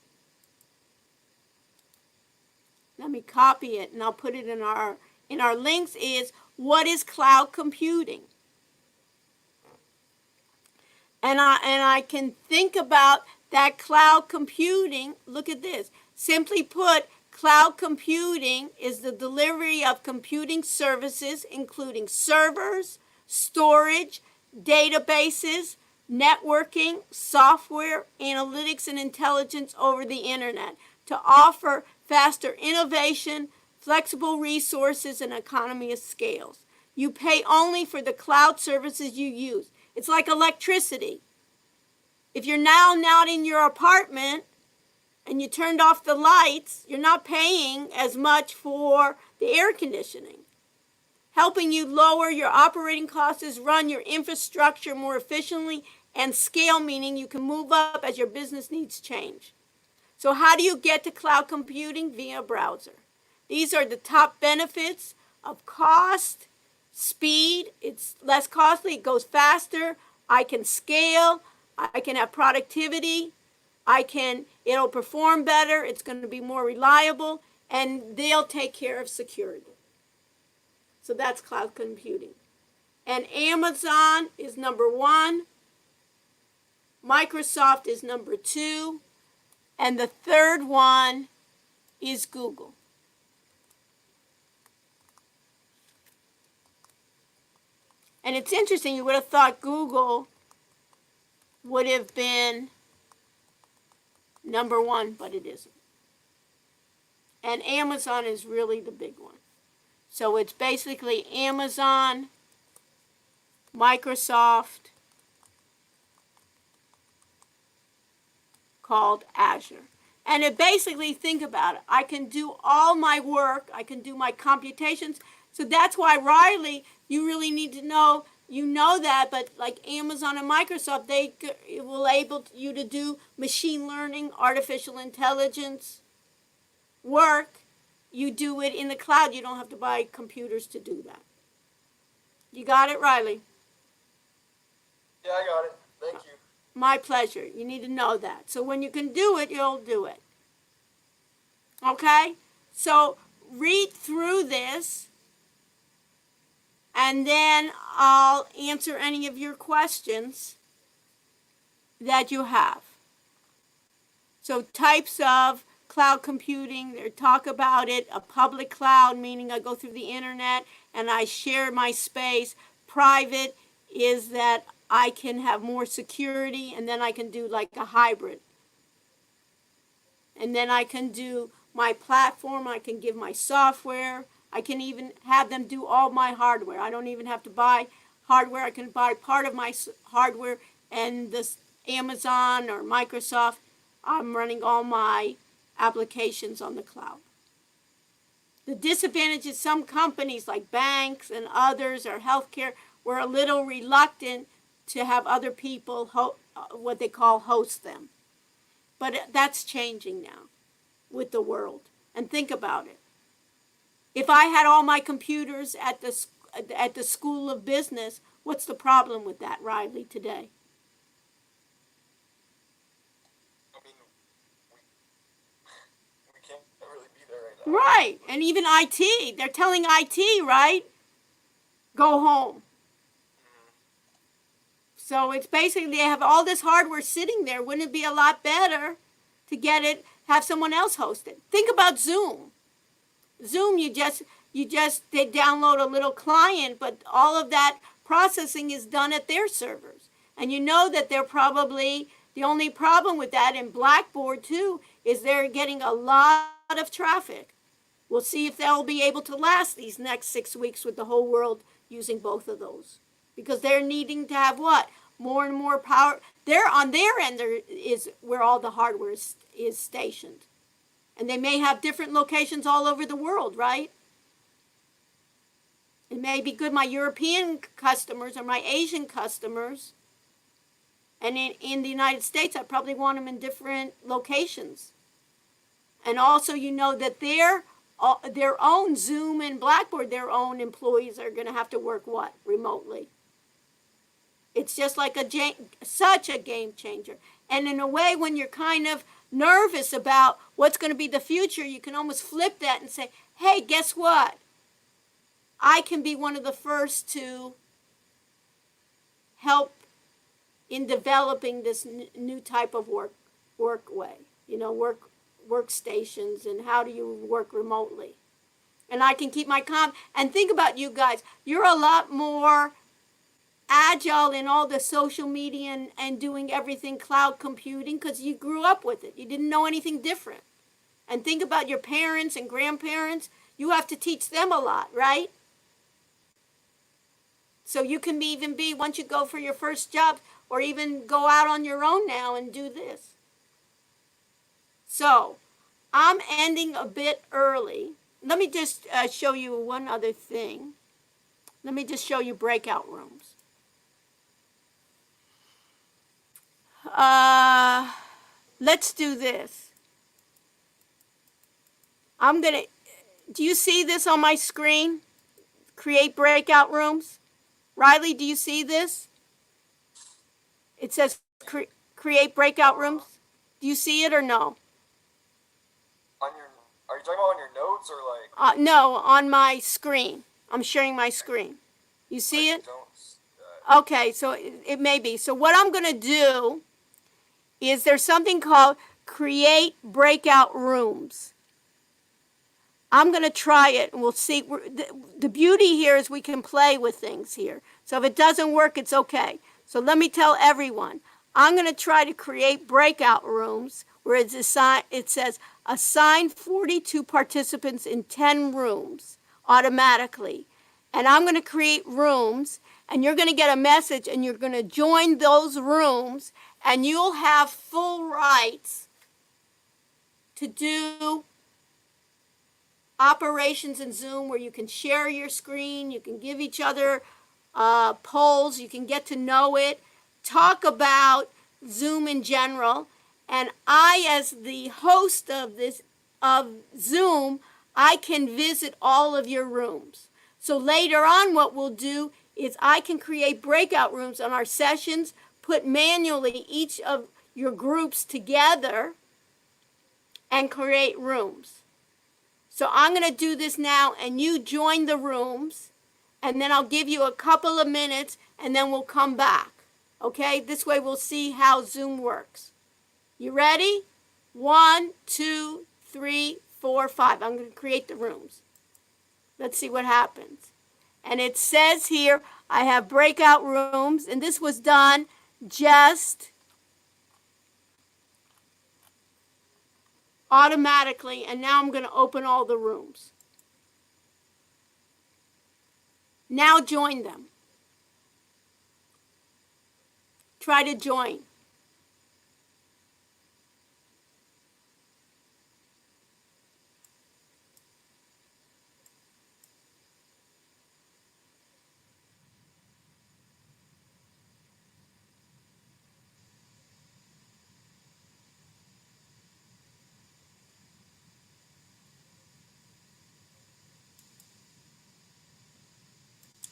Let me copy it, and I'll put it in our links, is what is cloud computing? And I can think about that cloud computing. Look at this. Simply put, cloud computing is the delivery of computing services, including servers, storage, databases, networking, software, analytics, and intelligence over the internet to offer faster innovation, flexible resources, and economy of scales. You pay only for the cloud services you use. It's like electricity. If you're now not in your apartment and you turned off the lights, you're not paying as much for the air conditioning. Helping you lower your operating costs is run your infrastructure more efficiently, and scale, meaning you can move up as your business needs change. So how do you get to cloud computing? Via browser. These are the top benefits of cost, speed. It's less costly. It goes faster. I can scale. I can have productivity. It'll perform better. It's going to be more reliable. And they'll take care of security. So that's cloud computing. And Amazon is number 1. Microsoft is number 2. And the third one is Google. And it's interesting, you would have thought Google would have been number 1, but it isn't. And Amazon is really the big one. So it's basically Amazon, Microsoft, called Azure. And it basically, think about it, I can do all my work, I can do my computations. So that's why, Riley, you really need to know, you know that, but like Amazon and Microsoft, it will enable you to do machine learning, artificial intelligence work. You do it in the cloud. You don't have to buy computers to do that. You got it, Riley? Yeah, I got it. Thank you. My pleasure. You need to know that. So when you can do it, you'll do it. Okay? So read through this, and then I'll answer any of your questions that you have. So types of cloud computing, they talk about it. A public cloud, meaning I go through the internet and I share my space. Private is that I can have more security, and then I can do like a hybrid. And then I can do my platform, I can give my software, I can even have them do all my hardware. I don't even have to buy hardware. I can buy part of my hardware, and this Amazon or Microsoft, I'm running all my applications on the cloud. The disadvantage is some companies like banks and others or healthcare were a little reluctant to have other people, what they call host them. But that's changing now with the world. And think about it. If I had all my computers at the School of Business, what's the problem with that, Riley, today? I mean, we can't really be there right now. Right. And even IT, they're telling IT, right? Go home. So it's basically they have all this hardware sitting there. Wouldn't it be a lot better to get it, have someone else host it? Think about Zoom. Zoom, they download a little client, but all of that processing is done at their servers. And you know that they're probably, the only problem with that in Blackboard too, is they're getting a lot of traffic. We'll see if they'll be able to last these next 6 weeks with the whole world using both of those. Because they're needing to have what? More and more power. They're on their end is where all the hardware is stationed. And they may have different locations all over the world, right? It may be good, my European customers or my Asian customers. And in the United States, I probably want them in different locations. And also, you know that their own Zoom and Blackboard, their own employees are going to have to work what? Remotely. It's just like such a game changer. And in a way, when you're kind of nervous about what's going to be the future, you can almost flip that and say, hey, guess what? I can be one of the first to help in developing this new type of work way, workstations, and how do you work remotely. And I can keep my and think about you guys, you're a lot more agile in all the social media and doing everything cloud computing because you grew up with it. You didn't know anything different. And think about your parents and grandparents. You have to teach them a lot, right? So you can even be, once you go for your first job, or even go out on your own now and do this. So I'm ending a bit early. Let me just show you one other thing. Let me just show you breakout rooms. Let's do this. Do you see this on my screen? Create breakout rooms. Riley, do you see this? It says create breakout rooms. Do you see it or no? On your, are you talking about on your notes or like? No, on my screen. I'm sharing my screen. You see it? Don't see that. Okay, so it may be. So what I'm going to do is there's something called create breakout rooms. I'm going to try it and we'll see. The beauty here is we can play with things here. So if it doesn't work, it's okay. So let me tell everyone. I'm going to try to create breakout rooms where it says assign 42 participants in 10 rooms automatically. And I'm going to create rooms and you're going to get a message and you're going to join those rooms and you'll have full rights to do operations in Zoom where you can share your screen, you can give each other polls, you can get to know it, talk about Zoom in general. And I, as the host of Zoom, I can visit all of your rooms. So later on, what we'll do is I can create breakout rooms on our sessions, put manually each of your groups together, and create rooms. So I'm going to do this now, and you join the rooms, and then I'll give you a couple of minutes, and then we'll come back. Okay? This way we'll see how Zoom works. You ready? 1, 2, 3, 4, 5. I'm going to create the rooms. Let's see what happens. And it says here, I have breakout rooms, and this was done just automatically, and now I'm going to open all the rooms. Now join them. Try to join.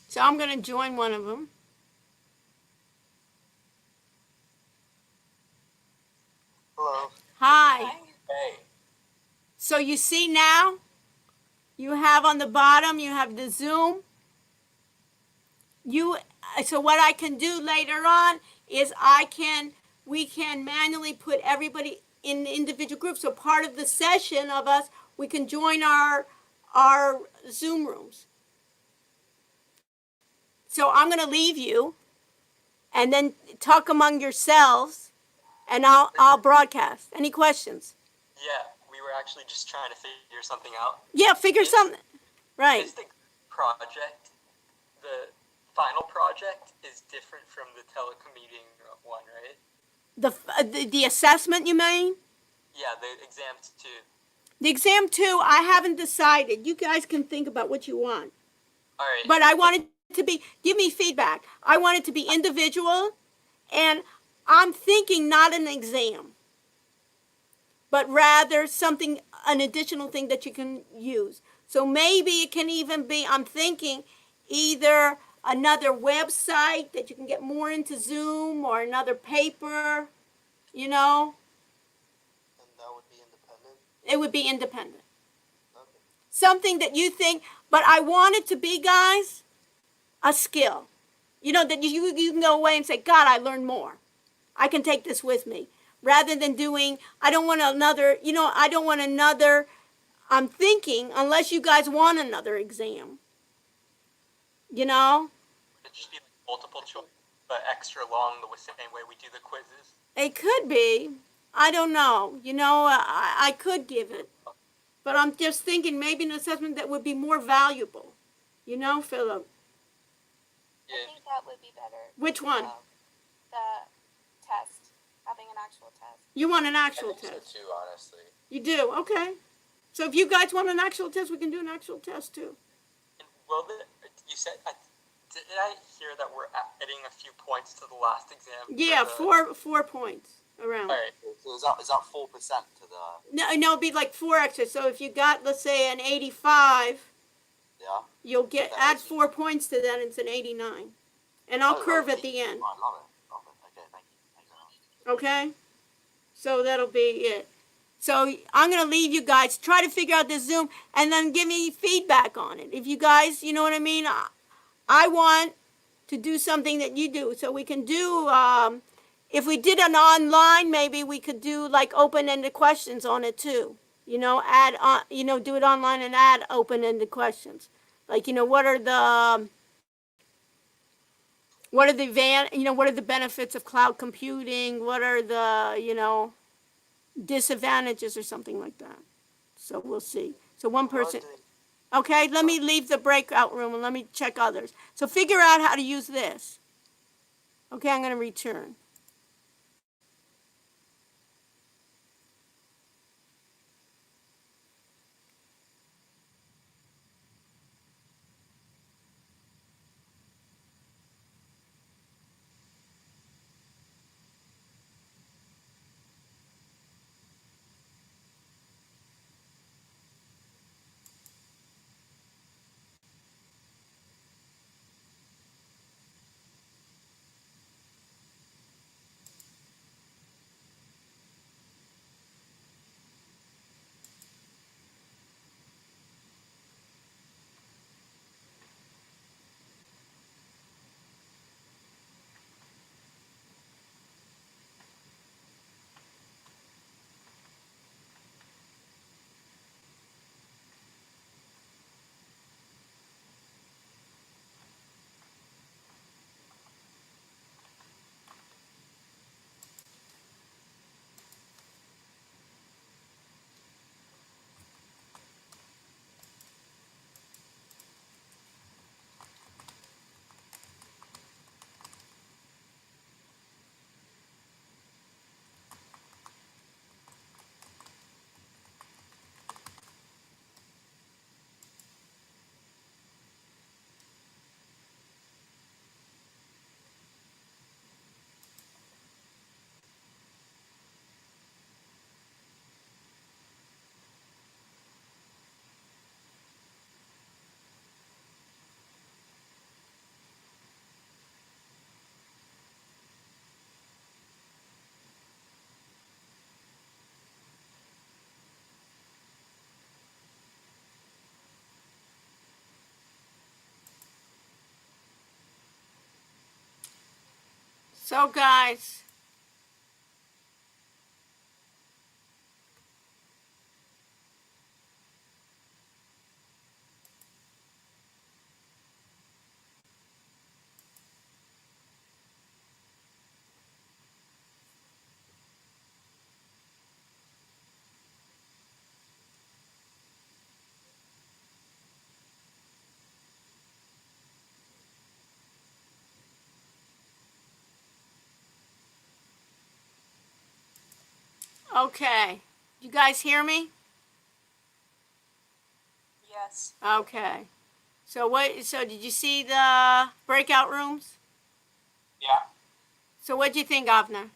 So I'm going to join one of them. Hello. Hi. Hey. So you see now, you have on the bottom, you have the Zoom. So what I can do later on is we can manually put everybody in individual groups. So part of the session of us, we can join our Zoom rooms. So I'm going to leave you and then talk among yourselves and I'll broadcast. Any questions? Yeah, we were actually just trying to figure something out. Yeah, figure something. Right. Is the project, the final project is different from the telecommuting one, right? The assessment, you mean? Yeah, the exam 2. The exam 2, I haven't decided. You guys can think about what you want. All right. But I want it to be, give me feedback. I want it to be individual, and I'm thinking not an exam, but rather something, an additional thing that you can use. So maybe it can even be, I'm thinking, either another website that you can get more into Zoom or another paper, you know. And that would be independent? It would be independent. Okay. Something that you think, but I want it to be, guys, a skill. You know, that you can go away and say, God, I learned more. I can take this with me. Rather than doing, I don't want another, I'm thinking, unless you guys want another exam. You know? It should be multiple choice, but extra long the same way we do the quizzes. It could be. I don't know. You know, I could give it. But I'm just thinking maybe an assessment that would be more valuable. You know, Philip? I think that would be better. Which one? The test, having an actual test. You want an I actual think test? so too, honestly. You do? Okay. So if you guys want an actual test, we can do an actual test too. And you said, did I hear that we're adding a few points to the last exam? Yeah, for the- 4 points. around. Alright, so is that 4% to the? No, it'd be like 4 extra. So if you got, let's say, an 85, Yeah. you'll get That add is- 4 points to that, and it's an 89. And I'll curve at the end. Right, love it. Okay, thank you. Thank you very much. Okay? So that'll be it. So I'm going to leave you guys. Try to figure out this Zoom and then give me feedback on it. If you guys, you know what I mean? I want to do something that you do. So we can do, if we did an online, maybe we could do like open-ended questions on it too. You know, add on, you know, do it online and add open-ended questions. Like, you know, what are the what are the benefits of cloud computing? What are the, you know, disadvantages or something like that? So we'll see. So one person. Okay, let me leave the breakout room and let me check others. So figure out how to use this. Okay, I'm going to return. So guys, okay. You guys hear me? Yes. Okay. So did you see the breakout rooms? Yeah. So what'd you think, Avner?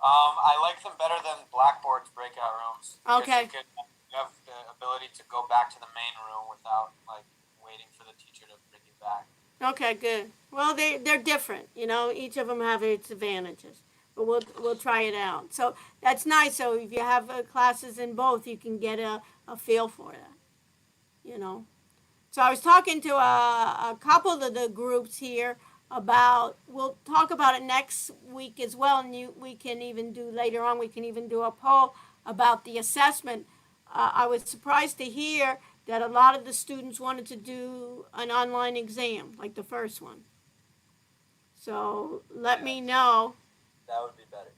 I like them better than Blackboard's breakout rooms. because Okay. You have the ability to go back to the main room without like waiting for the teacher to bring you back. Okay, good. Well, they're different. You know, each of them have its advantages. But we'll try it out. So that's nice. So if you have classes in both, you can get a feel for that. You know. So I was talking to a couple of the groups here about. We'll talk about it next week as well, and we can even do later on. We can even do a poll about the assessment. I was surprised to hear that a lot of the students wanted to do an online exam, like the first one. So let me know. That would be better.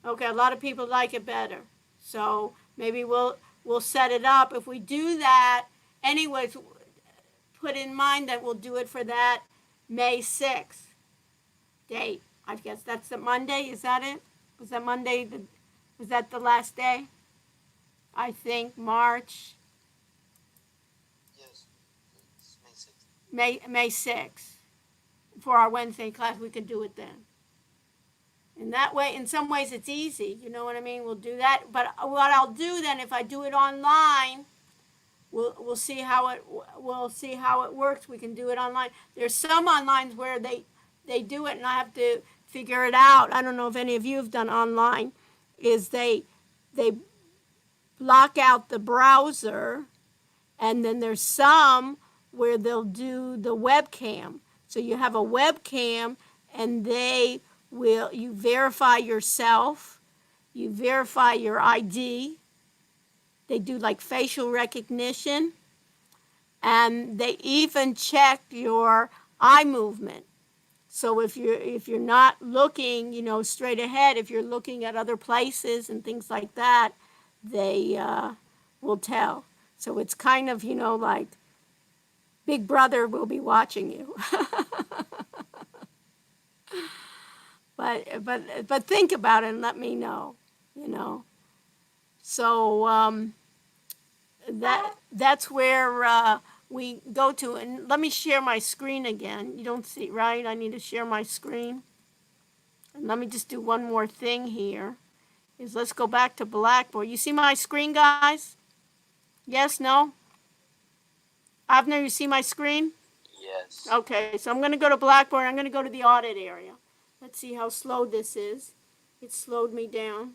Okay, a lot of people like it better. So maybe we'll set it up. If we do that, anyways, put in mind that we'll do it for that May 6th date. I guess that's the Monday. Is that it? Was that Monday? Was that the last day? I think March. Yes. It's May 6th. May 6th. For our Wednesday class, we could do it then. And that way, in some ways, it's easy. You know what I mean? We'll do that. But what I'll do then, if I do it online, we'll see how it works. We can do it online. There's some online where they do it, and I have to figure it out. I don't know if any of you have done online. Is they block out the browser, and then there's some where they'll do the webcam. So you have a webcam, and you verify yourself, you verify your ID. They do like facial recognition, and they even check your eye movement. So if you're not looking, straight ahead, if you're looking at other places and things like that, they will tell. So it's kind of, like Big Brother will be watching you. But think about it and let me know, So that's where we go to. And let me share my screen again. You don't see, right? I need to share my screen. And let me just do one more thing here. Let's go back to Blackboard. You see my screen, guys? Yes, no? Avner, you see my screen? Yes. Okay, so I'm going to go to Blackboard. I'm going to go to the audit area. Let's see how slow this is. It slowed me down.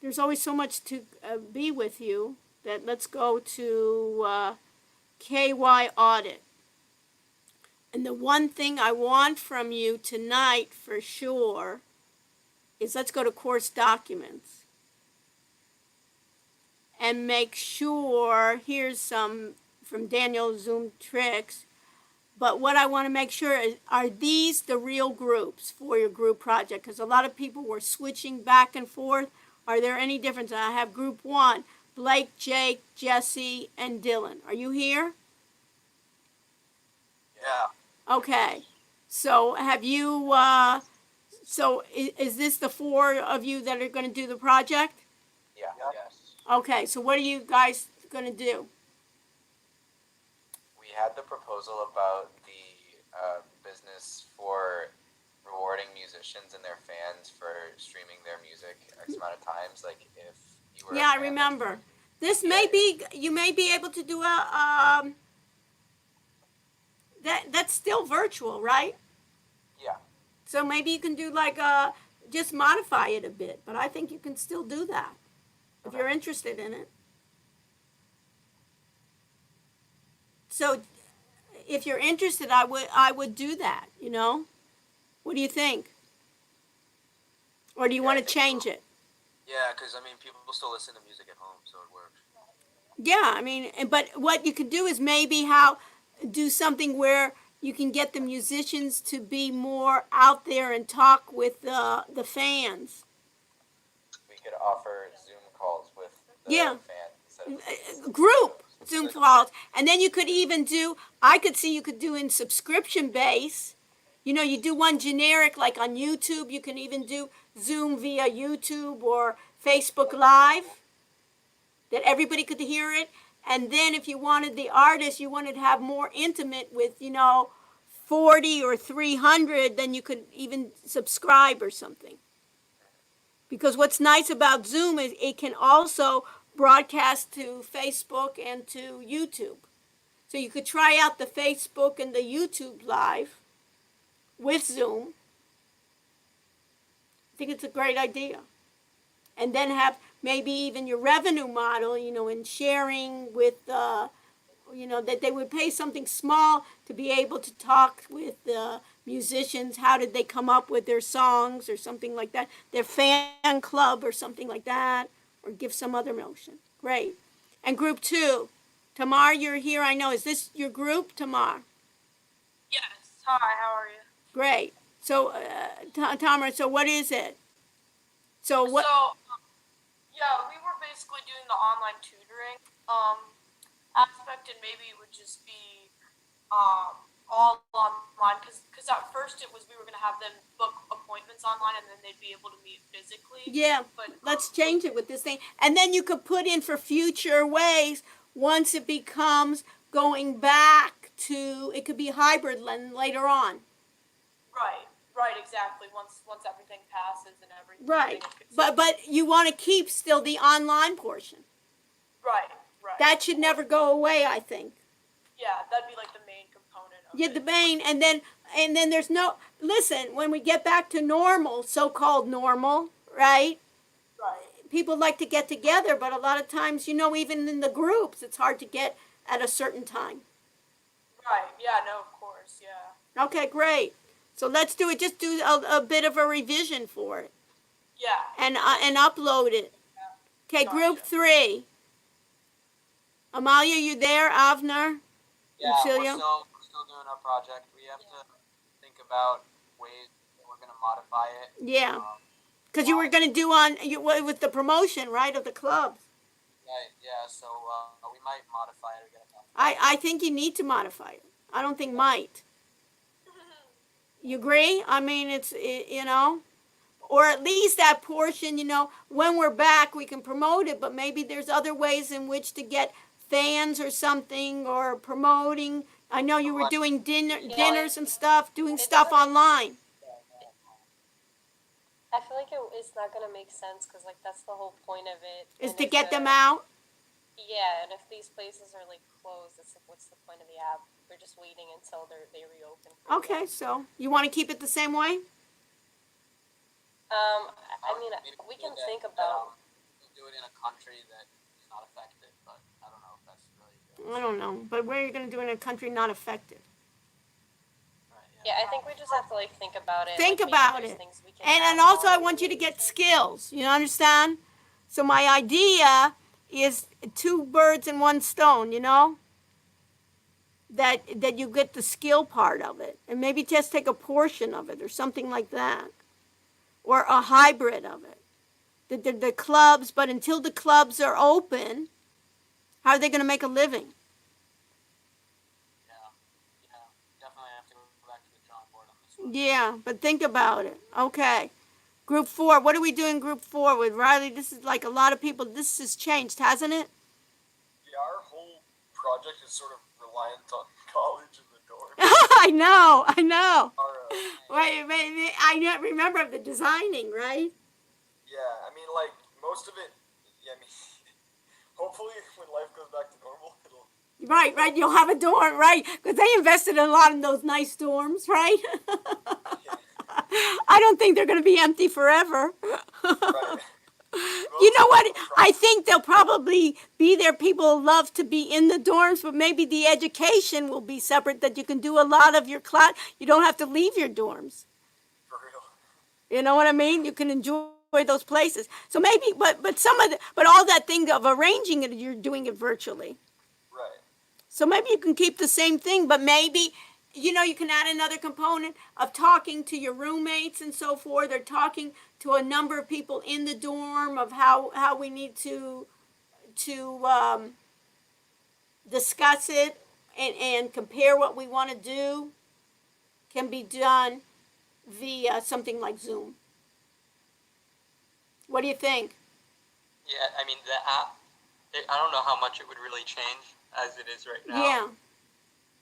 There's always so much to be with you that let's go to KY audit. And the one thing I want from you tonight for sure is let's go to course documents. And make sure, here's some from Daniel's Zoom tricks, but what I want to make sure is, are these the real groups for your group project? Because a lot of people were switching back and forth. Are there any differences? I have group 1, Blake, Jake, Jesse, and Dylan. Are you here? Yeah. Okay. So have you, so is this the 4 of you that are going to do the project? Yeah. Yes. Okay, so what are you guys going to do? We had the proposal about the business for rewarding musicians and their fans for streaming their music X amount of times. Like if you were. Yeah, I remember. This may be, you may be able to do that's still virtual, right? Yeah. So maybe you can do like just modify it a bit, but I think you can still do that if you're interested in it. So if you're interested, I would do that, What do you think? Or do you want to change it? Yeah, because I mean, people still listen to music at home, so it works. Yeah, I mean, but what you could do is maybe do something where you can get the musicians to be more out there and talk with the fans. We could offer Zoom calls with the fans instead of Group Zoom calls, and then you could even do. I could see you could do in subscription base. You do one generic like on YouTube. You can even do Zoom via YouTube or Facebook Live, that everybody could hear it. And then if you wanted the artist, you wanted to have more intimate with, 40 or 300, then you could even subscribe or something. Because what's nice about Zoom is it can also broadcast to Facebook and to YouTube. So you could try out the Facebook and the YouTube Live with Zoom. I think it's a great idea. And then have maybe even your revenue model, in sharing with, that they would pay something small to be able to talk with the musicians. How did they come up with their songs or something like that? Their fan club or something like that, or give some other notion. Great. And group 2, Tamar, you're here, I know. Is this your group, Tamar? Yes. Hi, how are you? Great. So, Tamar, so what is it? So what? So, yeah, we were basically doing the online tutoring aspect, and maybe it would just be all online, because at first it was we were going to have them book appointments online, and then they'd be able to meet physically. Yeah, but let's change it with this thing. And then you could put in for future ways once it becomes going back to, it could be hybrid later on. Right. Right, exactly. Once everything passes and everything. Right. It's But you want to keep still the online portion. right, right. That should never go away, I think. Yeah, that'd be like the main component of Yeah, it. the main, and then there's no, listen, when we get back to normal, so-called normal, right? Right. People like to get together, but a lot of times, even in the groups, it's hard to get at a certain time. Right. Yeah. No. Of course. Yeah. Okay, great. So let's do it. Just do a bit of a revision for it Yeah. and upload it. Okay, group Gotcha. 3. Amalia, you there? Avner? Yeah, Celia? we're still doing our project. We have to think about ways that we're gonna modify it. Yeah. Because you were going to do with the promotion, right, of the clubs. Right. Yeah. So we might modify it again. I think you need to modify it. I don't think might. You agree? I mean, or at least that portion, when we're back, we can promote it, but maybe there's other ways in which to get fans or something, or promoting. I know you were doing dinners and stuff, doing stuff online. I feel like it's not gonna make sense because like that's the whole point of it. Is And to if get them the- out? Yeah, and if these places are like closed, it's like what's the point of the app? We're just waiting until they reopen. Okay, so you want to keep it the same way? I mean, we can think about. Do it in a country that is not affected, but I don't know if that's really. I don't know, but where are you going to do it in a country not affected? Right, Yeah, I think we just have to like think about it. Think like, maybe about there's it. things we can And add also I on, want you to maybe get some- skills, you understand? So my idea is 2 birds in 1 stone, that you get the skill part of it, and maybe just take a portion of it or something like that, or a hybrid of it. The clubs, but until the clubs are open, how are they going to make a living? Yeah, definitely have to go back to the drawing board on this one. Yeah, but think about it. Okay. Group 4, what are we doing group 4 with? Riley, this is like a lot of people, this has changed, hasn't it? Yeah, our whole project is sort of reliant on college and the dorm. I know. Our, Wait, I remember the designing, right? yeah, I mean, like, most of it, yeah, I mean, hopefully when life goes back to normal, it'll... Right, you'll have a dorm, right? Because they invested a lot in those nice dorms, right? I don't think they're going to be empty forever. Right. You know what? I think they'll probably be there. People love to be in the dorms, but maybe the education will be separate, that you can do a lot of your class. You don't have to leave your dorms. For real. You know what I mean? You can enjoy those places. So maybe, but all that thing of arranging it, you're doing it virtually. Right. So maybe you can keep the same thing, but maybe, you can add another component of talking to your roommates and so forth, or talking to a number of people in the dorm of how we need to discuss it and compare what we want to do, can be done via something like Zoom. What do you think? Yeah, I mean, the app, I don't know how much it would really change as it is right now. Yeah.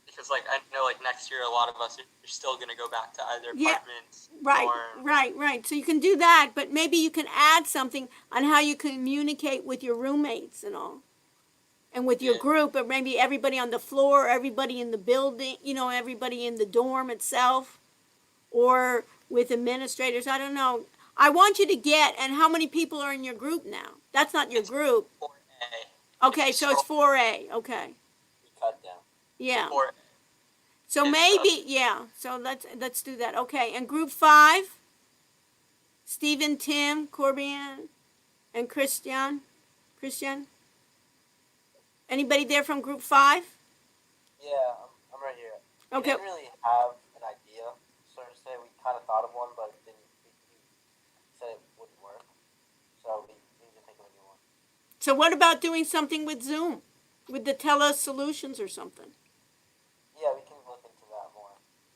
Because, like, I know, like, next year a lot of us are still going to go back to either Yeah, apartments, dorms. Right. So you can do that, but maybe you can add something on how you communicate with your roommates and all, and with your group, or maybe everybody on the floor, everybody in the building, everybody in the dorm itself, or with administrators. I don't know. I want you to and how many people are in your group now? That's not your group. 4A. Okay, so it's 4A. Okay. We cut down. Yeah. 4A. So It's, maybe, so let's do that. Okay, and group 5, Stephen, Tim, Corbin, and Christian. Anybody there from group 5? Yeah, I'm right here. Okay. We didn't really have an idea, so to say. We kind of thought of one, but we said it wouldn't work. So we need to think of a new one. So what about doing something with Zoom, with the telesolutions or something? Yeah, we can look into that more.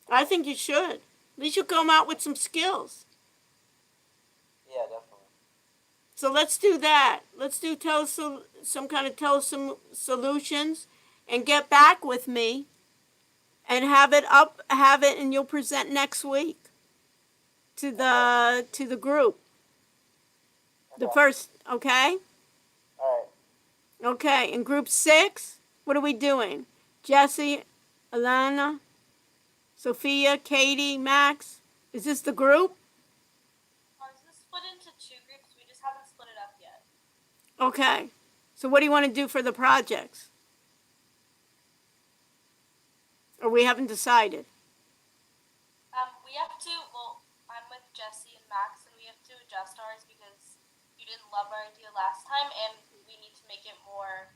I think you should. At least you come out with some skills. Yeah, definitely. So let's do that. Let's do some kind of telesolutions, and get back with me, and have it, and you'll present next week. to the group. The Okay. first, okay? All right. Okay, in group 6, what are we doing? Jesse, Alana, Sophia, Katie, Max. Is this the group? This is split into 2 groups. We just haven't split it up yet. Okay. So what do you want to do for the projects? Or we haven't decided? We have to, well, I'm with Jesse and Max, and we have to adjust ours because you didn't love our idea last time, and we need to make it more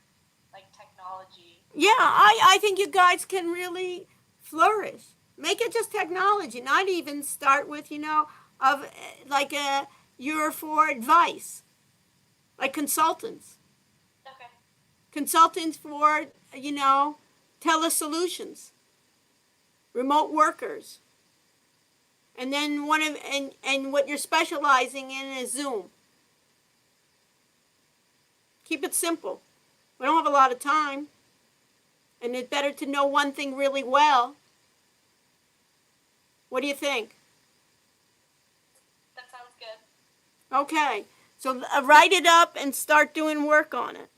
like technology. Yeah, I think you guys can really flourish. Make it just technology, not even start with, of like you're for advice, like consultants. Okay. Consultants for, telesolutions, remote workers. And then and what you're specializing in is Zoom. Keep it simple. We don't have a lot of time. And it's better to know one thing really well. What do you think? That sounds good. Okay. So write it up and start doing work on it.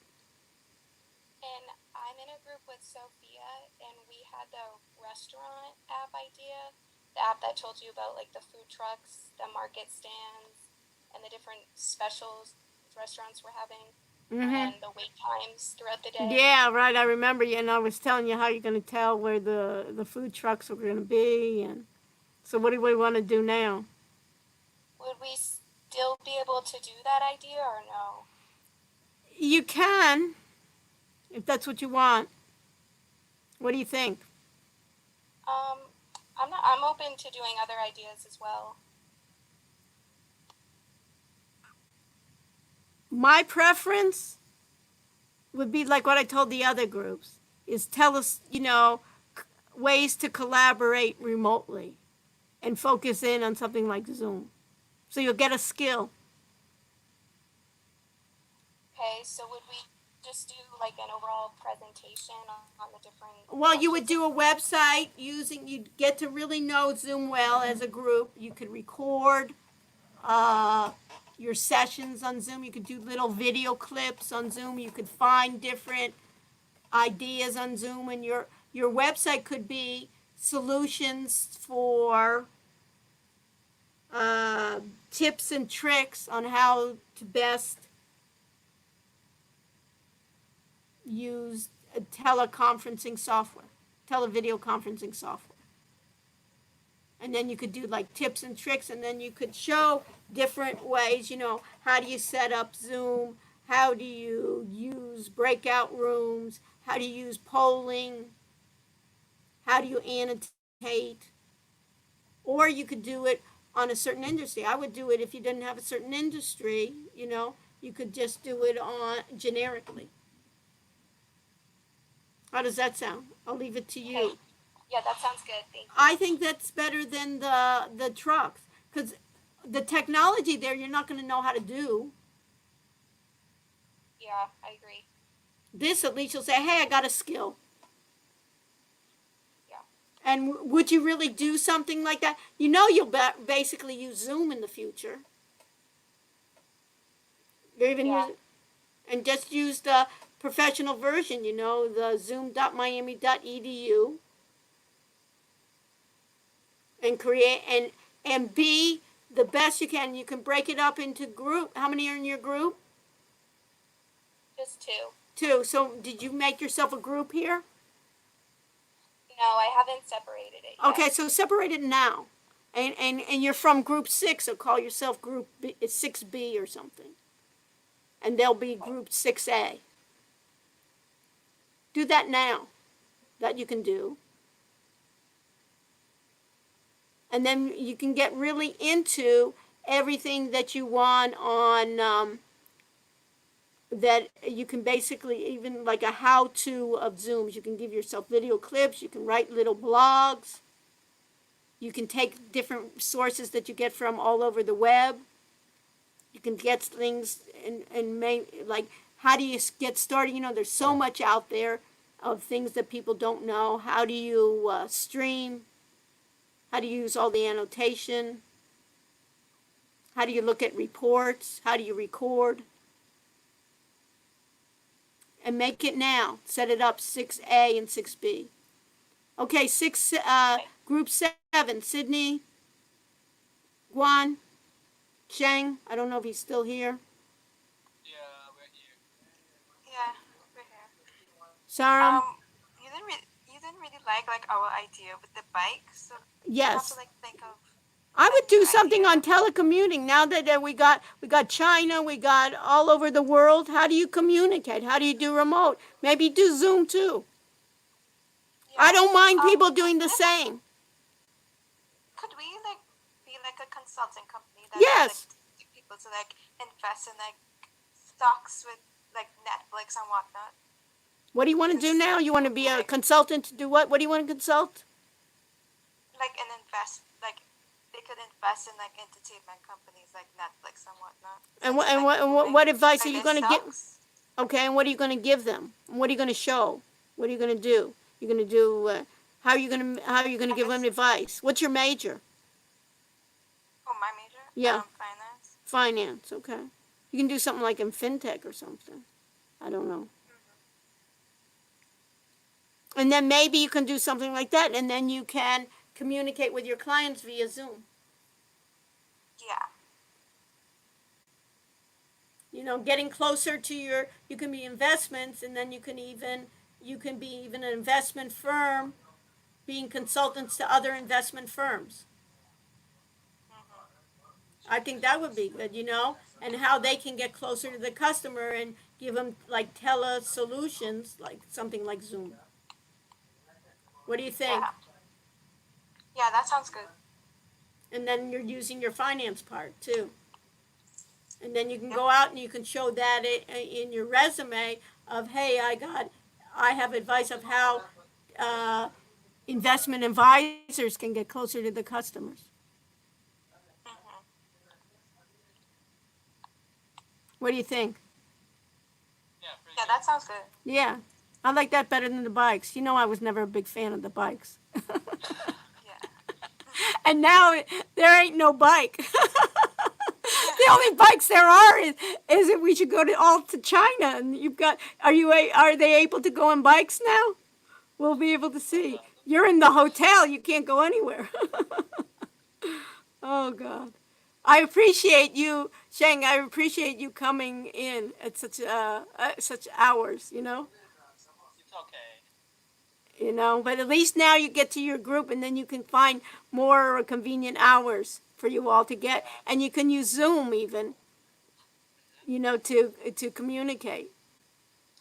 And I'm in a group with Sophia, and we had the restaurant app idea, the app that told you about like the food trucks, the market stands, and the different specials restaurants were having, and the wait times throughout the day. Yeah, right. I remember you, and I was telling you how you're going to tell where the food trucks are going to be. And so what do we want to do now? Would we still be able to do that idea or no? You can, if that's what you want. What do you think? I'm open to doing other ideas as well. My preference would be like what I told the other groups, is tell us, ways to collaborate remotely and focus in on something like Zoom. So you'll get a skill. Okay, so would we just do like an overall presentation on the different... Well, you would do a website you'd get to really know Zoom well as a group. You could record your sessions on Zoom. You could do little video clips on Zoom. You could find different ideas on Zoom, and your website could be solutions for tips and tricks on how to best use teleconferencing software, televideo conferencing software. And then you could do like tips and tricks, and then you could show different ways, how do you set up Zoom, how do you use breakout rooms, how do you use polling, how do you annotate, or you could do it on a certain industry. I would do it if you didn't have a certain industry, you could just do it on generically. How does that sound? I'll leave it to you. Okay. Yeah, that sounds good. Thank you. I think that's better than the trucks, because the technology there you're not going to know how to do. Yeah, I agree. This at least you'll say, hey, I got a skill. Yeah. And would you really do something like that? You'll basically use Zoom in the future. You're even and just use the professional version, the zoom.miami.edu. And create and be the best you can. You can break it up into group. How many are in your group? Just 2. 2. So did you make yourself a group here? No, I haven't separated it yet. Okay, so separate it now. And you're from group 6, so call yourself group 6B or something. And they'll be group 6A. Do that now. That you can do. And then you can get really into everything that you want on, that you can basically, even like a how-to of Zooms. You can give yourself video clips. You can write little blogs. You can take different sources that you get from all over the web. You can get things and like, how do you get started? There's so much out there of things that people don't know. How do you stream? How to use all the annotation. How do you look at reports? How do you record? And make it now. Set it up 6A and 6B. Okay, group 7, Sydney, Guan, Cheng, I don't know if he's still here. Yeah, we're here. Yeah, we're here. Saram? You didn't really like our idea with the bike, so you have Yes. to like think of. I would do new something idea. on telecommuting. Now that we got China, we got all over the world. How do you communicate? How do you do remote? Maybe do Zoom too. Yeah. I don't mind people doing the same. Could we like be like a consulting company that Yes. like people to like invest in like stocks with like Netflix and whatnot? What do you want to do now? You want to be a consultant to do what? What do you want to consult? Like they could invest in like entertainment companies like Netflix and whatnot. And what advice are you going to give? give? Okay, and what are you going to give them? What are you going to show? What are you going to do? You're going to do how are you going to give them advice? What's your major? Oh, my major? Yeah. Finance. Finance. Okay. You can do something like in fintech or something. I don't know. And then maybe you can do something like that, and then you can communicate with your clients via Zoom. Yeah. You know, getting closer to you can be investments, and then you can be even an investment firm, being consultants to other investment firms. I think that would be good, and how they can get closer to the customer and give them like tele solutions, like something like Zoom. What do you think? Yeah. Yeah, that sounds good. And then you're using your finance part too. And then you can go out and you can show that in your resume of, hey, I have advice of how investment advisors can get closer to the customers. What do you think? Yeah, pretty Yeah, good. that sounds good. Yeah, I like that better than the bikes. I was never a big fan of the bikes. Yeah. And now there ain't no bike. The only bikes there are is that we should go to China, and are they able to go on bikes now? We'll be able to see. You're in the hotel, you can't go anywhere. Oh God. I appreciate you, Sheng. I appreciate you coming in at such hours, It's okay. But at least now you get to your group, and then you can find more convenient hours for you all to get, and you can use Zoom even, to communicate.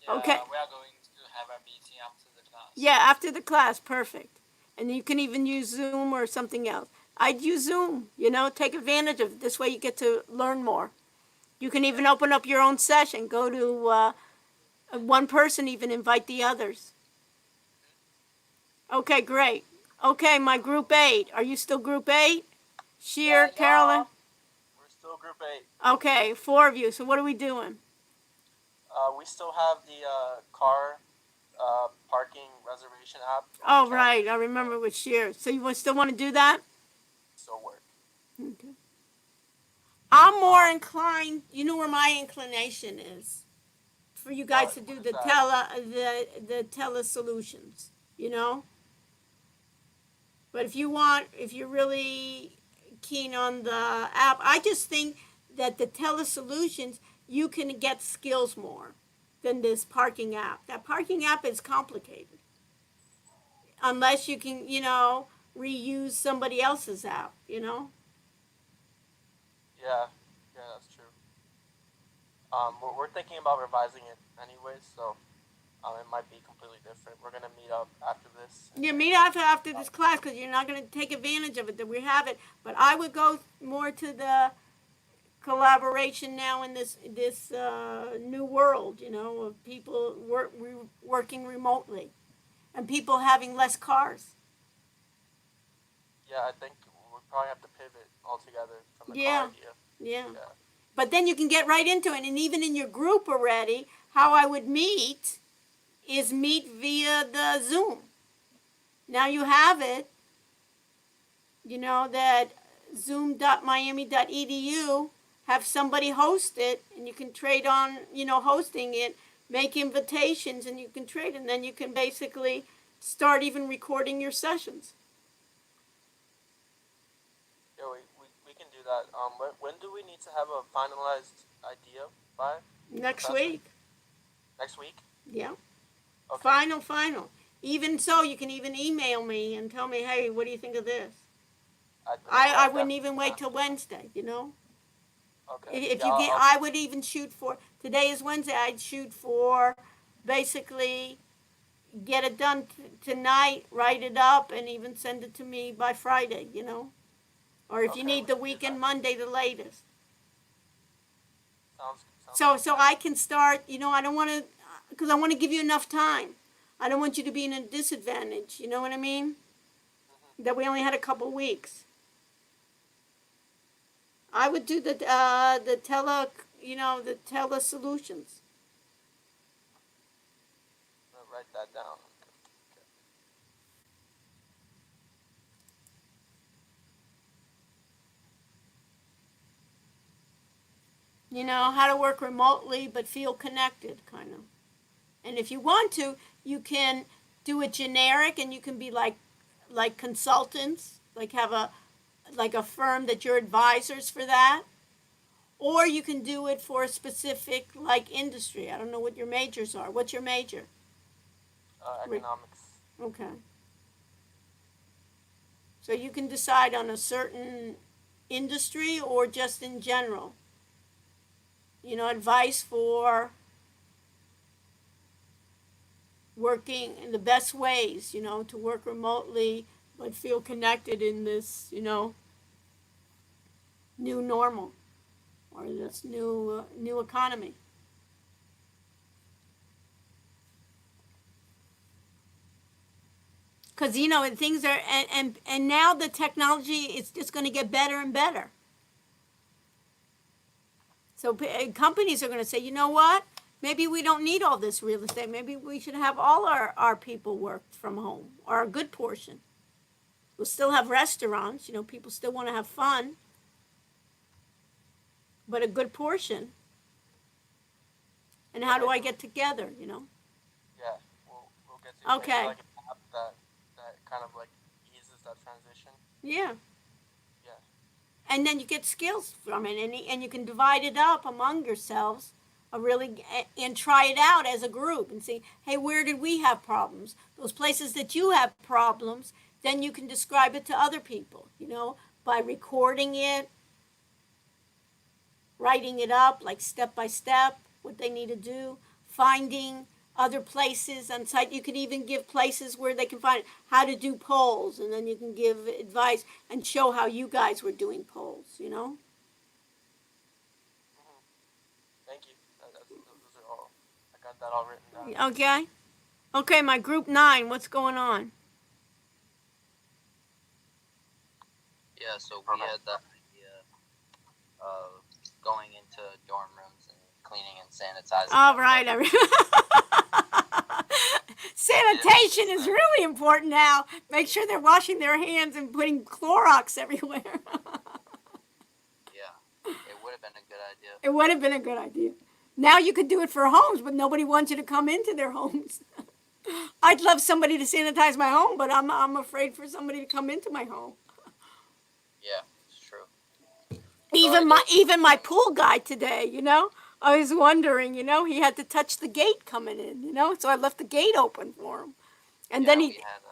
Yeah, Okay. we are going to have a meeting after the class. Yeah, after the class, perfect. And you can even use Zoom or something else. I'd use Zoom, take advantage of it. This way you get to learn more. You can even open up your own session. Go to one person, even invite the others. Okay, great. Okay, my group 8. Are you still group 8? Sheer, Carolyn? We're still group 8. Okay, 4 of you. So what are we doing? We still have the car parking reservation app. Oh, right. I remember with Sheer. So you still want to do that? Still work. Okay. I'm more inclined, where my inclination is, for you guys to do the tele solutions, But if you're really keen on the app, I just think that the tele solutions, you can get skills more than this parking app. That parking app is complicated. Unless you can, reuse somebody else's app, Yeah, that's true. We're thinking about revising it anyways, so it might be completely different. We're gonna meet up after this. Yeah, meet after this class, because you're not going to take advantage of it, that we have it. But I would go more to the collaboration now in this new world, of people working remotely and people having less cars. Yeah, I think we probably have to pivot altogether from the Yeah. car idea. Yeah. Yeah. But then you can get right into it. And even in your group already, how I would meet is meet via the Zoom. Now you have it, that zoom.miami.edu, have somebody host it, and you can trade on, hosting it, make invitations, and you can trade, and then you can basically start even recording your sessions. Yeah, we can do that. When do we need to have a finalized idea by? Next Professor? week. Next week? Yeah. Okay. Final. Even so, you can even email me and tell me, hey, what do you think of this? I wouldn't even wait till Wednesday, Okay. If Yeah, you get, I'll- I would even shoot for, today is Wednesday, I'd shoot for basically get it done tonight, write it up, and even send it to me by Friday, Or if you Okay, need we the can do weekend, that. Monday, the latest. Sounds So I can start, I don't want to, because I want to give you enough time. I don't want you to be in a disadvantage, you know what I mean? That we only had a couple weeks. I would do the tele solutions. I'm gonna write that down. How to work remotely but feel connected, kind of. And if you want to, you can do it generic, and you can be like consultants, like have a firm that you're advisors for that. Or you can do it for a specific like industry. I don't know what your majors are. What's your major? Economics. Okay. So you can decide on a certain industry or just in general. Advice for working in the best ways, to work remotely but feel connected in this, new normal or this new economy. Because and things are and now the technology is just going to get better and better. So companies are going to say, you know what? Maybe we don't need all this real estate. Maybe we should have all our people work from home, or a good portion. We'll still have restaurants. People still want to have fun, but a good portion. And how do I get together? Yeah, we'll get to Okay. like an app that kind of like eases that transition. Yeah. Yeah. And then you get skills from it, and you can divide it up among yourselves, and try it out as a group and see, hey, where did we have problems? Those places that you have problems, then you can describe it to other people, by recording it, writing it up, like step by step, what they need to do, finding other places on site. You could even give places where they can find how to do polls, and then you can give advice and show how you guys were doing polls, Thank you. Those are all. I got that all written down. Okay? Okay, my group 9, what's going on? Yeah, so we had that idea of going into dorm rooms and cleaning and sanitizing. All right. Sanitation is really important now. Make sure they're washing their hands and putting Clorox everywhere. Yeah, it would have been a good idea. It would have been a good idea. Now you could do it for homes, but nobody wants you to come into their homes. I'd love somebody to sanitize my home, but I'm afraid for somebody to come into my home. Yeah, it's true. Even my pool guy today, I was wondering, he had to touch the gate coming in, so I left the gate open for him. And then we had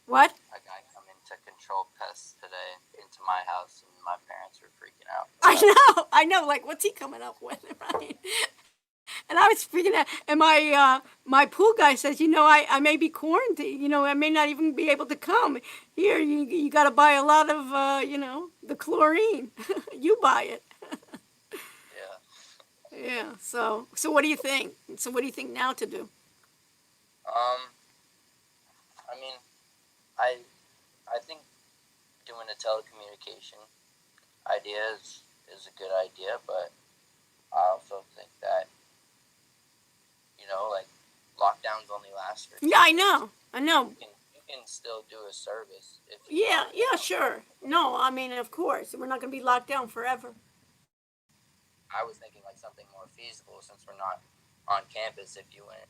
what? A guy come in to control pests today into my house, and my parents were freaking out. I know, like, what's he coming up with, right? And I was freaking out. And my pool guy says, I may be quarantined. I may not even be able to come. Here, you got to buy a lot of, the chlorine. You buy it. Yeah. Yeah. So what do you think? So what do you think now to do? I mean, I think doing a telecommunication idea is a good idea, but I also think that, like, lockdowns only last for 2 Yeah, I days. know. You can still still do a service if you Yeah, want. yeah, sure. No, I mean, of course, we're not going to be locked down forever. I was thinking like something more feasible since we're not on campus. If you went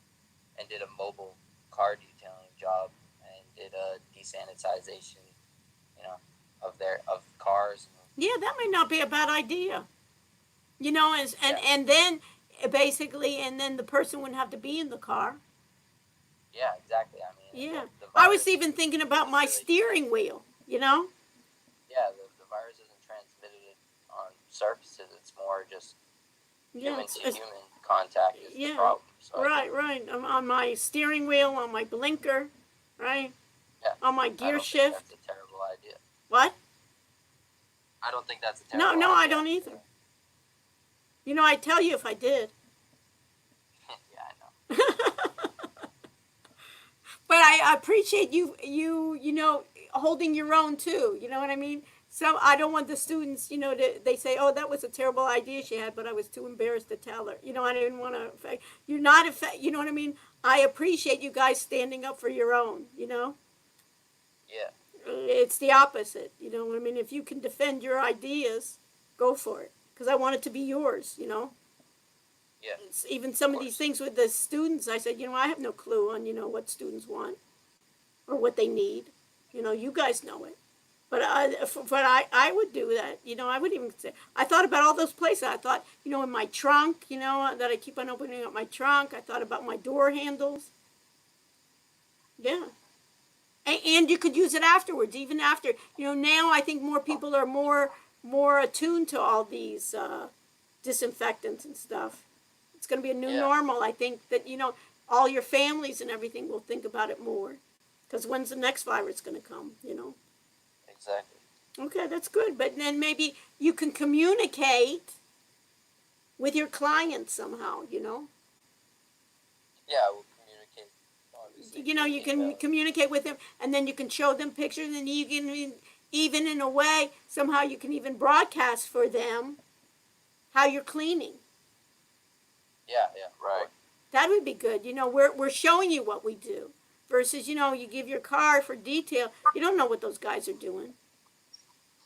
and did a mobile car detailing job and did a desanitization, of cars. Yeah, that may not be a bad idea. You know, Yeah. and then basically, and then the person wouldn't have to be in the car. Yeah, exactly. I mean, Yeah. the I was virus even thinking about is my really steering wheel, you know? yeah, the virus isn't transmitted on surfaces. It's more just Yeah, human it's, to it's, human contact is the yeah, problem. So I right, think, right. On my steering wheel, on my blinker, right? yeah, On my I gear don't think shift. that's a terrible idea. What? I don't think that's a No, terrible no, idea. I don't either. You know, I'd tell you if I did. Yeah, I know. But I appreciate you know, holding your own too. You know what I mean? So I don't want the students, you know, they say, oh, that was a terrible idea she had, but I was too embarrassed to tell her. You know, I didn't want to. You're not you know what I mean? I appreciate you guys standing up for your own. You know. Yeah. It's the opposite. You know what I mean? If you can defend your ideas, go for it. Because I want it to be yours. You know. Yeah. It's even some of these things with the students, I said, you know, I have no clue on, you know, what students want or what they need. You know, you guys know it. But I would do that. You know, I would even say, I thought about all those places. I thought, you know, in my trunk, you know, that I keep on opening up my trunk. I thought about my door handles. Yeah. And you could use it afterwards, even after, you know, now I think more people are more attuned to all these disinfectants and stuff. It's going to be a new normal. I think that, you know, all your families and everything will think about it more. Because when's the next virus going to come, you know? Exactly. Okay, that's good. But then maybe you can communicate with your clients somehow, you know? Yeah, we'll communicate. Obviously, You know, you can communicate with them, and then you can show them pictures, and you can even in a way, somehow you can even broadcast for them how you're cleaning. Yeah, yeah. Right. That would be good. You know, we're showing you what we do versus, you know, you give your car for detail. You don't know what those guys are doing.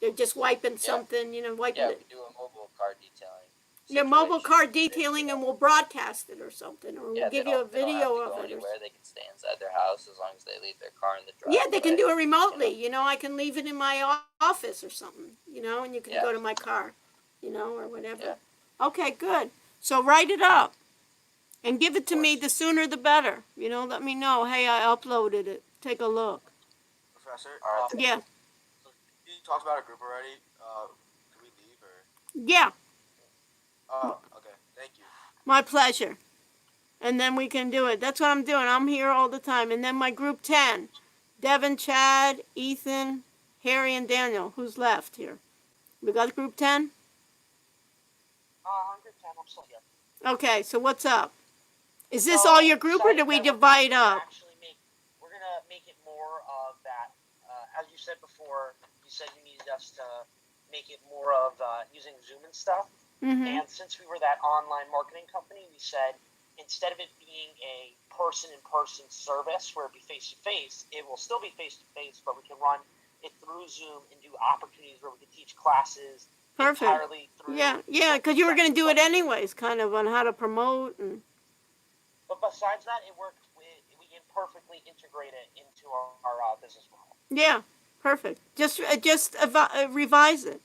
They're just wiping something, you know, wiping Yeah, it. we do a mobile car detailing. Your mobile car detailing, and we'll broadcast it or something, or we'll give you a video of it. They can stay inside their house as long as they leave their car in the driveway. Yeah, they can do it remotely. You know, I can leave it in my office or something, you know, and you can go to my car, you know, or whatever. Yeah. Okay, good. So write it up and give it to me. The sooner the better. You know, let me know. Hey, I uploaded it. Take a look. Professor, Yeah. you talked about a group already. Can we leave or? Yeah, Oh, okay. Thank you. my pleasure. And then we can do it. That's what I'm doing. I'm here all the time. And then my group 10, Devin, Chad, Ethan, Harry, and Daniel. Who's left here? We got group 10? I'm group 10. I'm still here. Okay, so what's up? Is this all your group, or do we divide up? We're gonna make it more of that. As you said before, you said you needed us to make it more of using Zoom and stuff. Mm-hmm. And since we were that online marketing company, we said instead of it being a person-in-person service where it'd be face-to-face, it will still be face-to-face, but we can run it through Zoom and do opportunities where we can teach classes entirely through. Yeah, because you were going to do it anyways, kind of on how to promote and. But besides that, it worked. We can perfectly integrate it into our business model. Yeah, perfect. Just revise it.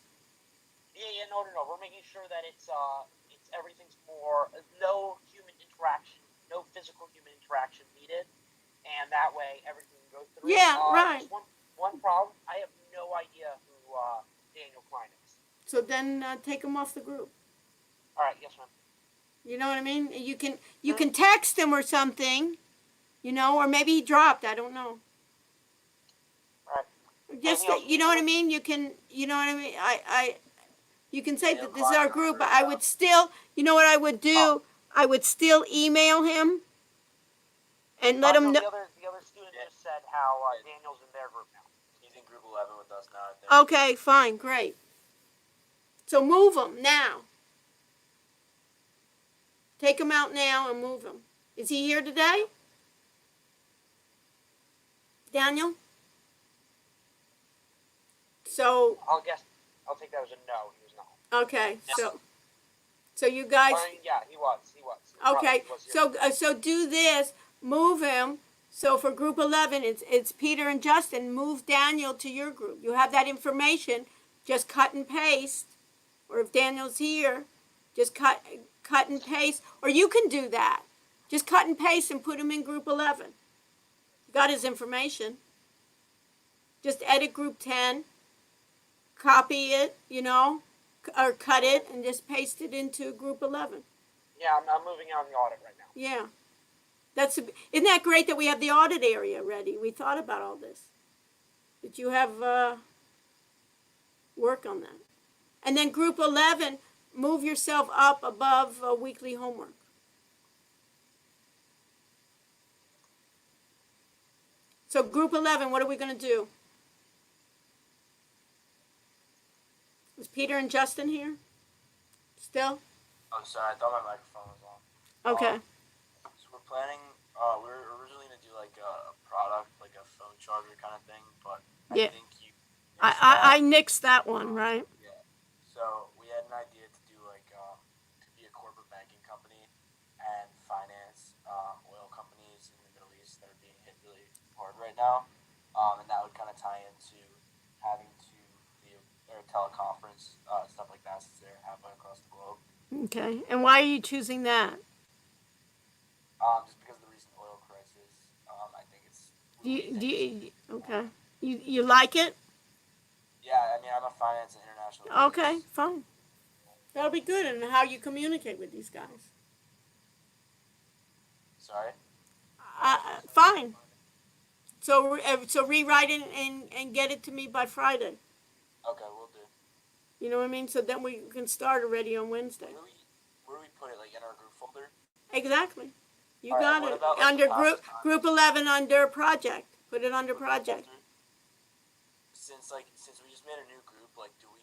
Yeah, no. We're making sure that it's everything's more no human interaction, no physical human interaction needed, and that way everything can go through. Yeah, right. Just one problem. I have no idea who Daniel Klein is. So then take him off the group. All right. Yes, ma'am. You know what I mean? You can text him or something, you know, or maybe he dropped. I don't know. All right. Just you know what I mean? You can, you know what I mean? You can say that this is our group, but I would still, you know what I would do? I would still email him and let him know. The other student just said how Daniel's in their group now. He's in group 11 with us now, I think. Okay, fine, great. So move him now. Take him out now and move him. Is he here today? Daniel? So, I'll take that as a no. He was not. okay, so you guys, Or, yeah, he was. okay, He was here. so do this, move him. So for group 11, it's Peter and Justin. Move Daniel to your group. You have that information. Just cut and paste. Or if Daniel's here, just cut and paste. Or you can do that. Just cut and paste and put him in group 11. You got his information. Just edit group 10, copy it, or cut it and just paste it into group 11. Yeah, I'm moving on the audit right now. Yeah. Isn't that great that we have the audit area ready? We thought about all this. That you have work on that. And then group 11, move yourself up above weekly homework. So group 11, what are we going to do? Is Peter and Justin here? Still? Oh, sorry, I thought my microphone was on. Okay. So we're planning, we're originally going to do like a product, like a phone charger kind of thing, but Yeah. I think you... I nixed that one, right? Yeah. So we had an idea to do like, to be a corporate banking company and finance oil companies in the Middle East that are being hit really hard right now. And that would kind of tie into having to or teleconference, stuff like that, since they're halfway across the globe. Okay. And why are you choosing that? Just because of the recent oil crisis, I think it's... Okay. You like it? Yeah, I mean, I'm a finance and international... Okay, fine. That'll be good. And how you communicate with these guys. Sorry? Fine. So rewrite it and get it to me by Friday. Okay, we'll do. You know what I mean? So then we can start already on Wednesday. Where do we put it? Like in our group folder? Exactly. You All got right, it. what about, like, Under last time? group 11 under project. Put it under project. Since we just made a new group, like do we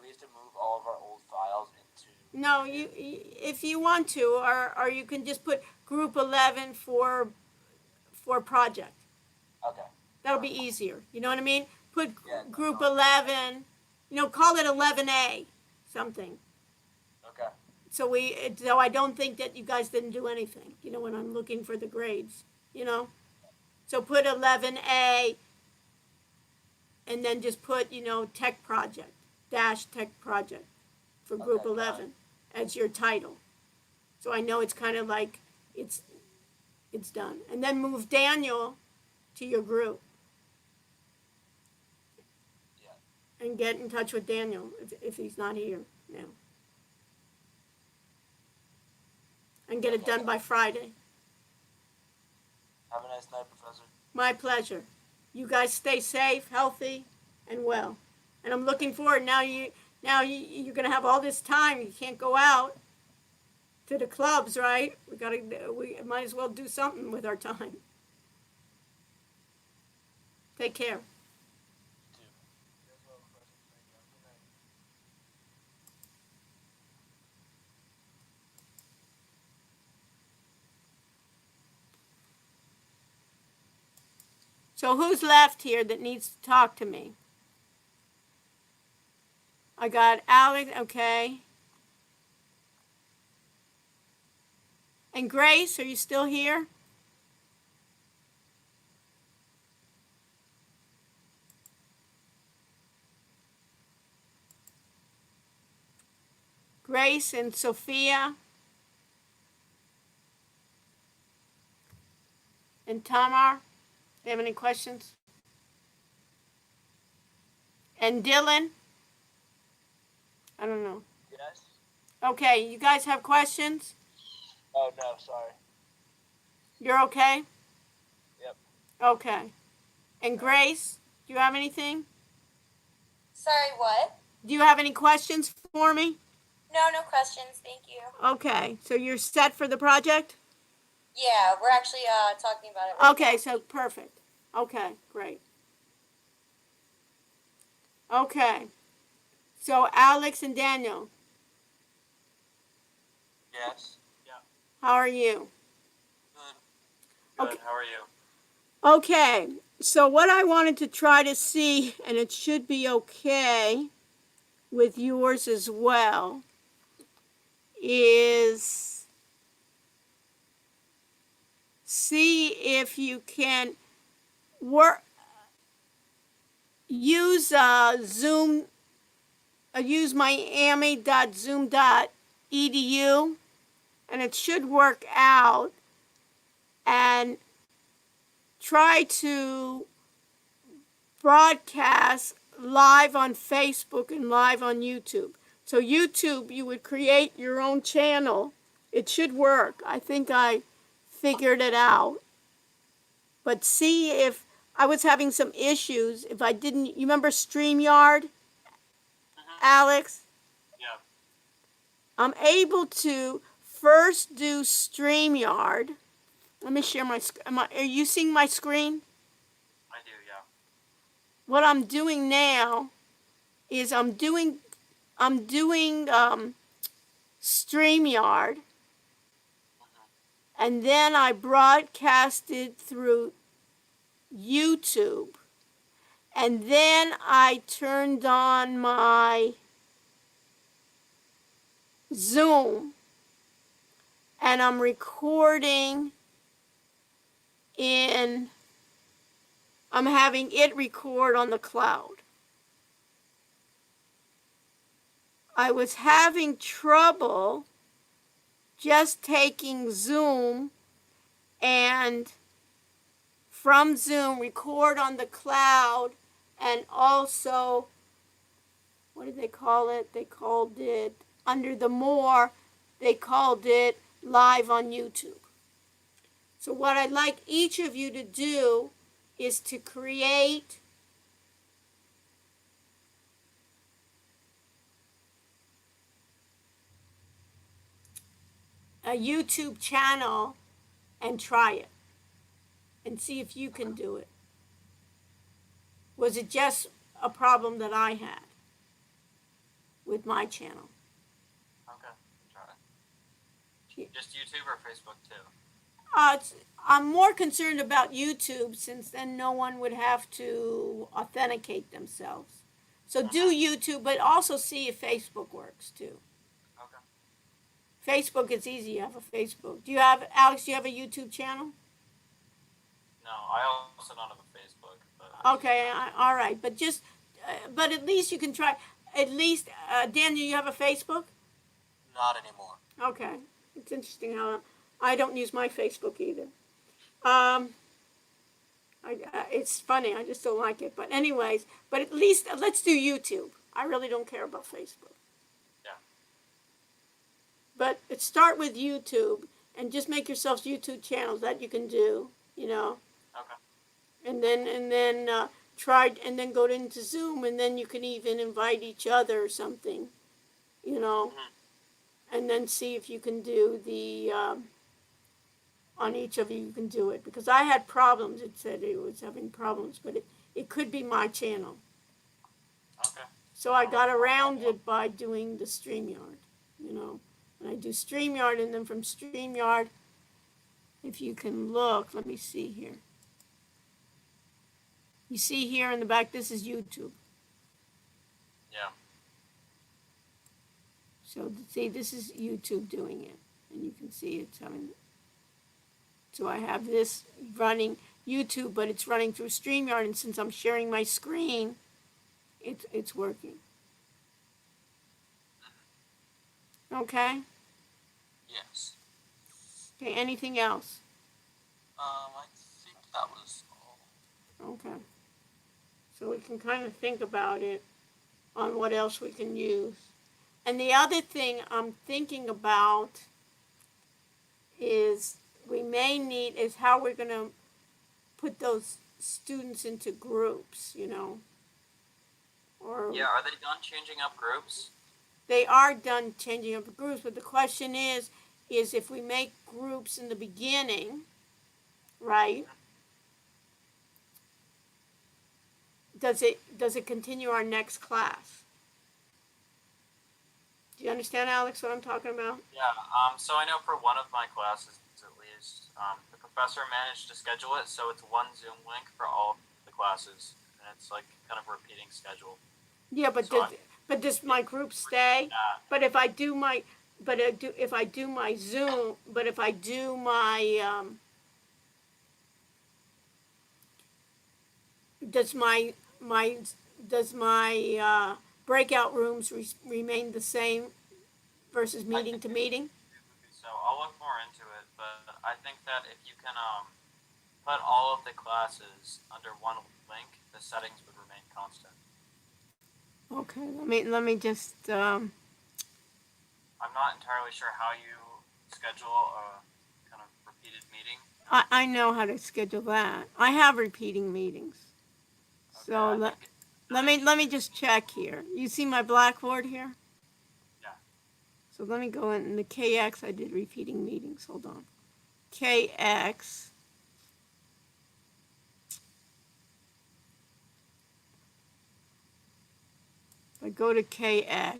have to move all of our old files into... No, if you want to, or you can just put group 11 for project. Okay. That'll be easier. You know what I mean? Put Yeah, group 11, call it 11A, something. Okay. So I don't think that you guys didn't do anything, when I'm looking for the grades, So put 11A and then just put, tech project, tech project for group 11 as your title. So I know it's kind of like it's done. And then move Daniel to your group. Yeah. And get in touch with Daniel if he's not here now. And get it done by Friday. Have a nice night, Professor. My pleasure. You guys stay safe, healthy, and well. And I'm looking forward. Now you're going to have all this time. You can't go out to the clubs, right? We might as well do something with our time. Take care. So who's left here that needs to talk to me? I got Alex, okay. And Grace, are you still here? Grace and Sophia. And Tamar. Do you have any questions? And Dylan? I don't know. Yes? Okay, you guys have questions? Oh, no, sorry. You're okay? Yep. Okay. And Grace, do you have anything? Sorry, what? Do you have any questions for me? No questions. Thank you. Okay, so you're set for the project? Yeah, we're actually talking about it. Right Okay, now. so perfect. Okay, great. Okay. So Alex and Daniel, Yes. how are you? Good. Okay. How are you? Okay. So what I wanted to try to see, and it should be okay with yours as well, is see if you can work, use Zoom, use miami.zoom.edu, and it should work out, and try to broadcast live on Facebook and live on YouTube. So YouTube, you would create your own channel. It should work. I think I figured it out. But see if I was having some issues. If I didn't, you remember StreamYard, Alex? Yeah. I'm able to first do StreamYard. Let me share my screen. Are you seeing my screen? I do, yeah. What I'm doing now is I'm doing StreamYard, and then I broadcasted through YouTube, and then I turned on my Zoom, and I'm recording I'm having it record on the cloud. I was having trouble just taking Zoom and from Zoom record on the cloud, and also, what did they call it? They called it, under the more, they called it live on YouTube. So what I'd like each of you to do is to create a YouTube channel and try it and see if you can do it. Was it just a problem that I had with my channel? Okay, try it. Just YouTube or Facebook too? I'm more concerned about YouTube, since then no one would have to authenticate themselves. So do YouTube, but also see if Facebook works too. Okay. Facebook is easy. You have a Facebook. Alex, do you have a YouTube channel? No, I also don't have a Facebook. But Okay, all right. But but at least you can try. At least, Daniel, you have a Facebook? Not anymore. Okay. It's interesting how I don't use my Facebook either. It's funny. I just don't like it. But anyways, but at least let's do YouTube. I really don't care about Facebook. Yeah. But start with YouTube and just make yourselves YouTube channels that you can do. Okay. And then try, and then go into Zoom, and then you can even invite each other or something. And then see if you can do the on each of you can do it, because I had problems. It said it was having problems, but it could be my channel. Okay. So I got around it by doing the StreamYard. And I do StreamYard, and then from StreamYard, if you can look, let me see here. You see here in the back, this is YouTube. Yeah. So see, this is YouTube doing it, and you can see it's having. So I have this running YouTube, but it's running through StreamYard, and since I'm sharing my screen, it's working. Okay? Yes. Okay, anything else? I think that was all. Okay. So we can kind of think about it on what else we can use. And the other thing I'm thinking about is how we're going to put those students into groups, Or Yeah, are they done changing up groups? they are done changing up the groups, but the question is if we make groups in the beginning, right? Does it continue our next class? Do you understand, Alex, what I'm talking about? Yeah, so I know for one of my classes at least, the professor managed to schedule it so it's one Zoom link for all classes, and it's like kind of a repeating schedule. Yeah, but So does my group stay? Yeah. But if I do my, if I do my Zoom, but if I do my, does my breakout rooms remain the same versus meeting to meeting? So I'll look more into it, but I think that if you can put all of the classes under one link, the settings would remain constant. Okay, let me just. I'm not entirely sure how you schedule a kind of repeated meeting. I know how to schedule that. I have repeating meetings. So Okay, let me just check here. You see my blackboard here? Yeah. So let me go in the KX. I did repeating meetings. Hold on. KX. If I go to KX,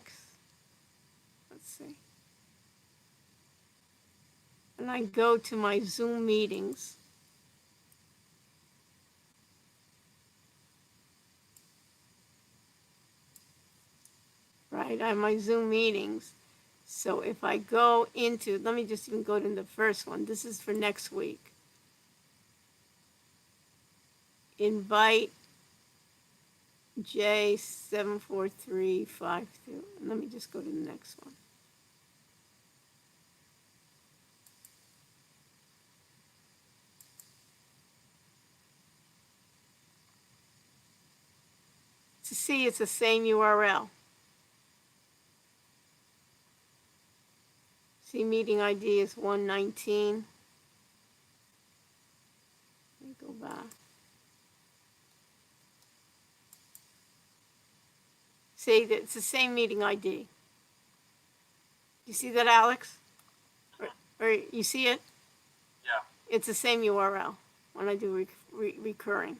let's see. And I go to my Zoom meetings. Right, I have my Zoom meetings. So if I go into, let me just even go to the first one. This is for next week. Invite J74352. Let me just go to the next one. To see, it's the same URL. See, meeting ID is 119. Let me go back. See, it's the same meeting ID. You see that, Alex? Or you see it? Yeah. It's the same URL when I do recurring.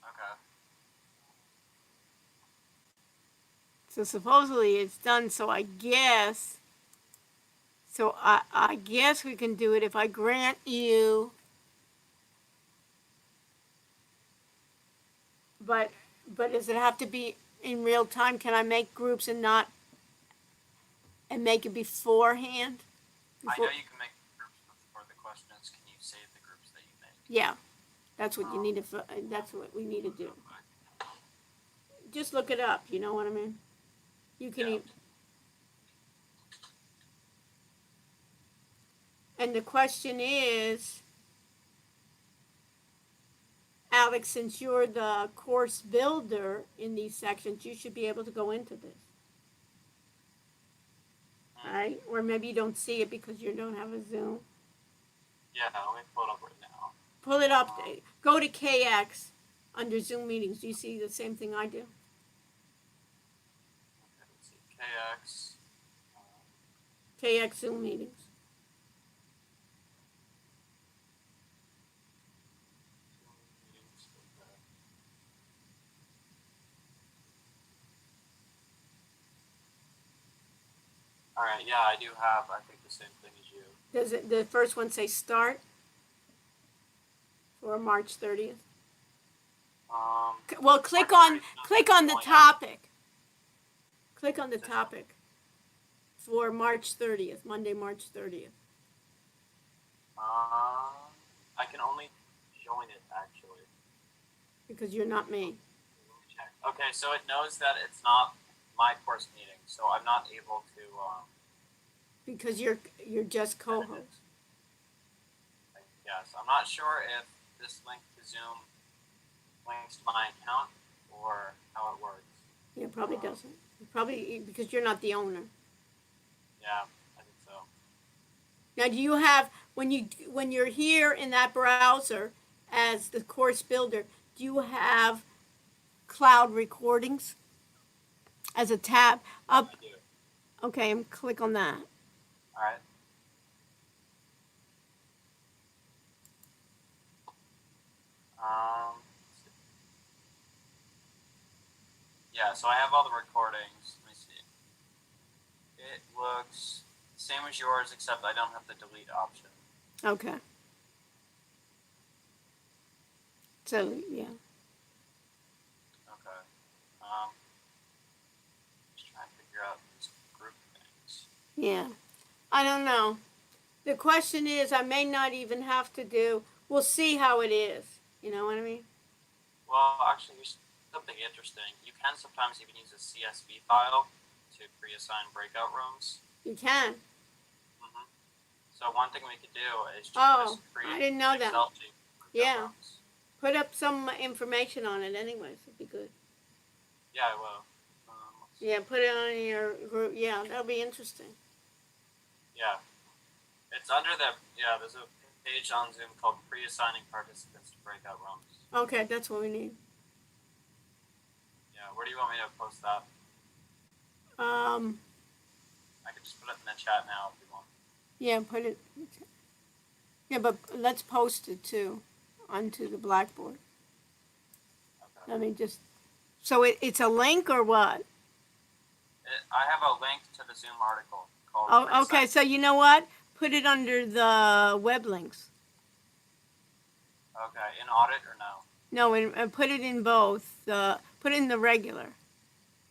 Okay. So supposedly it's done, so I guess we can do it if I grant you, but does it have to be in real time? Can I make groups and make it beforehand? I know you can make groups before. The question is, can you save the groups that you make? Yeah, that's what you need to. That's what we need to do. Just look it up. You know what I mean? You can. Yeah. And the question is, Alex, since you're the course builder in these sections, you should be able to go into this. Right? Or maybe you don't see it because you don't have a Zoom. Yeah, let me pull it up right now. Pull it up. Go to KX under Zoom meetings. Do you see the same thing I do? Okay, let's see. KX. KX Zoom meetings. All right, yeah, I do have, I think, the same thing as you. Does it? The first one say start for March 30th? Well, click on the topic. Click on the topic for March 30th, Monday, March 30th. I can only join it, actually. Because you're not me. Let me check. Okay, so it knows that it's not my course meeting, so I'm not able to. Because you're just co-host. Yes, I'm not sure if this link to Zoom links to my account or how it works. Yeah, probably doesn't. Probably because you're not the owner. Yeah, I think so. Now, do you have when you're here in that browser as the course builder? Do you have cloud recordings as a tab up? I do. Okay, and click on that. All right. Yeah, so I have all the recordings. Let me see. It looks the same as yours, except I don't have the delete option. Okay. So, yeah. Yeah. I don't know. The question is, I may not even have to do, we'll see how it is. You know what I mean? Well, actually, here's something interesting. You can sometimes even use a CSV file to pre-assign breakout rooms. You can. hmm So one thing we could do is just Oh, create I didn't know an that. Excel sheet for breakout Yeah. rooms. Put up some information on it anyways. It'd be good. Yeah, I will. Yeah, put it on your group. Yeah, that'll be interesting. Yeah. It's under there's a page on Zoom called Pre-assigning Participants to Breakout Rooms. Okay, that's what we need. Yeah, where do you want me to post that? Um, I can just put it in the chat now if you want. yeah, put it. Yeah, but let's post it too onto the Blackboard. Okay. Let me just. So it's a link or what? I have a link to the Zoom article called. Oh, okay. So you know what? Put it under the web links. Okay, in audit or no? No, put it in both. Put it in the regular.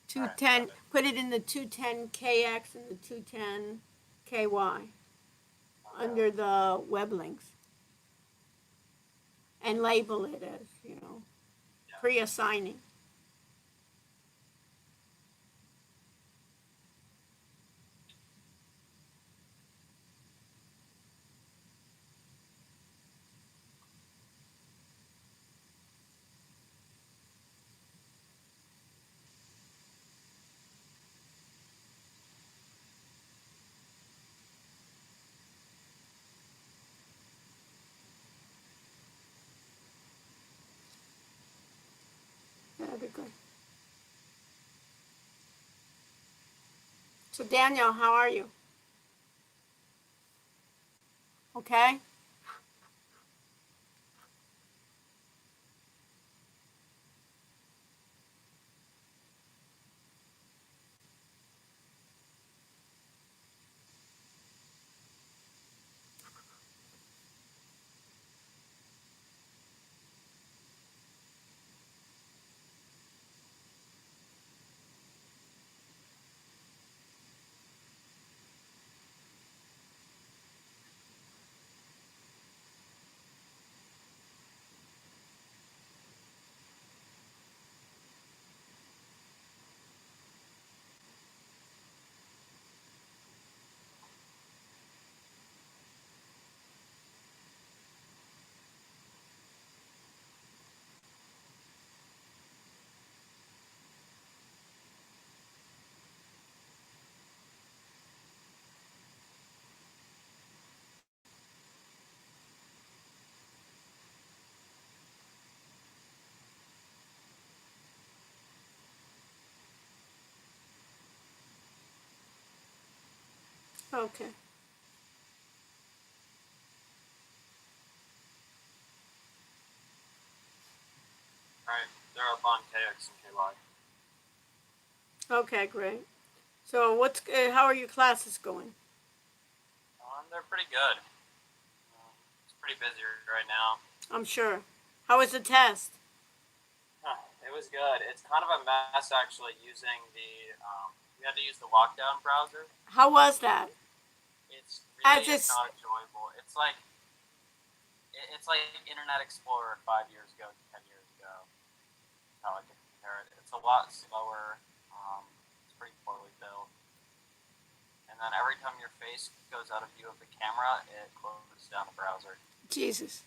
210. Right, Put it in the 210-KX and the 210-KY okay. under the web links, and label it as Yeah. pre-assigning. That'd be good. So Daniel, how are you? Okay? Okay. Alright, they're up on KX and KY. Okay, great. So how are your classes going? They're pretty good. It's pretty busy right now. I'm sure. How was the test? It was good. It's kind of a mess actually using we had to use the walkdown browser. How was that? It's really not enjoyable. It's like Internet Explorer 5 years ago, 10 years ago. That's how I can compare it. It's a lot slower. It's pretty poorly built. And then every time your face goes out of view of the camera, it closes down the browser. Jesus.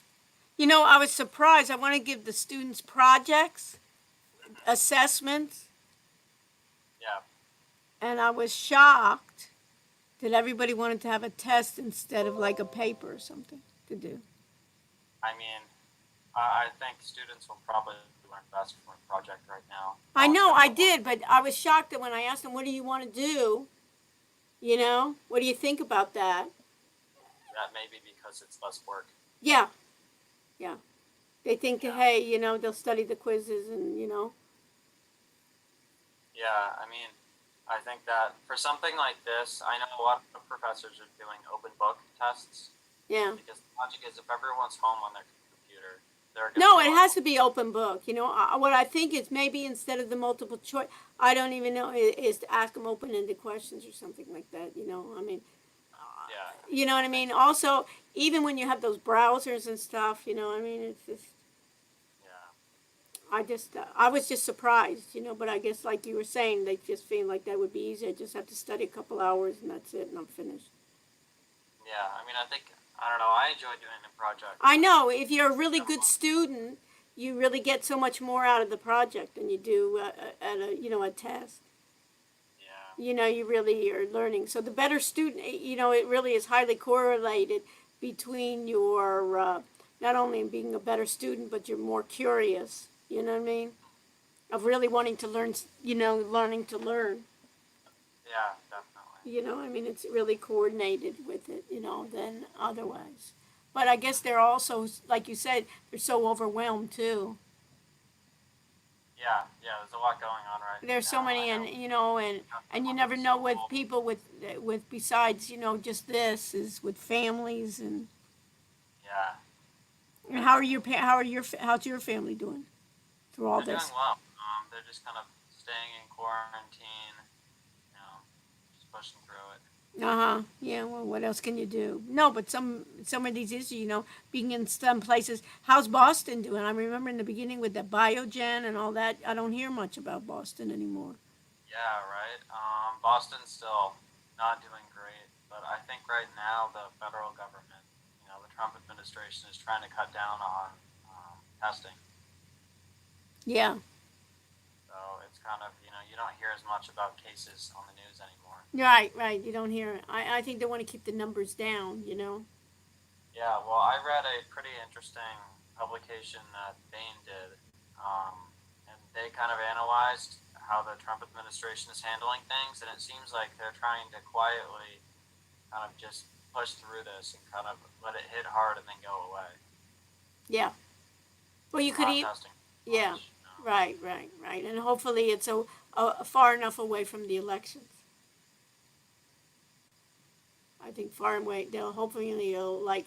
I was surprised. I want to give the students projects, assessments, Yeah. and I was shocked that everybody wanted to have a test instead of like a paper or something to do. I mean, I think students will probably learn best from a project right now. I know, I did, but I was shocked that when I asked them, what do you want to do? What do you think about that? That may be because it's less work. Yeah. They think, hey, they'll study the quizzes and. Yeah, I mean, I think that for something like this, I know a lot of professors are doing open book tests. Yeah. Because the logic is if everyone's home on their computer, they're gonna No, go it on. has to be open book. You know, what I think is maybe instead of the multiple choice, I don't even know, is to ask them open-ended questions or something like that. You know, I mean, Yeah. you know what I mean? Also, even when you have those browsers and stuff, you know, I mean, it's just, Yeah. I was just surprised, you know, but I guess like you were saying, they just feel like that would be easy. I just have to study a couple hours and that's it, and I'm finished. Yeah. I mean, I don't know. I enjoy doing the project. I know, if you're a really good student, you really get so much more out of the project than you do at a, you know, a test. Yeah. You know, you really are learning. So the better student, you know, it really is highly correlated between your, not only being a better student, but you're more curious. You know what I mean? Of really wanting to learn, you know, learning to learn. Yeah. Definitely. You know, I mean, it's really coordinated with it, you know, than otherwise. But I guess they're also, like you said, they're so overwhelmed too. Yeah. Yeah. There's a lot going on right There's so now. many, and you know, and you never know with people with besides, you know, just this is with families and. Yeah. And how's your family doing through all They're this? doing well. They're just kind of staying in quarantine. You know, just pushing through it. Yeah. Well, what else can you do? No, but some of these issues, you know, being in some places. How's Boston doing? I remember in the beginning with the biogen and all that. I don't hear much about Boston anymore. Yeah. Right. Boston's still not doing great, but I think right now the federal government, you know, the Trump administration is trying to cut down on testing. Yeah. So it's kind of, you know, you don't hear as much about cases on the news anymore. Right. You don't hear it. I think they want to keep the numbers down. You know. Yeah, well, I read a pretty interesting publication that Bain did, and they kind of analyzed how the Trump administration is handling things, and it seems like they're trying to quietly kind of just push through this and kind of let it hit hard and then go away. Yeah. Well, you could Not eat. testing Yeah. much, you know. Right. And hopefully it's far enough away from the elections. I think far away. They'll like.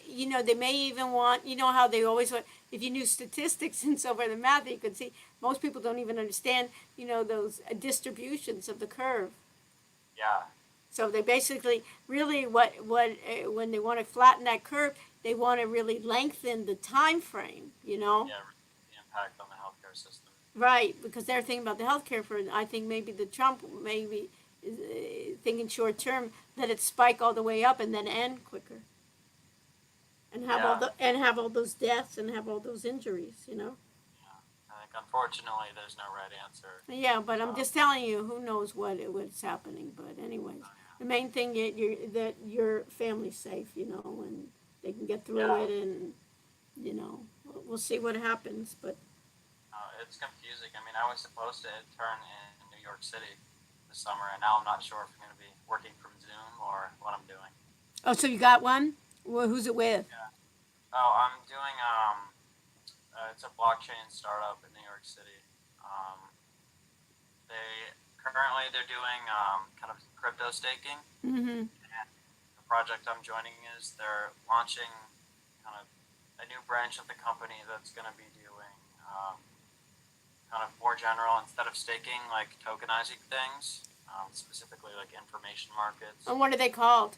You know, they may even want, you know how they always want, if you knew statistics and so forth, the math, you could see most people don't even understand, you know, those distributions of the curve. Yeah, So they basically really when they want to flatten that curve, they want to really lengthen the time frame, you know. yeah, the impact on the healthcare system. Right, because they're thinking about the healthcare for. I think maybe the Trump maybe is thinking short term, let it spike all the way up and then end quicker. And have all those deaths and have all those injuries, you know. Yeah, I think unfortunately there's no right answer. Yeah, but I'm just telling you, who knows what's happening. But anyways, the main thing that your family's safe, you know, and they can get through it, and you know, we'll see what happens. But It's confusing. I mean, I was supposed to intern in New York City this summer, and now I'm not sure if I'm going to be working from Zoom or what I'm doing. oh, so you got one? Well, who's it with? Yeah. Oh, I'm doing it's a blockchain startup in New York City. They're doing kind of crypto staking. Mm-hmm. And the project I'm joining is they're launching kind of a new branch of the company that's going to be doing kind of more general, instead of staking, like tokenizing things, specifically like information markets. And what are they called?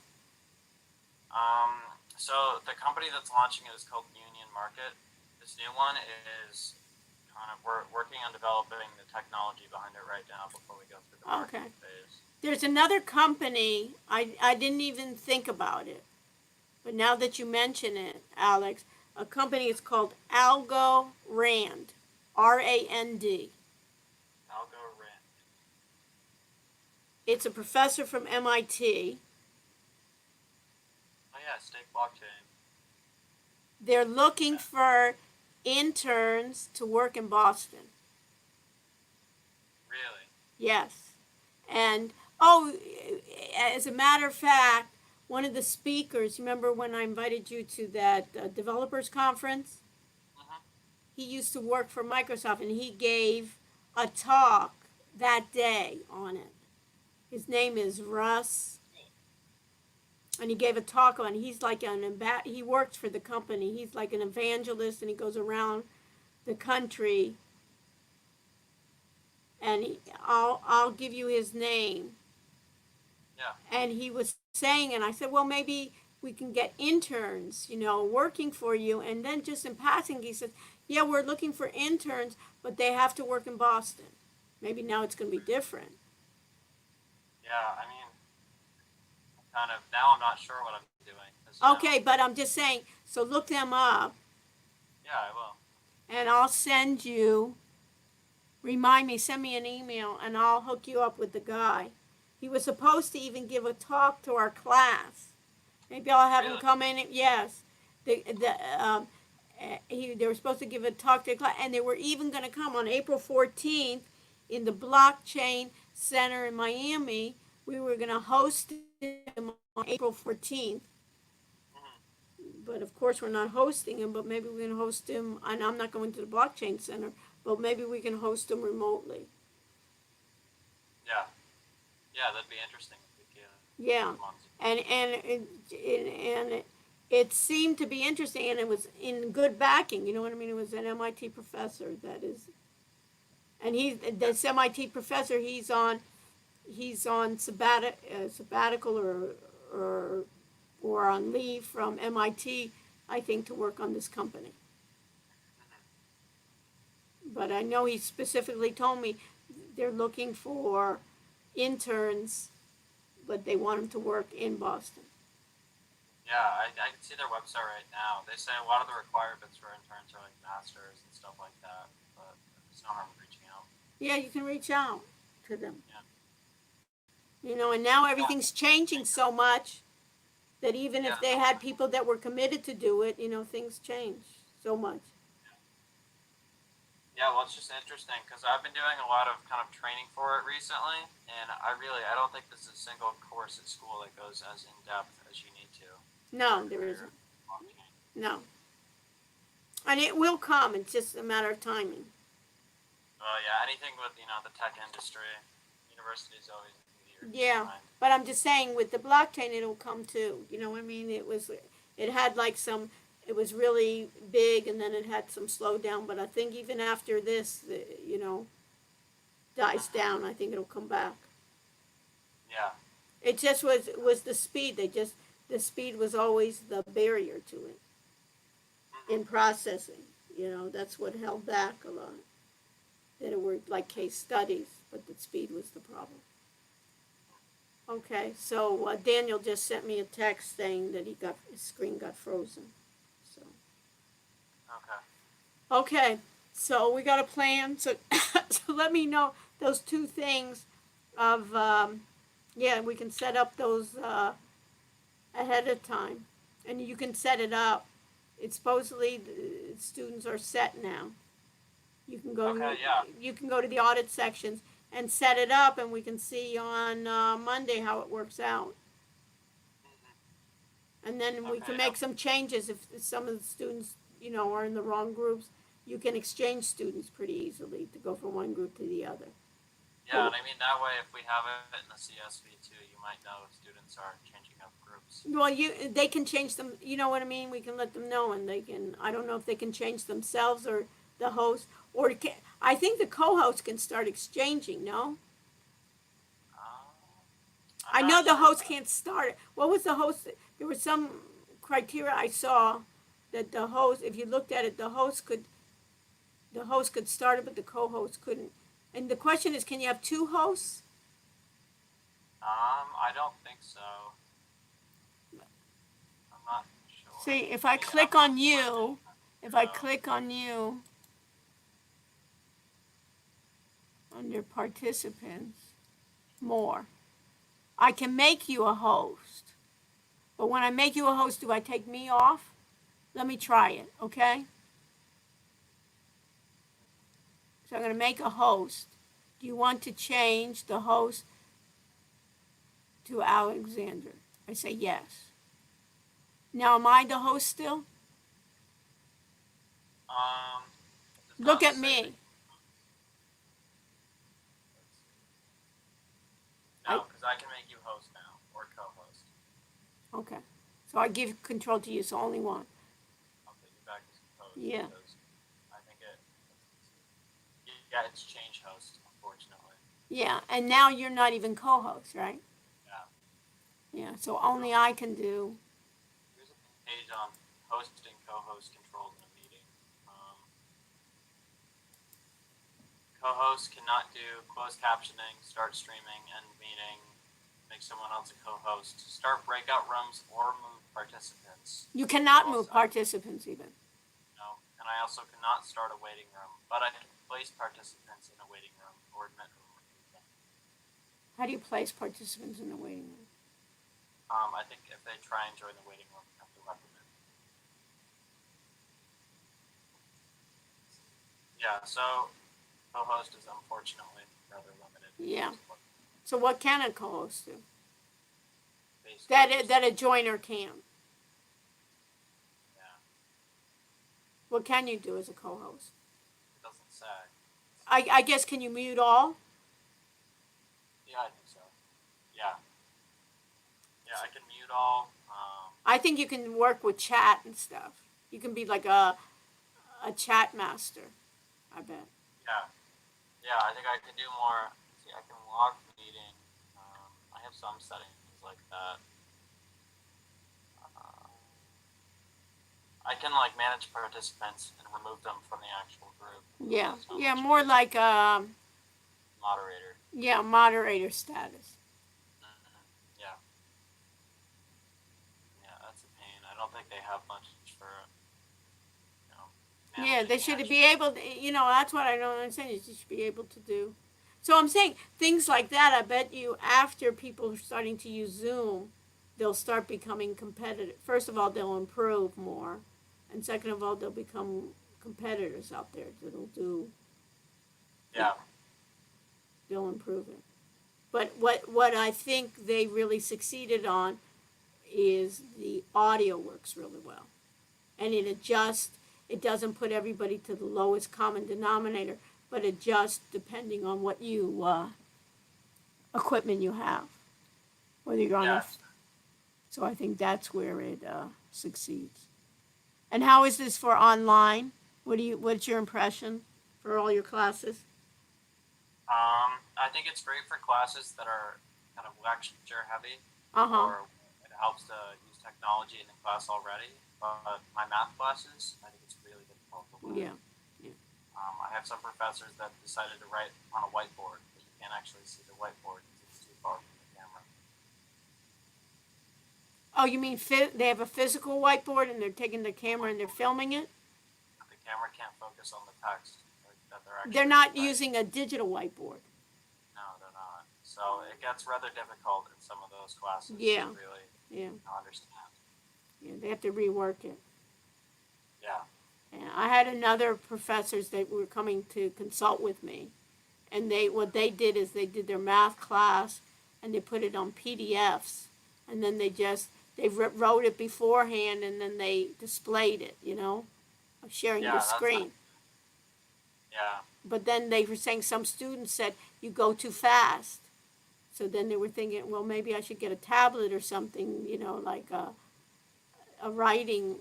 So the company that's launching it is called Union Market. This new one is kind of, we're working on developing the technology behind it right now before we go through the marketing phase. There's another company, I didn't even think about it, but now that you mention it, Alex, a company is called Algo Rand, RAND. Algo Rand. It's a professor from MIT. Oh yeah, stake blockchain. They're looking for interns to work in Boston. Really? Yes. And, as a matter of fact, one of the speakers, remember when I invited you to that developers conference? Mm-hmm. He used to work for Microsoft, and he gave a talk that day on it. His name is Russ. and he gave a talk on. He's like he works for the company. He's like an evangelist, and he goes around the country. And I'll give you his name. Yeah. And he was saying, and I said, well, maybe we can get interns, working for you. And then just in passing, he said, yeah, we're looking for interns, but they have to work in Boston. Maybe now it's going to be different. Yeah, I mean, now I'm not sure what I'm doing. Okay, but I'm just saying, so look them up. Yeah, I will. And I'll send you, send me an email, and I'll hook you up with the guy. He was supposed to even give a talk to our class. Maybe I'll have him come in. Yes, they were supposed to give a talk to the class, and they were even going to come on April 14th in the Blockchain Center in Miami. We were going to host him on April 14th. But of course, we're not hosting him, but maybe we can host him, and I'm not going to the Blockchain Center, but maybe we can host him remotely. Yeah. Yeah, that'd be interesting if we could. Yeah, and it seemed to be interesting, and it was in good backing. You know what I mean? It was an MIT professor that is, and this MIT professor. He's on sabbatical or on leave from MIT, I think, to work on this company. But I know he specifically told me they're looking for interns, but they want them to work in Boston. Yeah, I can see their website right now. They say a lot of the requirements for interns are like masters and stuff like that, but there's no harm in reaching out. Yeah, you can reach out to them. Yeah. And now everything's changing so much that even if they had people that were committed to do it, things change so much. Yeah, well, it's just interesting because I've been doing a lot of kind of training for it recently, and I don't think there's a single course at school that goes as in depth as you need to. No, there isn't. No. And it will come. It's just a matter of timing. Yeah, anything with the tech industry, universities always easier. Yeah, but I'm just saying with the blockchain, it'll come too. You know what I mean? It had like it was really big, and then it had some slowdown. But I think even after this, dies down, I think it'll come back. Yeah. It just was the speed. The speed was always the barrier to it in processing. That's what held back a lot. That it were like case studies, but the speed was the problem. Okay, so Daniel just sent me a text saying that his screen got frozen. So. Okay, so we got a plan. So, so let me know those two things of, we can set up those ahead of time. And you can set it up. It's supposedly the students are set now. You can go you can go to the audit sections and set it up, and we can see on Monday how it works out. And then we can make some changes if some of the students, are in the wrong groups. You can exchange students pretty easily to go from one group to the other. Yeah, and I mean, that way, if we have it in the CSV too, you might know if students are changing up groups. Well, they can change them, you know what I mean? We can let them know, and I don't know if they can change themselves or the host, or I think the co-host can start exchanging, no? I know the host can't start it. What was the host? There was some criteria I saw that the host, if you looked at it, the host could start it, but the co-host couldn't. And the question is, can you have two hosts? I don't think so. I'm not sure. See, if I click on you, under participants, more, I can make you a host. But when I make you a host, do I take me off? Let me try it, okay? So I'm going to make a host. Do you want to change the host to Alexander? I say yes. Now, am I the host still? Look at me. No, because I can make you host now, or co-host. Okay. So I give control to you, so only one. I'll take you back as co-host. Yeah. Because I think yeah, it's change host, unfortunately. Yeah, and now you're not even co-host, right? Yeah. Yeah, so only I can do. Here's a page on host and co-host controls in a meeting. Co-host cannot do closed captioning, start streaming, end meeting, make someone else a co-host, start breakout rooms, or move participants. You cannot Also, move participants even. No, and I also cannot start a waiting room, but I can place participants in a waiting room or admit or remove them. How do you place participants in the waiting room? I think if they try and join the waiting room, you have to let them in. Yeah, so co-host is unfortunately rather limited. Yeah. So what can a co-host do? Basically, That a joiner can. yeah, What can you do as a co-host? it doesn't say. I guess, can you mute all? Yeah, I think so. Yeah. Yeah, I can mute all. I think you can work with chat and stuff. You can be like a chat master, I bet. Yeah. Yeah, I think I can do more. See, I can log meeting. I have some settings like that. I can like manage participants and remove them from the actual group. Yeah, That's not yeah, much more good. like Moderator. yeah, moderator status. Yeah. Yeah, that's a pain. I don't think they have much for, you know. Yeah, they managing should the be able to, that's what I don't understand, is you should be able to do. So I'm saying things like that, I bet you after people are starting to use Zoom, they'll start becoming competitive. First of all, they'll improve more. And second of all, they'll become competitors out there that'll do, Yeah. they'll improve it. But what I think they really succeeded on is the audio works really well. And it doesn't put everybody to the lowest common denominator, but adjusts depending on what equipment you have. Whether you're on Yeah. so I think that's where it succeeds. And how is this for online? What's your impression for all your classes? I think it's great for classes that are kind of lecture heavy, Uh-huh. or it helps to use technology in the class already. But my math classes, I think it's really difficult to learn. Yeah. I have some professors that decided to write on a whiteboard, but you can't actually see the whiteboard because it's too far from the camera. Oh, you mean they have a physical whiteboard and they're taking the camera and they're filming it? The camera can't focus on the text that they're actually. They're not writing. using a digital whiteboard. No, they're not. So it gets rather difficult in some of those classes Yeah. to really understand. Yeah, they have to rework it. Yeah. And I had another professors that were coming to consult with me, and what they did is they did their math class, and they put it on PDFs, and then they wrote it beforehand, and then they displayed it, sharing the screen. Yeah. But then they were saying some students said you go too fast, so then they were thinking, well, maybe I should get a tablet or something, like a writing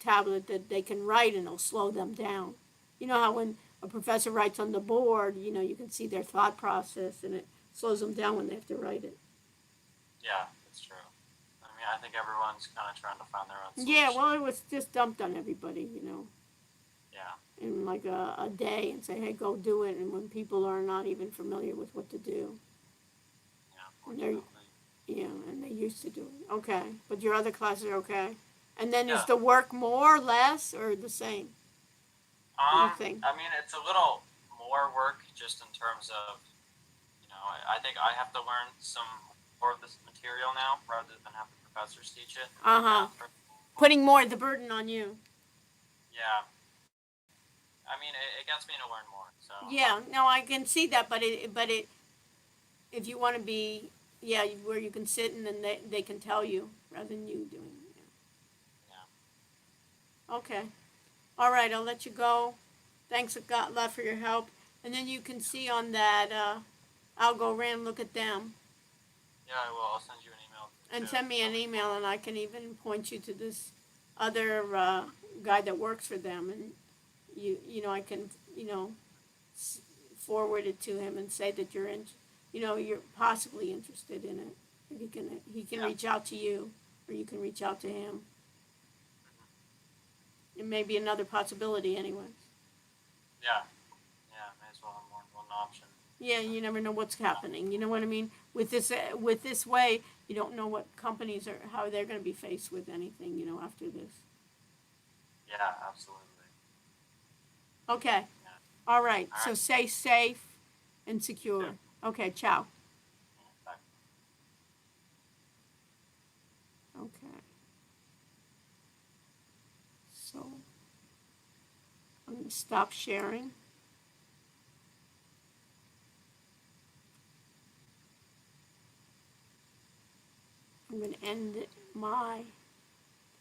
tablet that they can write and it'll slow them down. You know how when a professor writes on the board, you can see their thought process and it slows them down when they have to write it. Yeah, that's true. I mean, I think everyone's kind of trying to find their own solution. Yeah, well, it was just dumped on everybody, Yeah. in like a day and say, hey, go do it. And when people are not even familiar with what to do. Yeah, And unfortunately. and they used to do it. Okay, but your other classes are okay? And then is Yeah. the work more, less, or the same? What do you think? I mean, it's a little more work just in terms of, I think I have to learn some more of this material now rather than have the professors teach it. Uh-huh. Putting more of the burden on you. Yeah. I mean, it gets me to learn more. So. Yeah, no, I can see that, but if you want to be, where you can sit and then they can tell you rather than you doing it. Yeah. Okay. All right, I'll let you go. Thanks a lot for your help. And then you can see on that, I'll go around and look at them. Yeah, I will. I'll send you an email. And too. send me an email, and I can even point you to this other guy that works for them, and I can forward it to him and say that you're possibly interested in it. And he can Yeah. reach out to you, or you can reach out to him. It may be another possibility, anyway. Yeah. Yeah. May as well have more than one option. Yeah, you never know what's happening. You know what I mean? With this way, you don't know what companies are, how they're going to be faced with anything, after this. Yeah, absolutely. Okay. Yeah. All right. All So right. stay safe and secure. Yeah. Okay. Ciao. Bye. Okay. So I'm going to stop sharing. I'm going to end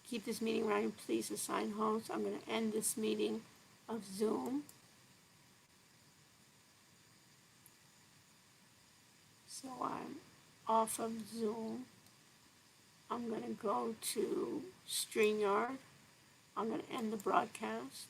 keep this meeting running. Please assign host. I'm going to end this meeting of Zoom. So I'm off of Zoom. I'm going to go to StreamYard. I'm going to end the broadcast.